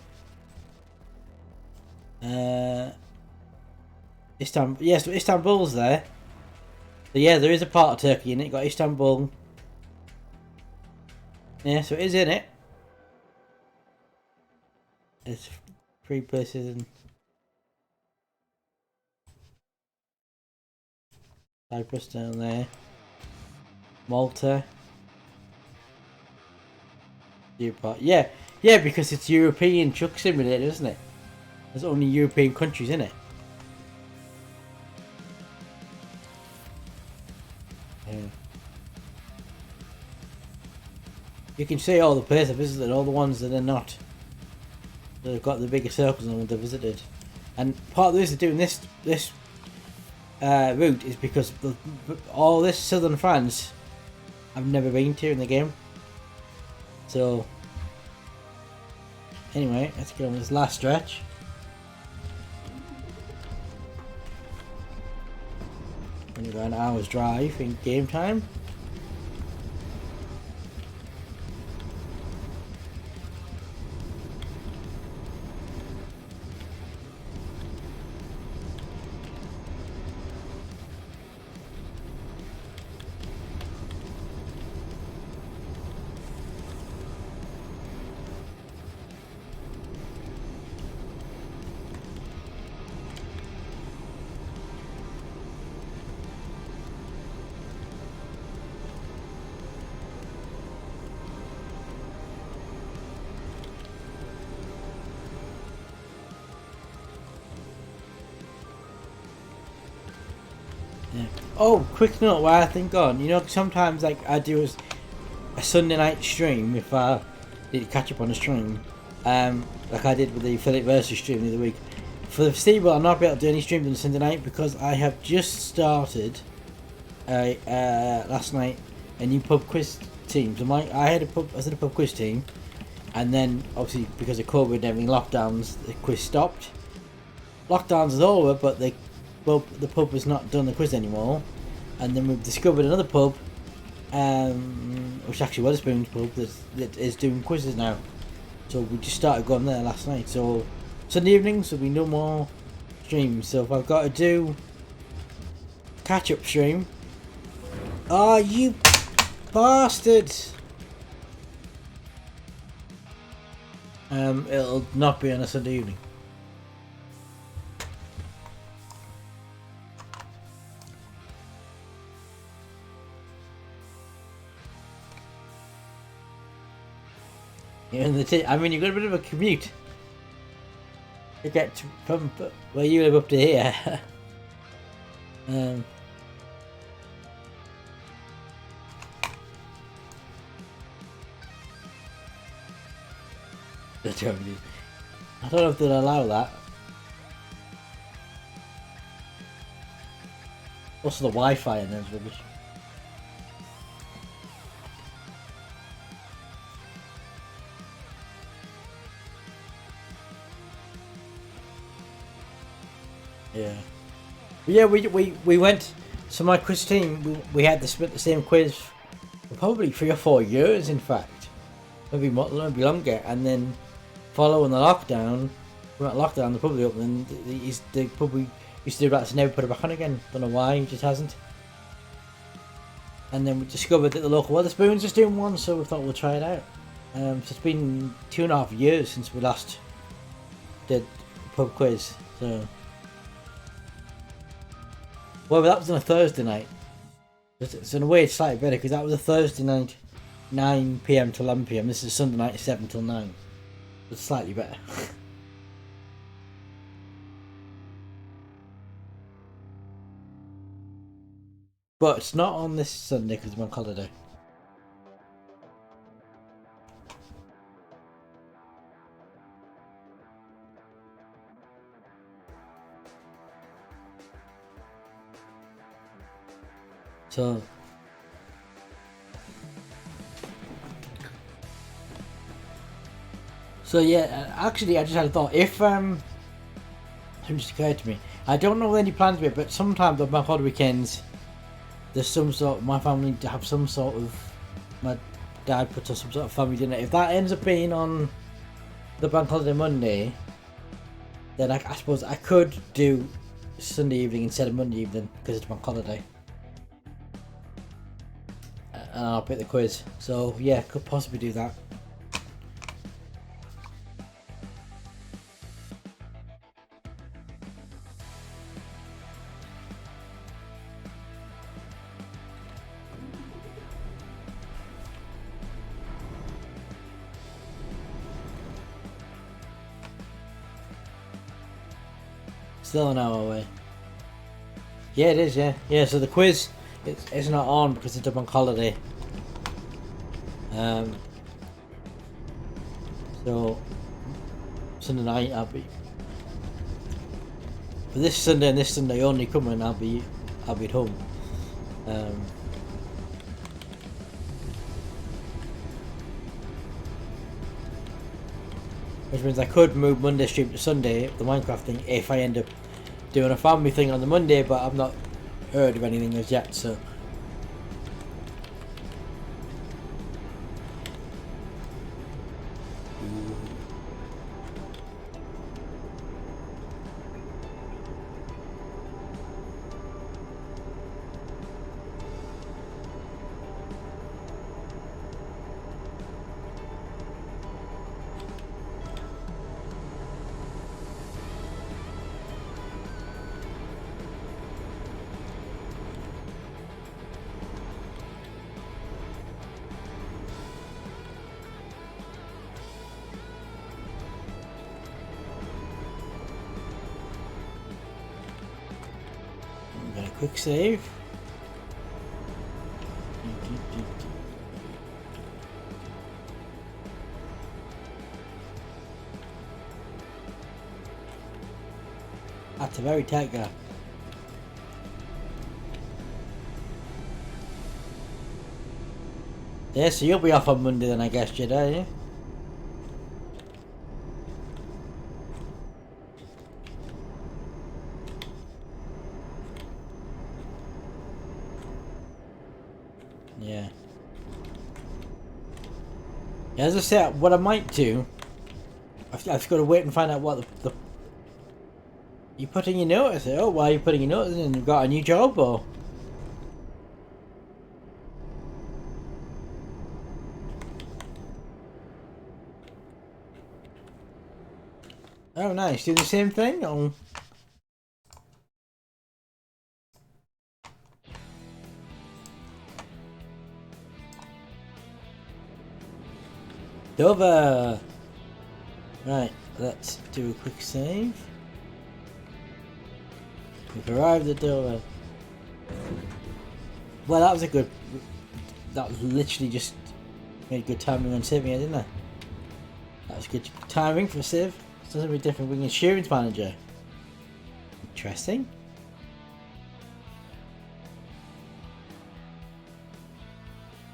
Istanbul. Yes, yeah, so Istanbul's there. So yeah, there is a part of Turkey in it. Got Istanbul. Yeah, so it is in it. There's 3 places in Cyprus down there. Malta. Yeah, because it's European Truck Simulator, isn't it? There's only European countries in it. Yeah. You can see all the places I visited, all the ones that are not. They've got the bigger circles on what they visited. And part of the reason doing this route is because all this southern France I've never been to in the game. So anyway, let's get on this last stretch. Only about an hour's drive in game time. Yeah. Oh, quick note while I think on. You know, sometimes like I do a Sunday night stream if I need to catch up on a stream, like I did with the Philip versus stream the other week. For the foreseeable, I'll not be able to do any streams on Sunday night because I have just started last night a new pub quiz team. So I was in a pub quiz team, and then obviously because of COVID and everything, lockdowns, the quiz stopped. Lockdowns is over, but the pub has not done the quiz anymore, and then we've discovered another pub, which actually Wetherspoon's pub that is doing quizzes now. So we just started going there last night. So Sunday evenings there'll be no more streams. So if I've got to do catch up stream, oh you bastard! It'll not be on a Sunday evening. I mean, you've got a bit of a commute to get from where you live up to here. I don't know if they'll allow that. Also, the Wi-Fi in there's rubbish. Yeah. But yeah, we went. So my quiz team, we had to split the same quiz for probably 3 or 4 years, in fact, maybe longer. And then following the lockdown, the pub opened. The pub we used to do that, never put it back on again. Don't know why, he just hasn't. And then we discovered that the local Wetherspoons is doing one, so we thought we'll try it out. So it's been 2.5 years since we last did pub quiz. So. Well, that was on a Thursday night. So in a way it's slightly better because that was a Thursday night, 9 PM to 11 PM. This is Sunday night, 7 till 9. It's slightly better. But it's not on this Sunday because it's on holiday. So yeah, actually I just had a thought. If something just occurred to me. I don't know any plans with it, but sometimes on my holiday weekends there's some sort of, my family to have some sort of, my dad puts us some sort of family dinner. If that ends up being on the bank holiday Monday, then I suppose I could do Sunday evening instead of Monday evening because it's bank holiday. And I'll pick the quiz. So yeah, could possibly do that. Still an hour away. Yeah, it is. Yeah, yeah. So the quiz, it's not on because it's a bank holiday. So Sunday night I'll be. For this Sunday and this Sunday only coming, I'll be at home. Which means I could move Monday stream to Sunday, the Minecraft thing, if I end up doing a family thing on the Monday, but I've not heard of anything as yet, so. Quick save. That's a very tight gap. Yeah, so you'll be off on Monday then, I guess, Jedi, yeah? Yeah. Yeah, as I said, what I might do, I've got to wait and find out what the you put in your notice. Oh, why are you putting your notice in? You've got a new job, or? Oh, nice. Do the same thing, or? Dover! Right, let's do a quick save. We've arrived at Dover. Well, that was a good... That was literally just... Made good timing on saving it, didn't I? That was good timing for a save. It's doesn't be different with insurance manager. Interesting.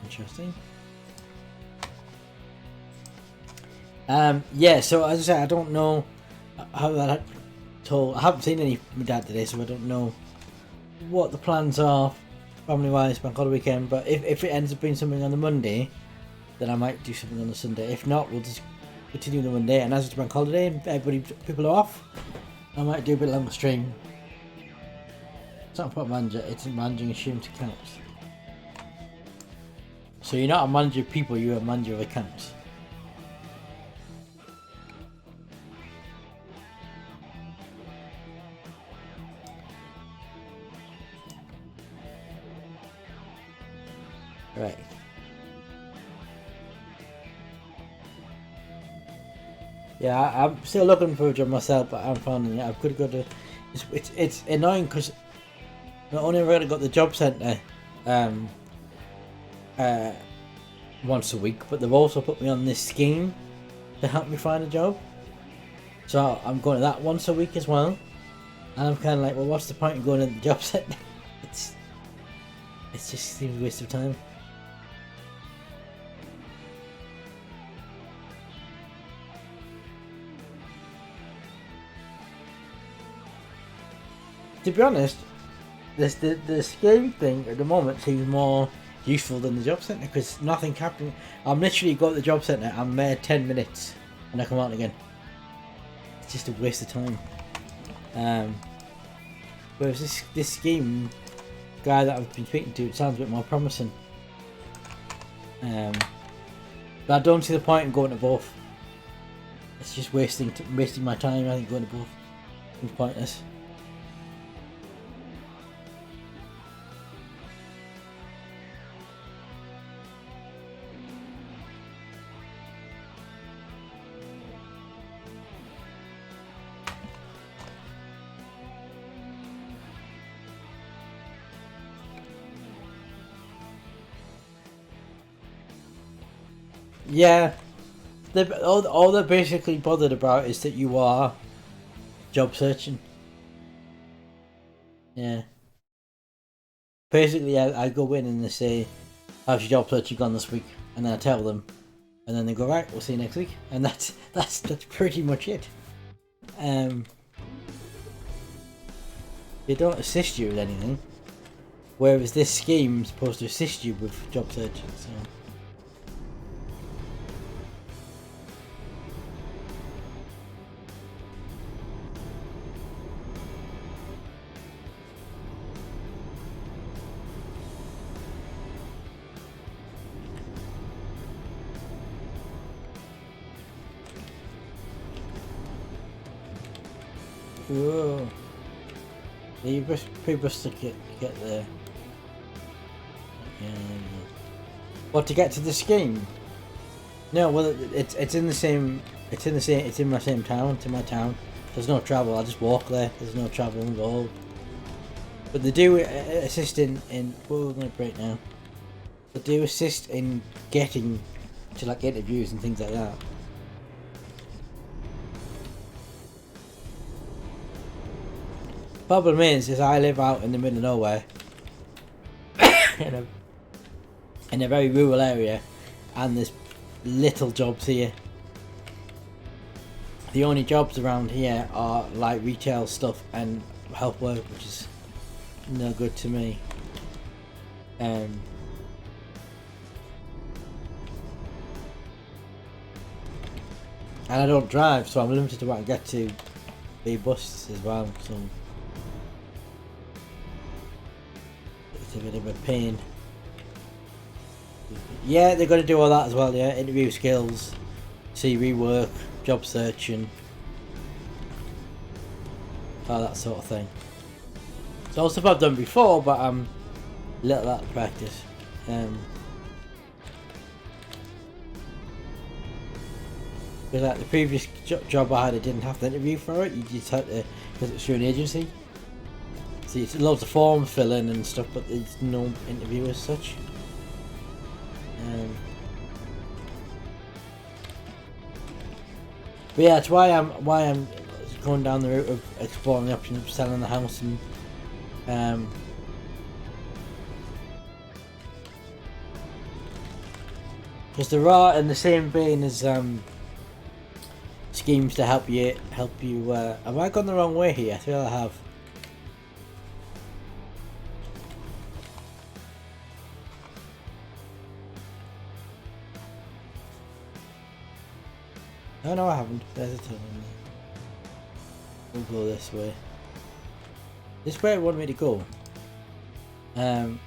Interesting. Yeah, so as I said, I don't know how that told. I haven't seen any of my dad today, so I don't know what the plans are family wise bank holiday weekend. But if it ends up being something on the Monday, then I might do something on the Sunday. If not, we'll just continue the Monday, and as it's bank holiday and people are off, I might do a bit longer stream. It's not about manager, it's managing assumed accounts. So you're not a manager of people, you're a manager of accounts. Right. Yeah, I'm still looking for a job myself, but I'm finding it. I've got to go to. It's annoying because not only have I got the job centre once a week, but they've also put me on this scheme to help me find a job. So I'm going to that once a week as well, and I'm kind of like, well, what's the point of going to the job centre? It just seems a waste of time. To be honest, the scheme thing at the moment seems more useful than the job centre because nothing happening. I'm literally got to the job centre, I'm there 10 minutes and I come out again. It's just a waste of time. Whereas this scheme guy that I've been speaking to, it sounds a bit more promising. But I don't see the point in going to both. It's just wasting my time. I think going to both is pointless. Yeah, all they're basically bothered about is that you are job searching. Yeah. Basically, I go in and they say, "How's your job search gone this week?" And then I tell them, and then they go, "Right, we'll see you next week." And that's pretty much it. They don't assist you with anything, whereas this scheme is supposed to assist you with job searching. So. Whoa. Yeah, you must to get there. What, to get to the scheme? No, well it's in the same. It's in my same town. It's in my town. There's no travel. I just walk there. There's no travel involved. But they do assist in. We're gonna break now. They do assist in getting to like interviews and things like that. Problem is I live out in the middle of nowhere, in a very rural area, and there's little jobs here. The only jobs around here are like retail stuff and help work, which is no good to me. And I don't drive, so I'm limited to what I can get to the bus as well. So it's a bit of a pain. Yeah, they're going to do all that as well. Yeah, interview skills, CV work, job searching, all that sort of thing. It's all stuff I've done before, but I'm a little out of practice. Because like the previous job I had, I didn't have to interview for it. You just had to, because it's through an agency. So it's loads of forms fill in and stuff, but there's no interview as such. But yeah, that's why I'm going down the route of exploring the option of selling the house and because there are, in the same vein as schemes to help you. Have I gone the wrong way here? I feel I have. No, I haven't. There's a tunnel. We'll go this way. This way I want me to go. Yes,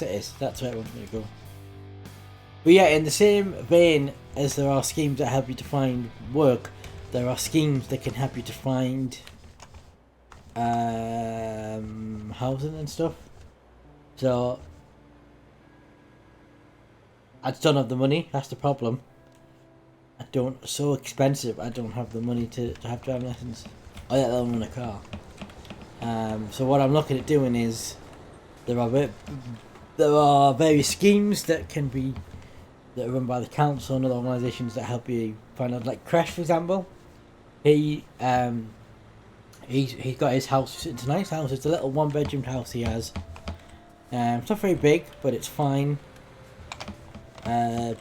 it is. That's where I want me to go. But yeah, in the same vein as there are schemes that help you to find work, there are schemes that can help you to find housing and stuff. So I just don't have the money. That's the problem. So expensive. I don't have the money to have driving lessons. I let alone own a car. So what I'm looking at doing is there are various schemes that are run by the council and other organisations that help you find out, like Crash, for example. He's got his house. It's a nice house. It's a little one-bedroom house he has. It's not very big, but it's fine.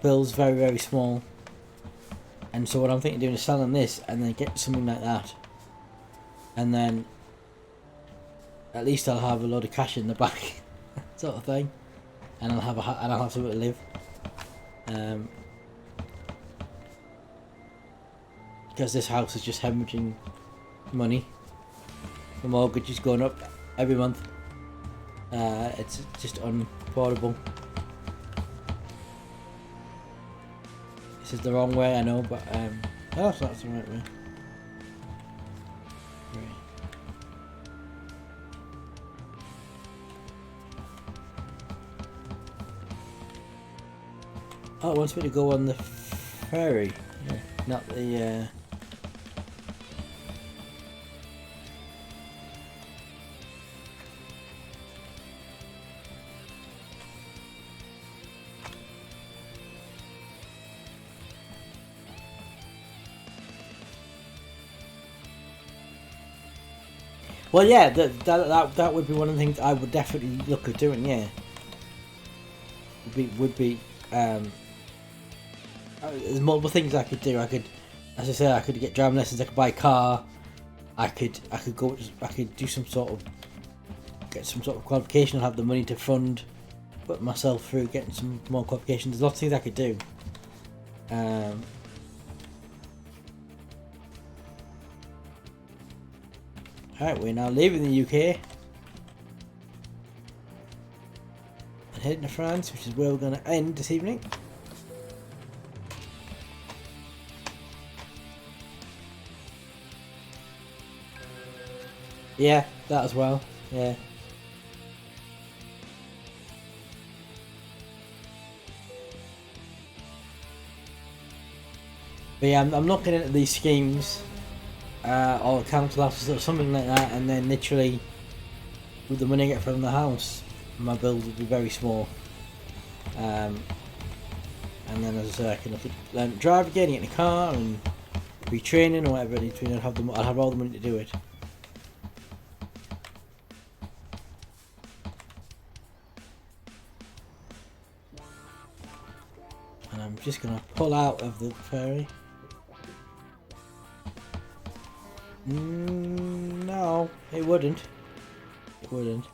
Bill's very, very small. And so what I'm thinking of doing is selling this and then get something like that. And then at least I'll have a load of cash in the bank, sort of thing. And I'll have somewhere to live. Because this house is just hemorrhaging money. The mortgage is going up every month. It's just unaffordable. This is the wrong way, I know, but no, it's not the right way. Oh, it wants me to go on the ferry, yeah, not the. Well, yeah, that would be one of the things I would definitely look at doing. Yeah, would be. There's multiple things I could do. I could, as I said, I could get driving lessons. I could buy a car. I could do some sort of qualification. I'll have the money to put myself through getting some more qualifications. There's lots of things I could do. Alright, we're now leaving the UK and heading to France, which is where we're going to end this evening. Yeah, that as well. Yeah. But yeah, I'm looking at these schemes, or council houses or something like that, and then literally, with the money I get from the house, my bills will be very small. And then, as I say, I can look at learn to drive again, get in a car, and retraining or whatever I need to. I'll have all the money to do it. And I'm just gonna pull out of the ferry. No, it wouldn't. It wouldn't.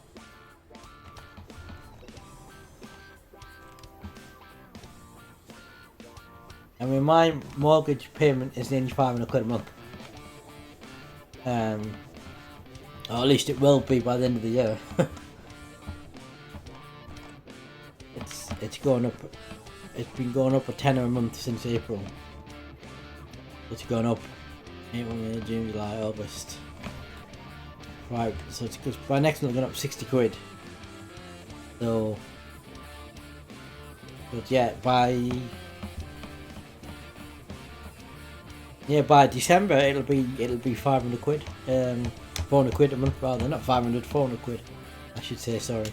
I mean, my mortgage payment is nearly £500 a month. Or at least it will be by the end of the year. It's going up. It's been going up a tenner a month since April. It's gone up April, May, June, July, August. Right, so it's because by next month it's gone up £60. So, but yeah, by December it'll be £500, £400 a month rather, not 500, £400, I should say. Sorry.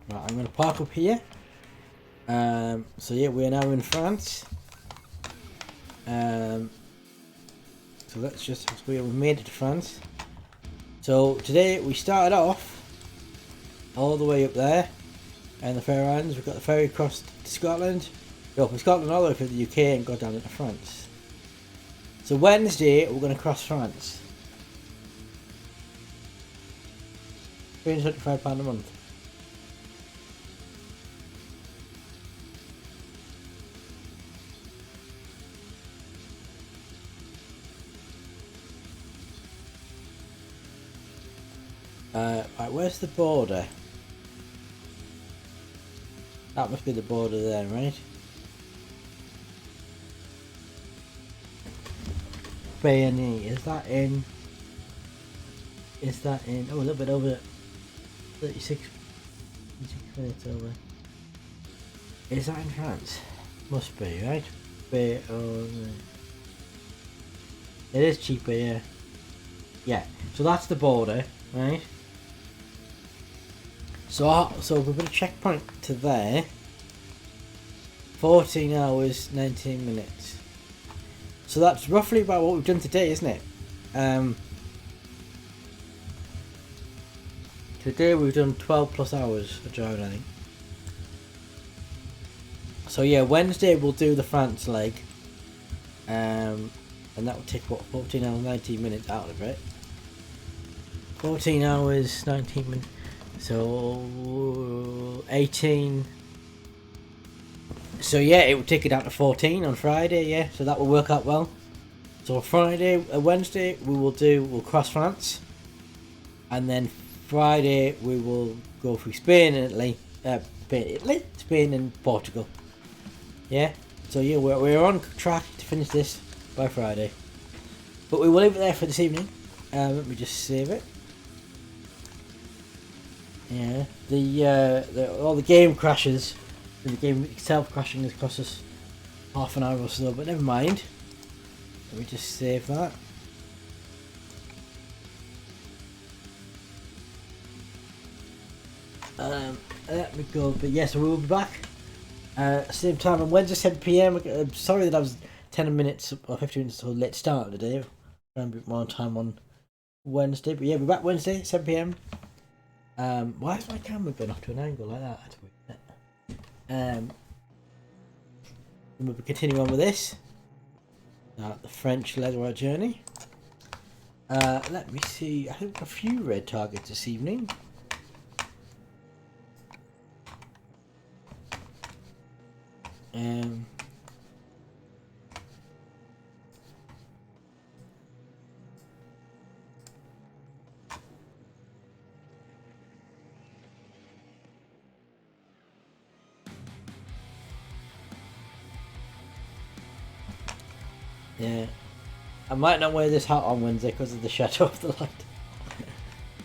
Right, I'm going to park up here. So yeah, we're now in France. So we've made it to France. So today we started off all the way up there in the Faroe Islands. We've got the ferry across to Scotland. We go from Scotland all the way through the UK and go down into France. So Wednesday we're going to cross France. £375 a month. Right, where's the border? That must be the border there, right? Bayonne, is that in? Oh, a little bit over 36 minutes over. Is that in France? Must be, right? Bayonne. It is cheaper, yeah. Yeah, so that's the border, right? So we've got a checkpoint to there. 14 hours, 19 minutes. So that's roughly about what we've done today, isn't it? Today we've done 12 plus hours of driving, I think. So yeah, Wednesday we'll do the France leg. And that will take what, 14 hours, 19 minutes out of it. 14 hours, 19 minutes. So 18. So yeah, it will take it down to 14 on Friday. Yeah, so that will work out well. So Wednesday we'll cross France, and then Friday we will go through Spain and Spain and Portugal. Yeah. So yeah, we're on track to finish this by Friday. But we will leave it there for this evening. Let me just save it. Yeah, all the game crashes, and the game itself crashing has cost us half an hour or so, but never mind. Let me just save that. Let me go. But yes, we will be back. Same time on Wednesday, 7 PM. I'm sorry that I was 10 minutes or 15 minutes so late start today. Trying a bit more time on Wednesday. But yeah, we're back Wednesday, 7 PM. Why is my camera going off to an angle like that? That's weird, isn't it? And we'll be continuing on with this. The French leg of our journey. Let me see. I think a few red targets this evening. Yeah, I might not wear this hat on Wednesday because of the shadow of the light.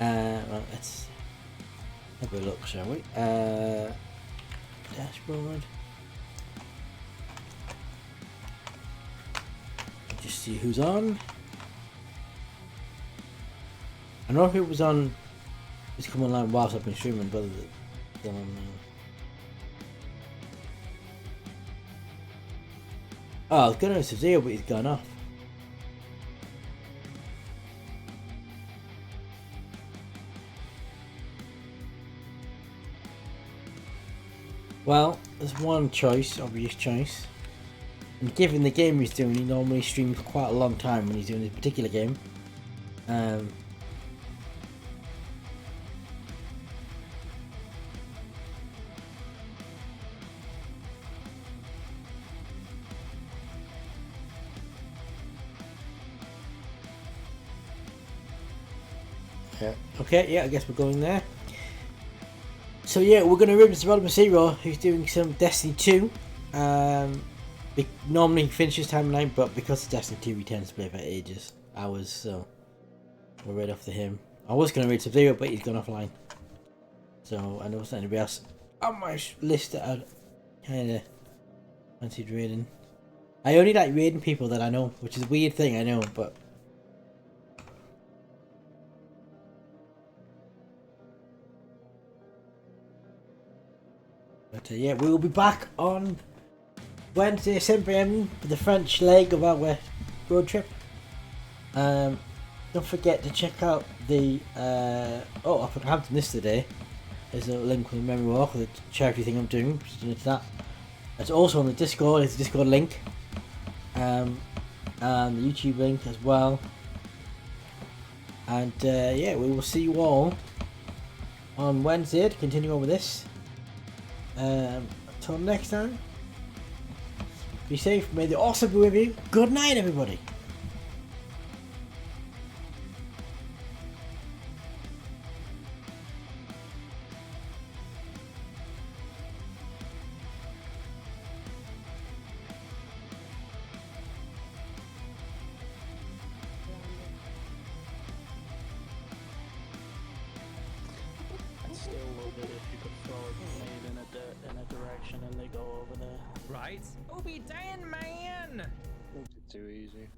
Well, let's have a look, shall we? Dashboard. Just see who's on. I know if it was on, it's come online whilst I've been streaming, but still on now. Oh, I was going to Sub-Zero, but he's gone off. Well, there's one choice, obvious choice. And given the game he's doing, he normally streams quite a long time when he's doing this particular game. Yeah. Okay, yeah, I guess we're going there. So yeah, we're going to rip developer Zero, who's doing some Destiny 2. Normally he finishes time 9, but because it's Destiny 2 he tends to play for ages, hours, so we're right off to him. I was going to read Sub-Zero, but he's gone offline. So I know it's not anybody else on my list that I kind of fancied raiding. I only like raiding people that I know, which is a weird thing, I know, but... But yeah, we will be back on Wednesday, 7 PM for the French leg of our road trip. Don't forget to check out the oh, I forgot this today. There's a link with the memory walk, the charity thing I'm doing. Just into that. It's also on the Discord. It's a Discord link, and the YouTube link as well. And yeah, we will see you all on Wednesday to continue on with this. Until next time, be safe, may the awesome be with you. Good night, everybody. Still love it if you could throw a grenade in a direction and they go over there. Right? Oh, be damn, man! Too easy.